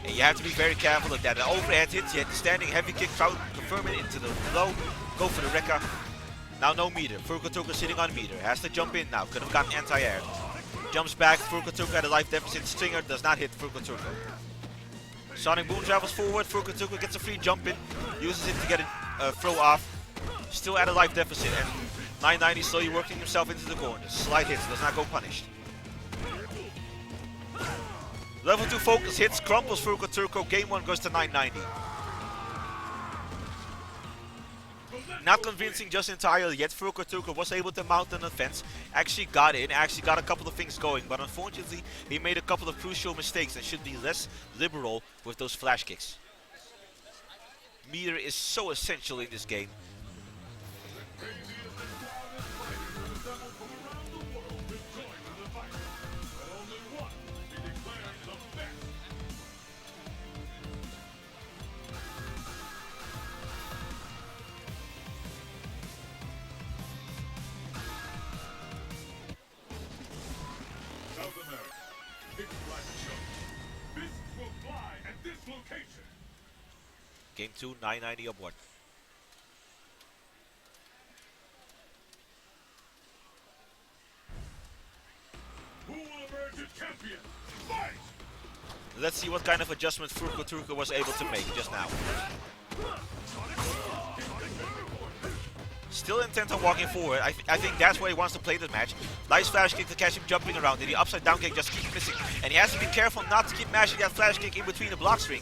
And you have to be very careful of that. The overhead hits, you hit the standing heavy kick, try to confirm it into the low. Go for the Rekka. Now no meter. Furko Turco sitting on meter. Has to jump in now. Could have gotten anti-air. Jumps back. Furko Turco at a life deficit. Stinger does not hit Furko Turco. Sonic Boom travels forward. Furko Turco gets a free jump in. Uses it to get a throw off. Still at a life deficit. And 990 slowly working himself into the corner. Slight hits. Does not go punished. Level 2 focus hits. Crumples Furko Turco. Game 1 goes to 990. Not convincing just entirely yet. Furko Turco was able to mount an offense. Actually got in, actually got a couple of things going. But unfortunately, he made a couple of crucial mistakes and should be less liberal with those flash kicks. Meter is so essential in this game. Game 2, 990 up 1. Who will emerge as champion? Fight! Let's see what kind of adjustments Furukawa was able to make just now. Still intent on walking forward. I think that's where he wants to play this match. Nice flash kick to catch him jumping around. And the upside down kick just keeps missing. And he has to be careful not to keep mashing that flash kick in between the block string.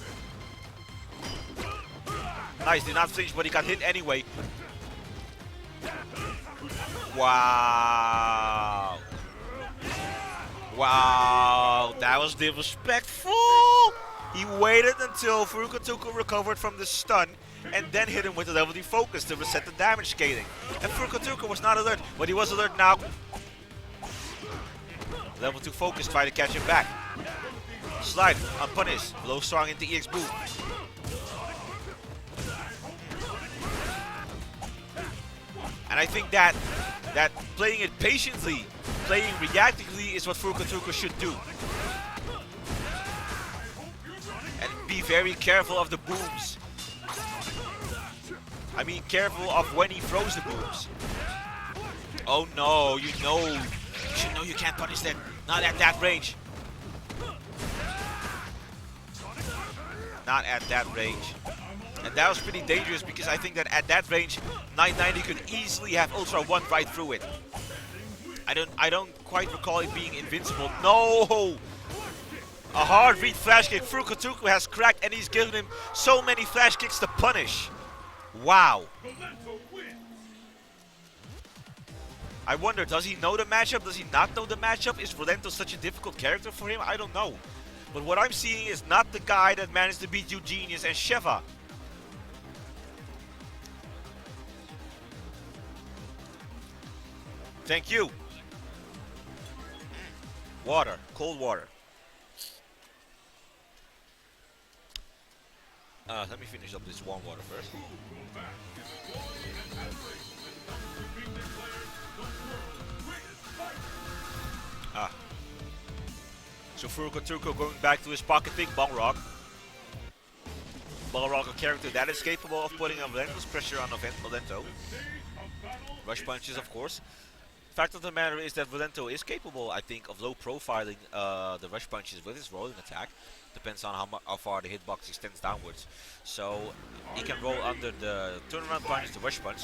Nice, did not flinch, but he got hit anyway. Wow. Wow, that was disrespectful. He waited until Furukawa recovered from the stun and then hit him with a level D focus to reset the damage scaling. And Furukawa was not alert, but he was alert now. Level 2 focus, try to catch him back. Slide, unpunished, low strong into EX boot. And I think that playing it patiently, playing reactively is what Furukawa should do. And be very careful of the booms. I mean, careful of when he throws the booms. Oh no, you should know you can't punish that. Not at that range. Not at that range. And that was pretty dangerous because I think that at that range, 990 could easily have Ultra 1 right through it. I don't quite recall it being invincible. No! A hard read flash kick. Furukawa has cracked and he's given him so many flash kicks to punish. Wow. I wonder, does he know the matchup? Does he not know the matchup? Is Rolento such a difficult character for him? I don't know. But what I'm seeing is not the guy that managed to beat Eugenius and Sheva. Thank you. Water, cold water. Let me finish up this warm water first. So Furukawa going back to his pocket pick, Balrog. Balrog, a character that is capable of putting a relentless pressure on Rolento. Rush punches, of course. Fact of the matter is that Rolento is capable, I think, of low profiling the rush punches with his rolling attack. Depends on how far the hitbox extends downwards. So he can roll under the turnaround punch, the rush punch.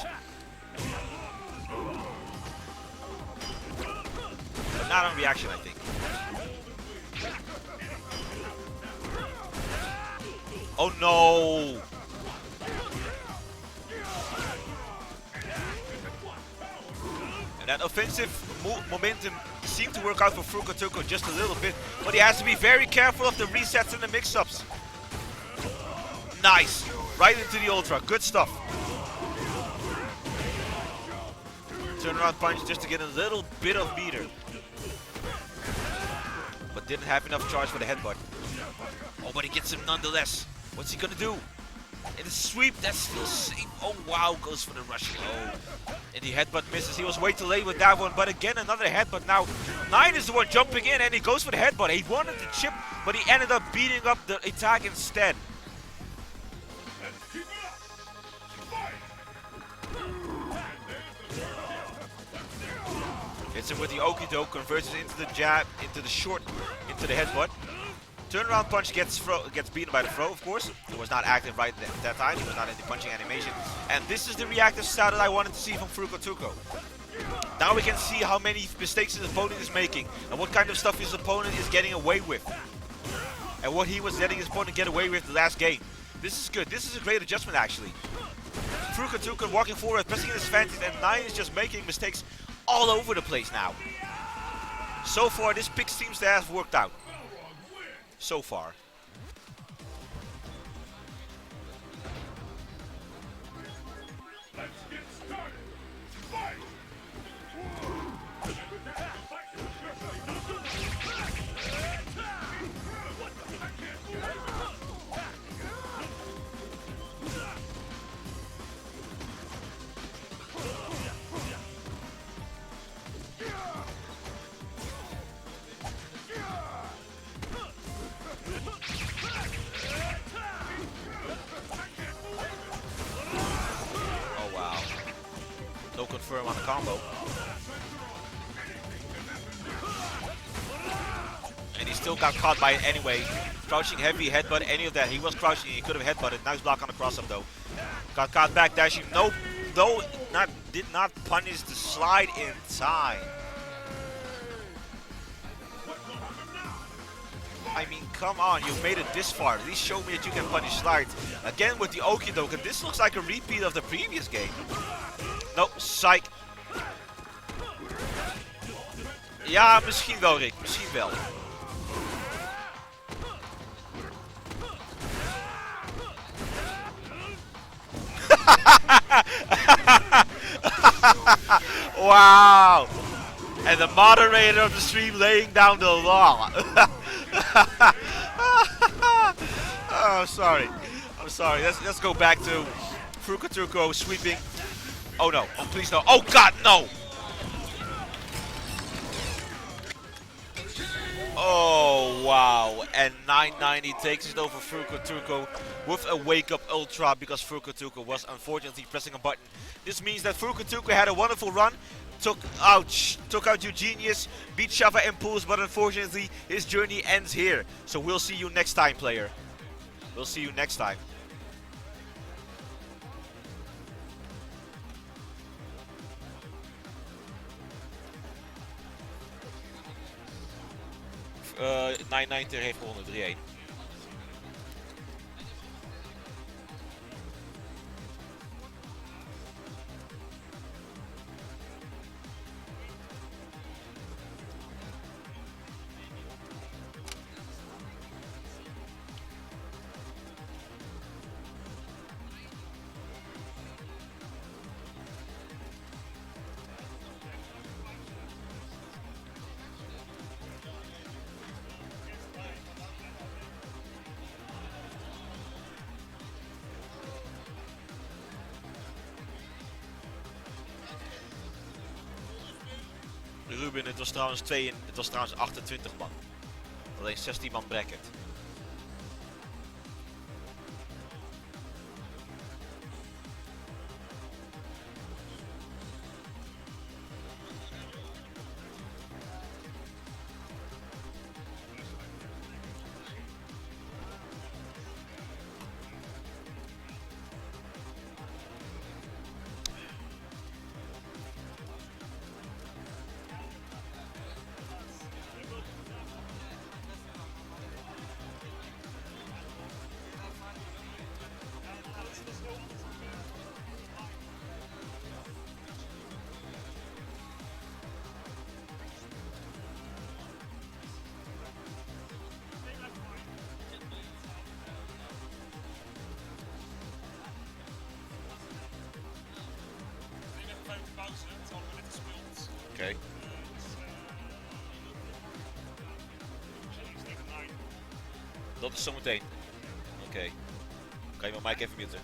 But not on reaction, I think. Oh no! That offensive momentum seemed to work out for Furukawa just a little bit, but he has to be very careful of the resets and the mix-ups. Nice, right into the Ultra, good stuff. Turnaround punch just to get a little bit of meter, but didn't have enough charge for the headbutt. Oh, but he gets him nonetheless. What's he gonna do? In the sweep, that's still safe. Oh wow, goes for the rush. Oh, and the headbutt misses. He was way too late with that one, but again another headbutt. Now 9 is the one jumping in and he goes for the headbutt. He wanted the chip, but he ended up beating up the attack instead. Hits him with the Okido, converts it into the jab, into the short, into the headbutt. Turnaround punch gets beaten by the throw, of course. It was not active right at that time. He was not in the punching animation. And this is the reactive style that I wanted to see from Furukawa. Now we can see how many mistakes his opponent is making and what kind of stuff his opponent is getting away with. And what he was letting his opponent get away with the last game. This is good. This is a great adjustment, actually. Furukawa walking forward, pressing his advantage, and 9 is just making mistakes all over the place now. So far, this pick seems to have worked out. So far. Let's get started. Fight! firm on the combo. And he still got caught by it anyway. Crouching heavy, headbutt, any of that. He was crouching, he could have headbutted. Nice block on the cross up though. Got caught back dashing. Did not punish the slide in time. I mean, come on, you've made it this far. At least show me that you can punish slides. Again with the Okidoke. This looks like a repeat of the previous game. No, psych. Ja, misschien wel, Rick. Misschien wel. Wow. And the moderator of the stream laying down the law. Oh, sorry. I'm sorry. Let's go back to Fukutuko sweeping. Oh no. Oh please no. Oh god, no! Oh wow. And 990 takes it over Fukutuko with a wake up ultra because Fukutuko was unfortunately pressing a button. This means that Fukutuko had a wonderful run. Took out Eugenius, beat Shava and Pools, but unfortunately his journey ends here. So we'll see you next time, player. We'll see you next time. 990 heeft gewonnen 3-1. Ruben, het was trouwens 28 man. Alleen 16 man bracket. Oké. Dat is zometeen. Oké. Kan je mijn mic even muten?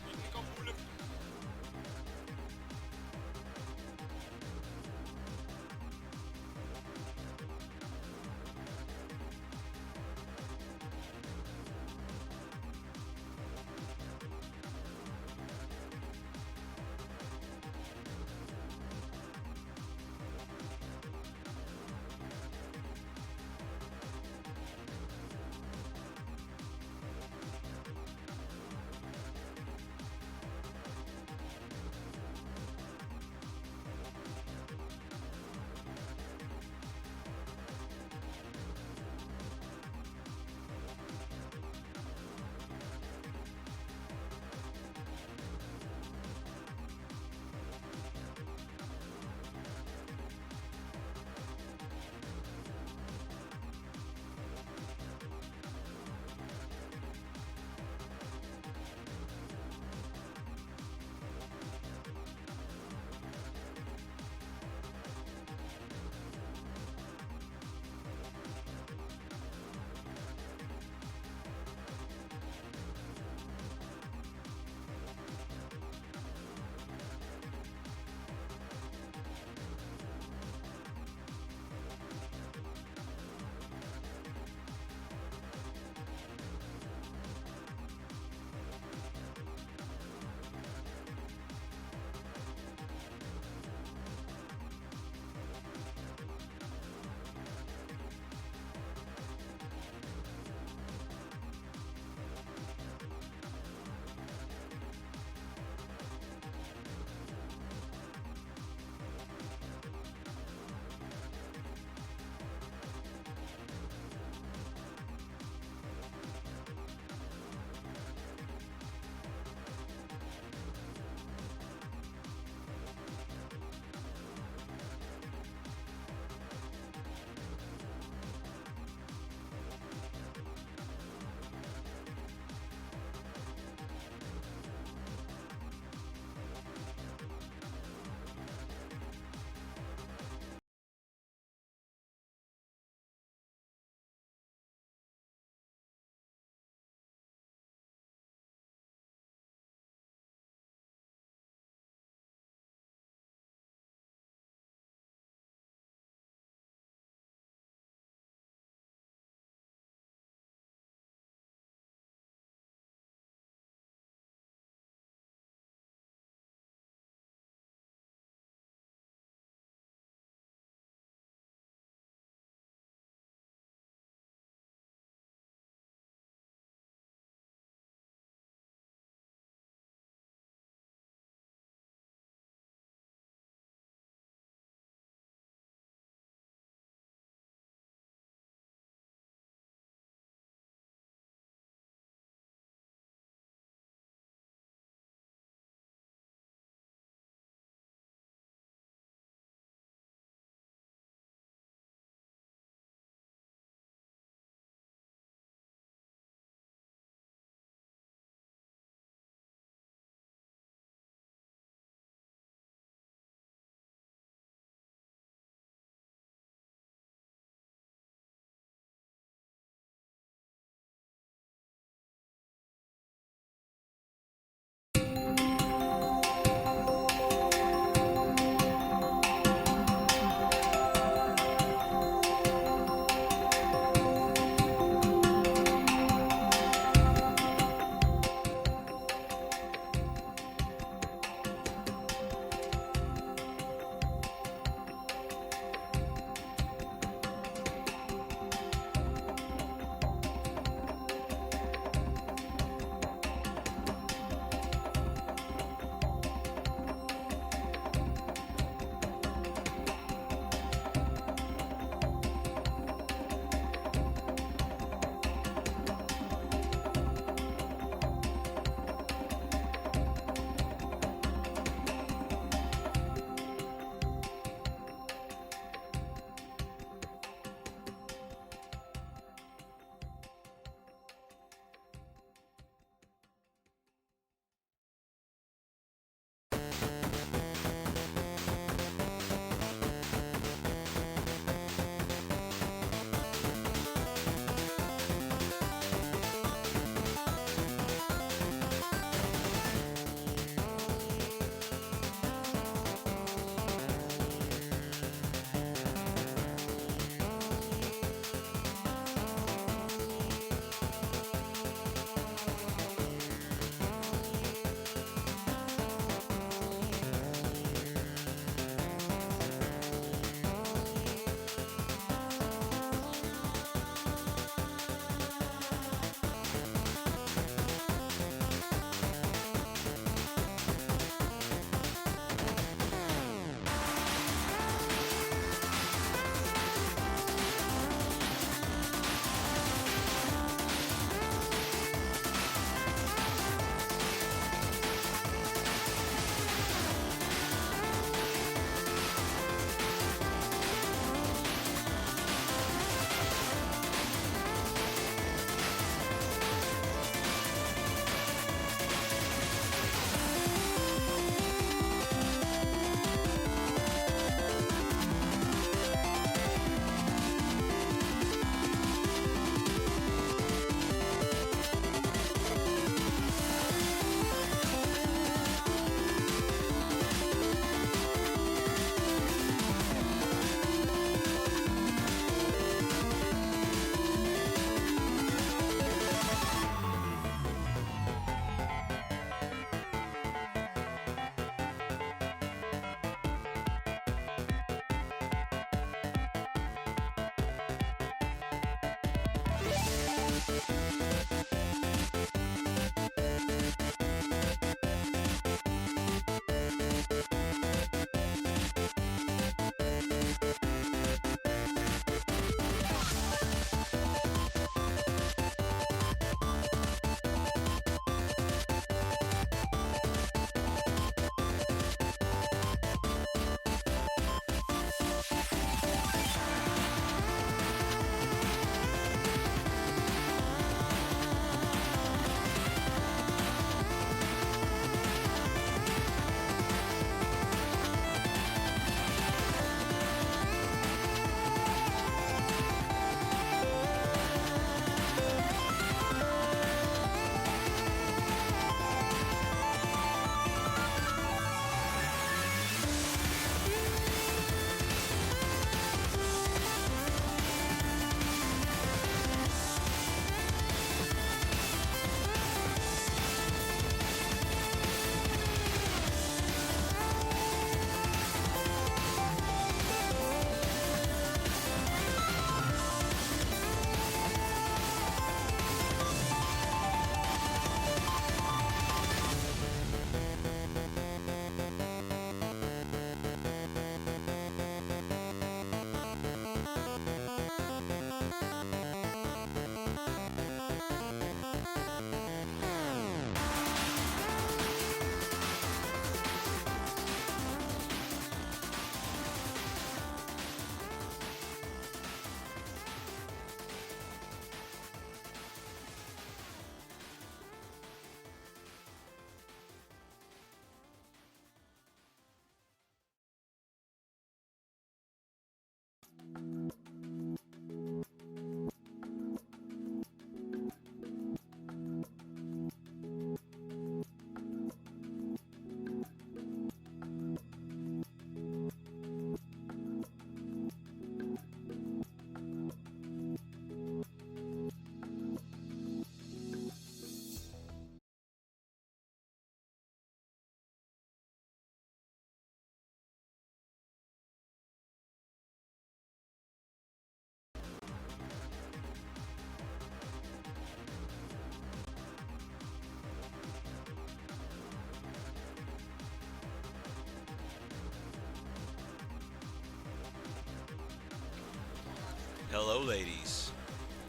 Hello, ladies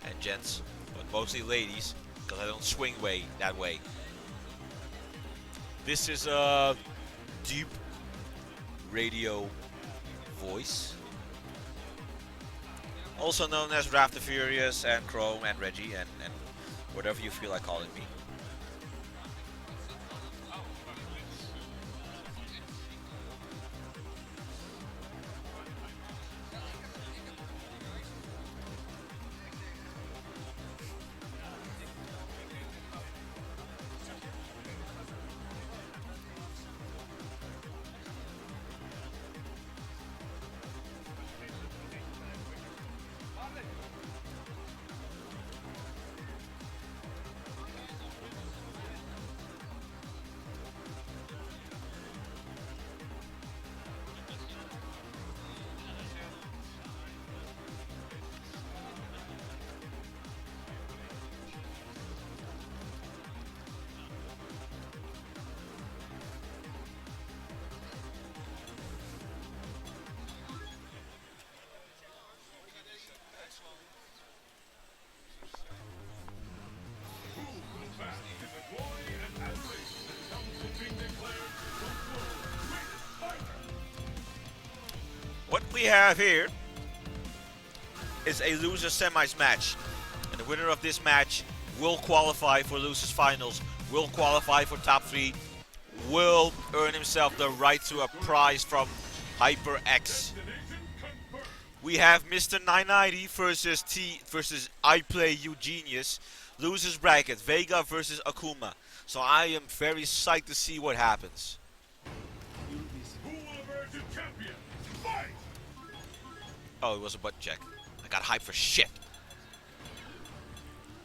and gents, but mostly ladies, because I don't swing that way. This is a deep radio voice, also known as Raptor Furious and Chrome and Reggie and whatever you feel like calling me. What we have here is a loser semis match, and the winner of this match will qualify for losers finals, will qualify for top 3, will earn himself the right to a prize from HyperX. We have Mr. 990 versus I Play Eugenius. Losers bracket, Vega versus Akuma. So I am very psyched to see what happens. Who will emerge a champion? Fight! Oh, it was a butt check. I got hyped for shit.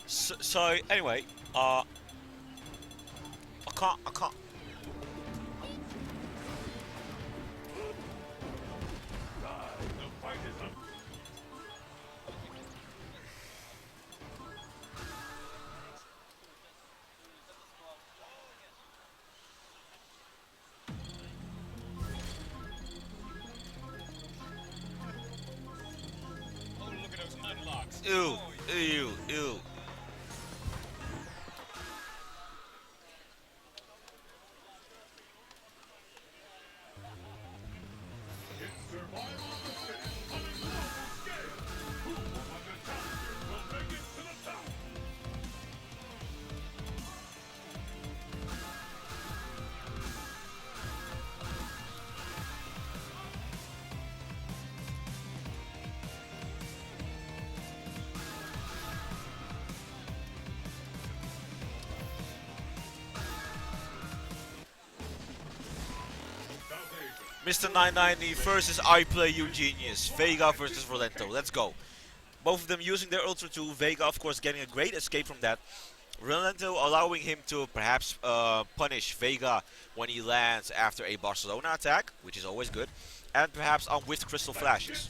So anyway, I can't. The fight is up. Ew, ew, ew. Mr. 990 versus I Play Eugenius. Vega versus Rolento. Let's go. Both of them using their Ultra 2. Vega, of course, getting a great escape from that. Rolento allowing him to perhaps punish Vega when he lands after a Barcelona attack, which is always good. And perhaps on with Crystal Flashes.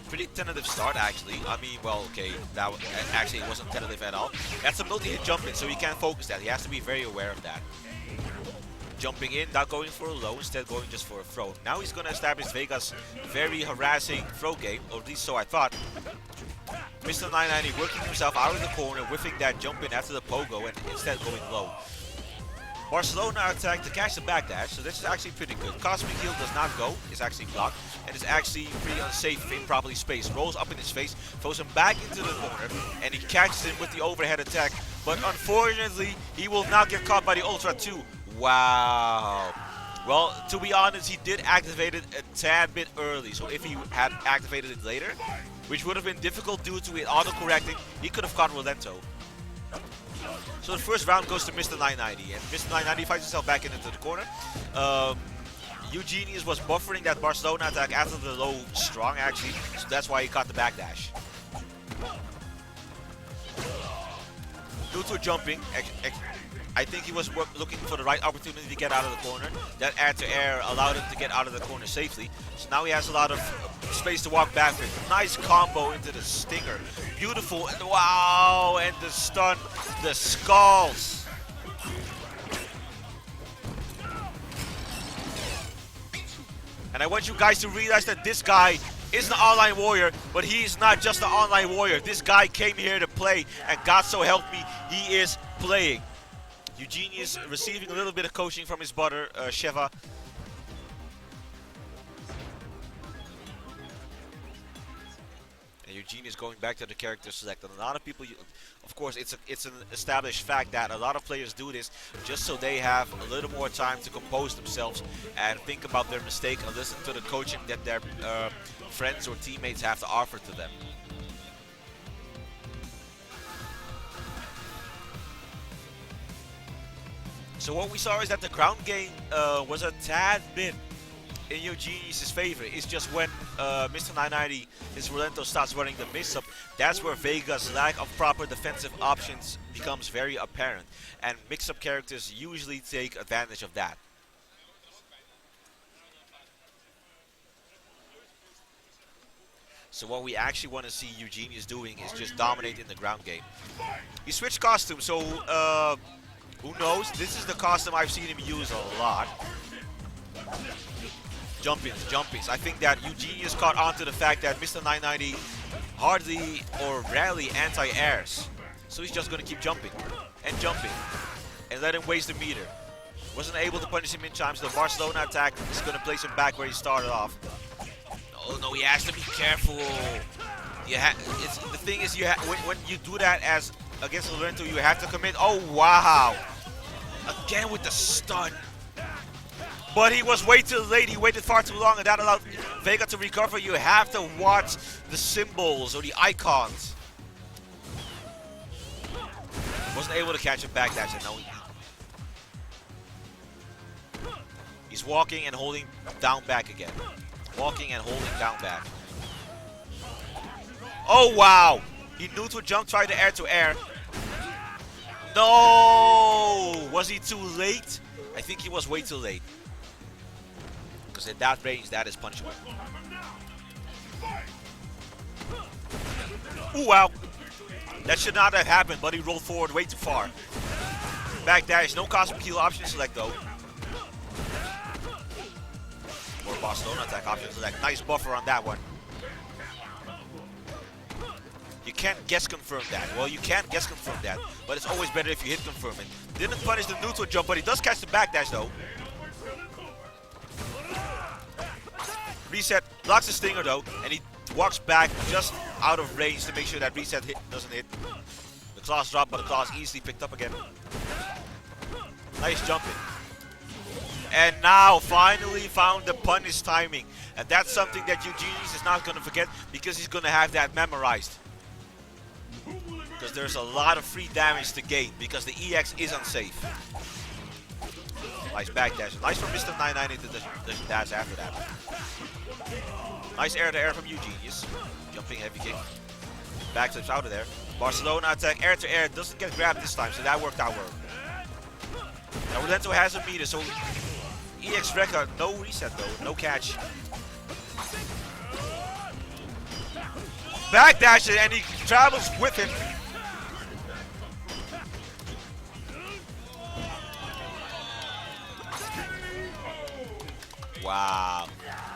Pretty tentative start, actually. I mean, well, okay, that actually wasn't tentative at all. That's a multi-hit jump in, so he can't focus that. He has to be very aware of that. Jumping in, not going for a low, instead going just for a throw. Now he's going to establish Vega's very harassing throw game, or at least so I thought. Mr. 990 working himself out of the corner, whiffing that jump in after the pogo, and instead going low. Barcelona attack to catch the backdash, so this is actually pretty good. Cosmic Heal does not go, it's actually blocked, and is actually pretty unsafe if improperly spaced. Rolls up in his face, throws him back into the corner, and he catches him with the overhead attack. But unfortunately, he will not get caught by the Ultra 2. Wow. Well, to be honest, he did activate it a tad bit early, so if he had activated it later, which would have been difficult due to it auto-correcting, he could have caught Rolento. So the first round goes to Mr. 990, and Mr. 990 fights himself back into the corner. Eugenius was buffering that Barcelona attack after the low strong, actually, so that's why he caught the backdash. Neutral jumping, I think he was looking for the right opportunity to get out of the corner. That air to air allowed him to get out of the corner safely. So now he has a lot of space to walk back with. Nice combo into the stinger. Beautiful, and wow, and the stun, the skulls. And I want you guys to realize that this guy is an online warrior, but he's not just an online warrior. This guy came here to play, and God so help me, he is playing. Eugenius receiving a little bit of coaching from his brother, Sheva. And Eugenius going back to the character select. And a lot of people, of course, it's an established fact that a lot of players do this just so they have a little more time to compose themselves and think about their mistake and listen to the coaching that their friends or teammates have to offer to them. So what we saw is that the ground game was a tad bit in Eugenius' favor. It's just when Mr. 990, his Rolento starts running the miss-up, that's where Vega's lack of proper defensive options becomes very apparent. And mix-up characters usually take advantage of that. So what we actually want to see Eugenius doing is just dominate in the ground game. He switched costumes, so who knows? This is the costume I've seen him use a lot. Jump-ins, jump-ins. I think that Eugenius caught on to the fact that Mr. 990 hardly or rarely anti-airs. So he's just going to keep jumping and jumping and let him waste the meter. Wasn't able to punish him in time, so the Barcelona attack is going to place him back where he started off. Oh no, he has to be careful. The thing is, when you do that as against Lorenzo, you have to commit. Oh wow! Again with the stun. But he was way too late. He waited far too long, and that allowed Vega to recover. You have to watch the symbols or the icons. Wasn't able to catch him back. That's it. No. He's walking and holding down back again. Walking and holding down back. Oh wow! He neutral jump, tried to air. No! Was he too late? I think he was way too late. Because at that range, that is punishable. Ooh, wow. That should not have happened, but he rolled forward way too far. Back dash, no cosmic heal option select though. More Barcelona attack, options attack. Nice buffer on that one. You can't guess confirm that. Well, you can guess confirm that, but it's always better if you hit confirm it. Didn't punish the neutral jump, but he does catch the backdash though. Reset blocks the stinger though, and he walks back just out of range to make sure that reset doesn't hit. The claws drop, but the claws easily picked up again. Nice jumping. And now finally found the punish timing. And that's something that Eugenius is not going to forget because he's going to have that memorized. Because there's a lot of free damage to gain because the EX is unsafe. Nice backdash. Nice from Mr. 990 to the dash after that. Nice air to air from Eugenius. Jumping heavy kick. Backflips out of there. Barcelona attack air to air. Doesn't get grabbed this time, so that worked out well. Now Rolento has a meter, so EX record, no reset though, no catch. Backdash it and he travels with him. Wow.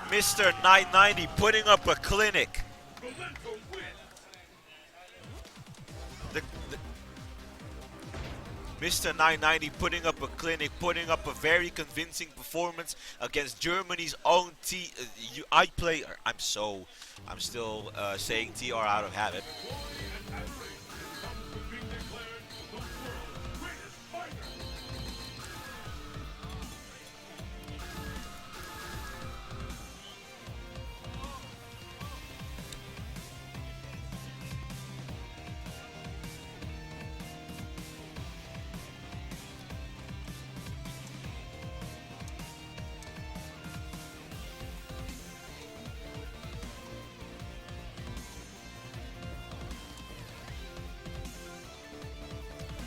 Mr. 990 putting up a clinic. Mr. 990 putting up a clinic, putting up a very convincing performance against Germany's own I'm still saying TR out of habit.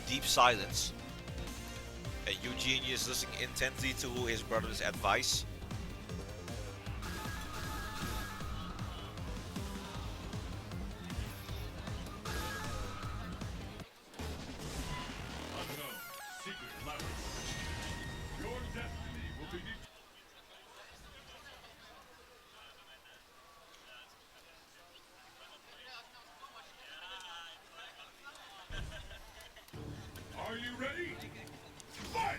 Deep silence. And Eugene is listening intently to his brother's advice. Are you ready? Fight!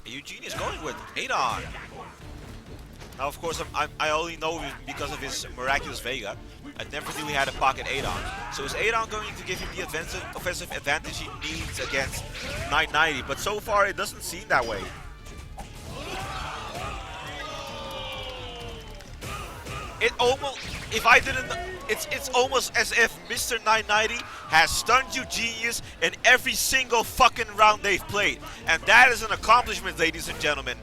Eugene is going with 8 on. Now, of course, I only know him because of his miraculous Vega. I never knew he had a pocket 8 on. So is 8 on going to give him the offensive advantage he needs against 990? But so far, it doesn't seem that way. It almost, if I didn't, it's almost as if Mr. 990 has stunned Eugenius in every single fucking round they've played. And that is an accomplishment, ladies and gentlemen.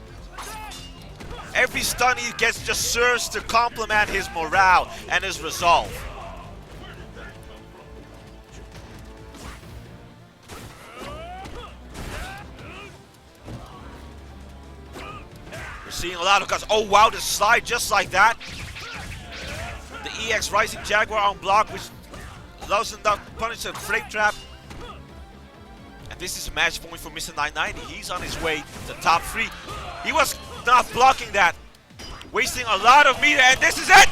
Every stun he gets just serves to complement his morale and his resolve. We're seeing a lot of guys. Oh wow, the slide just like that. The EX Rising Jaguar on block, which allows him to punish a frame trap. And this is a match point for Mr. 990. He's on his way to top 3. He was not blocking that. Wasting a lot of meter, and this is it!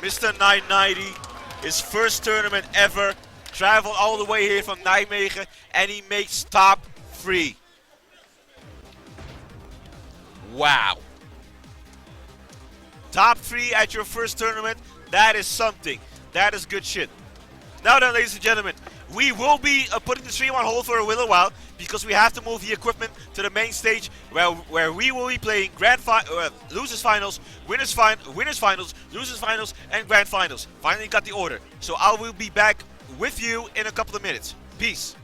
Mr. 990, his first tournament ever. Traveled all the way here from Nijmegen, and he makes top 3. Wow. Top 3 at your first tournament, that is something. That is good shit. Now then, ladies and gentlemen, we will be putting the stream on hold for a little while because we have to move the equipment to the main stage where we will be playing losers finals, winners finals, losers finals, and grand finals. Finally got the order. So I will be back with you in a couple of minutes. Peace.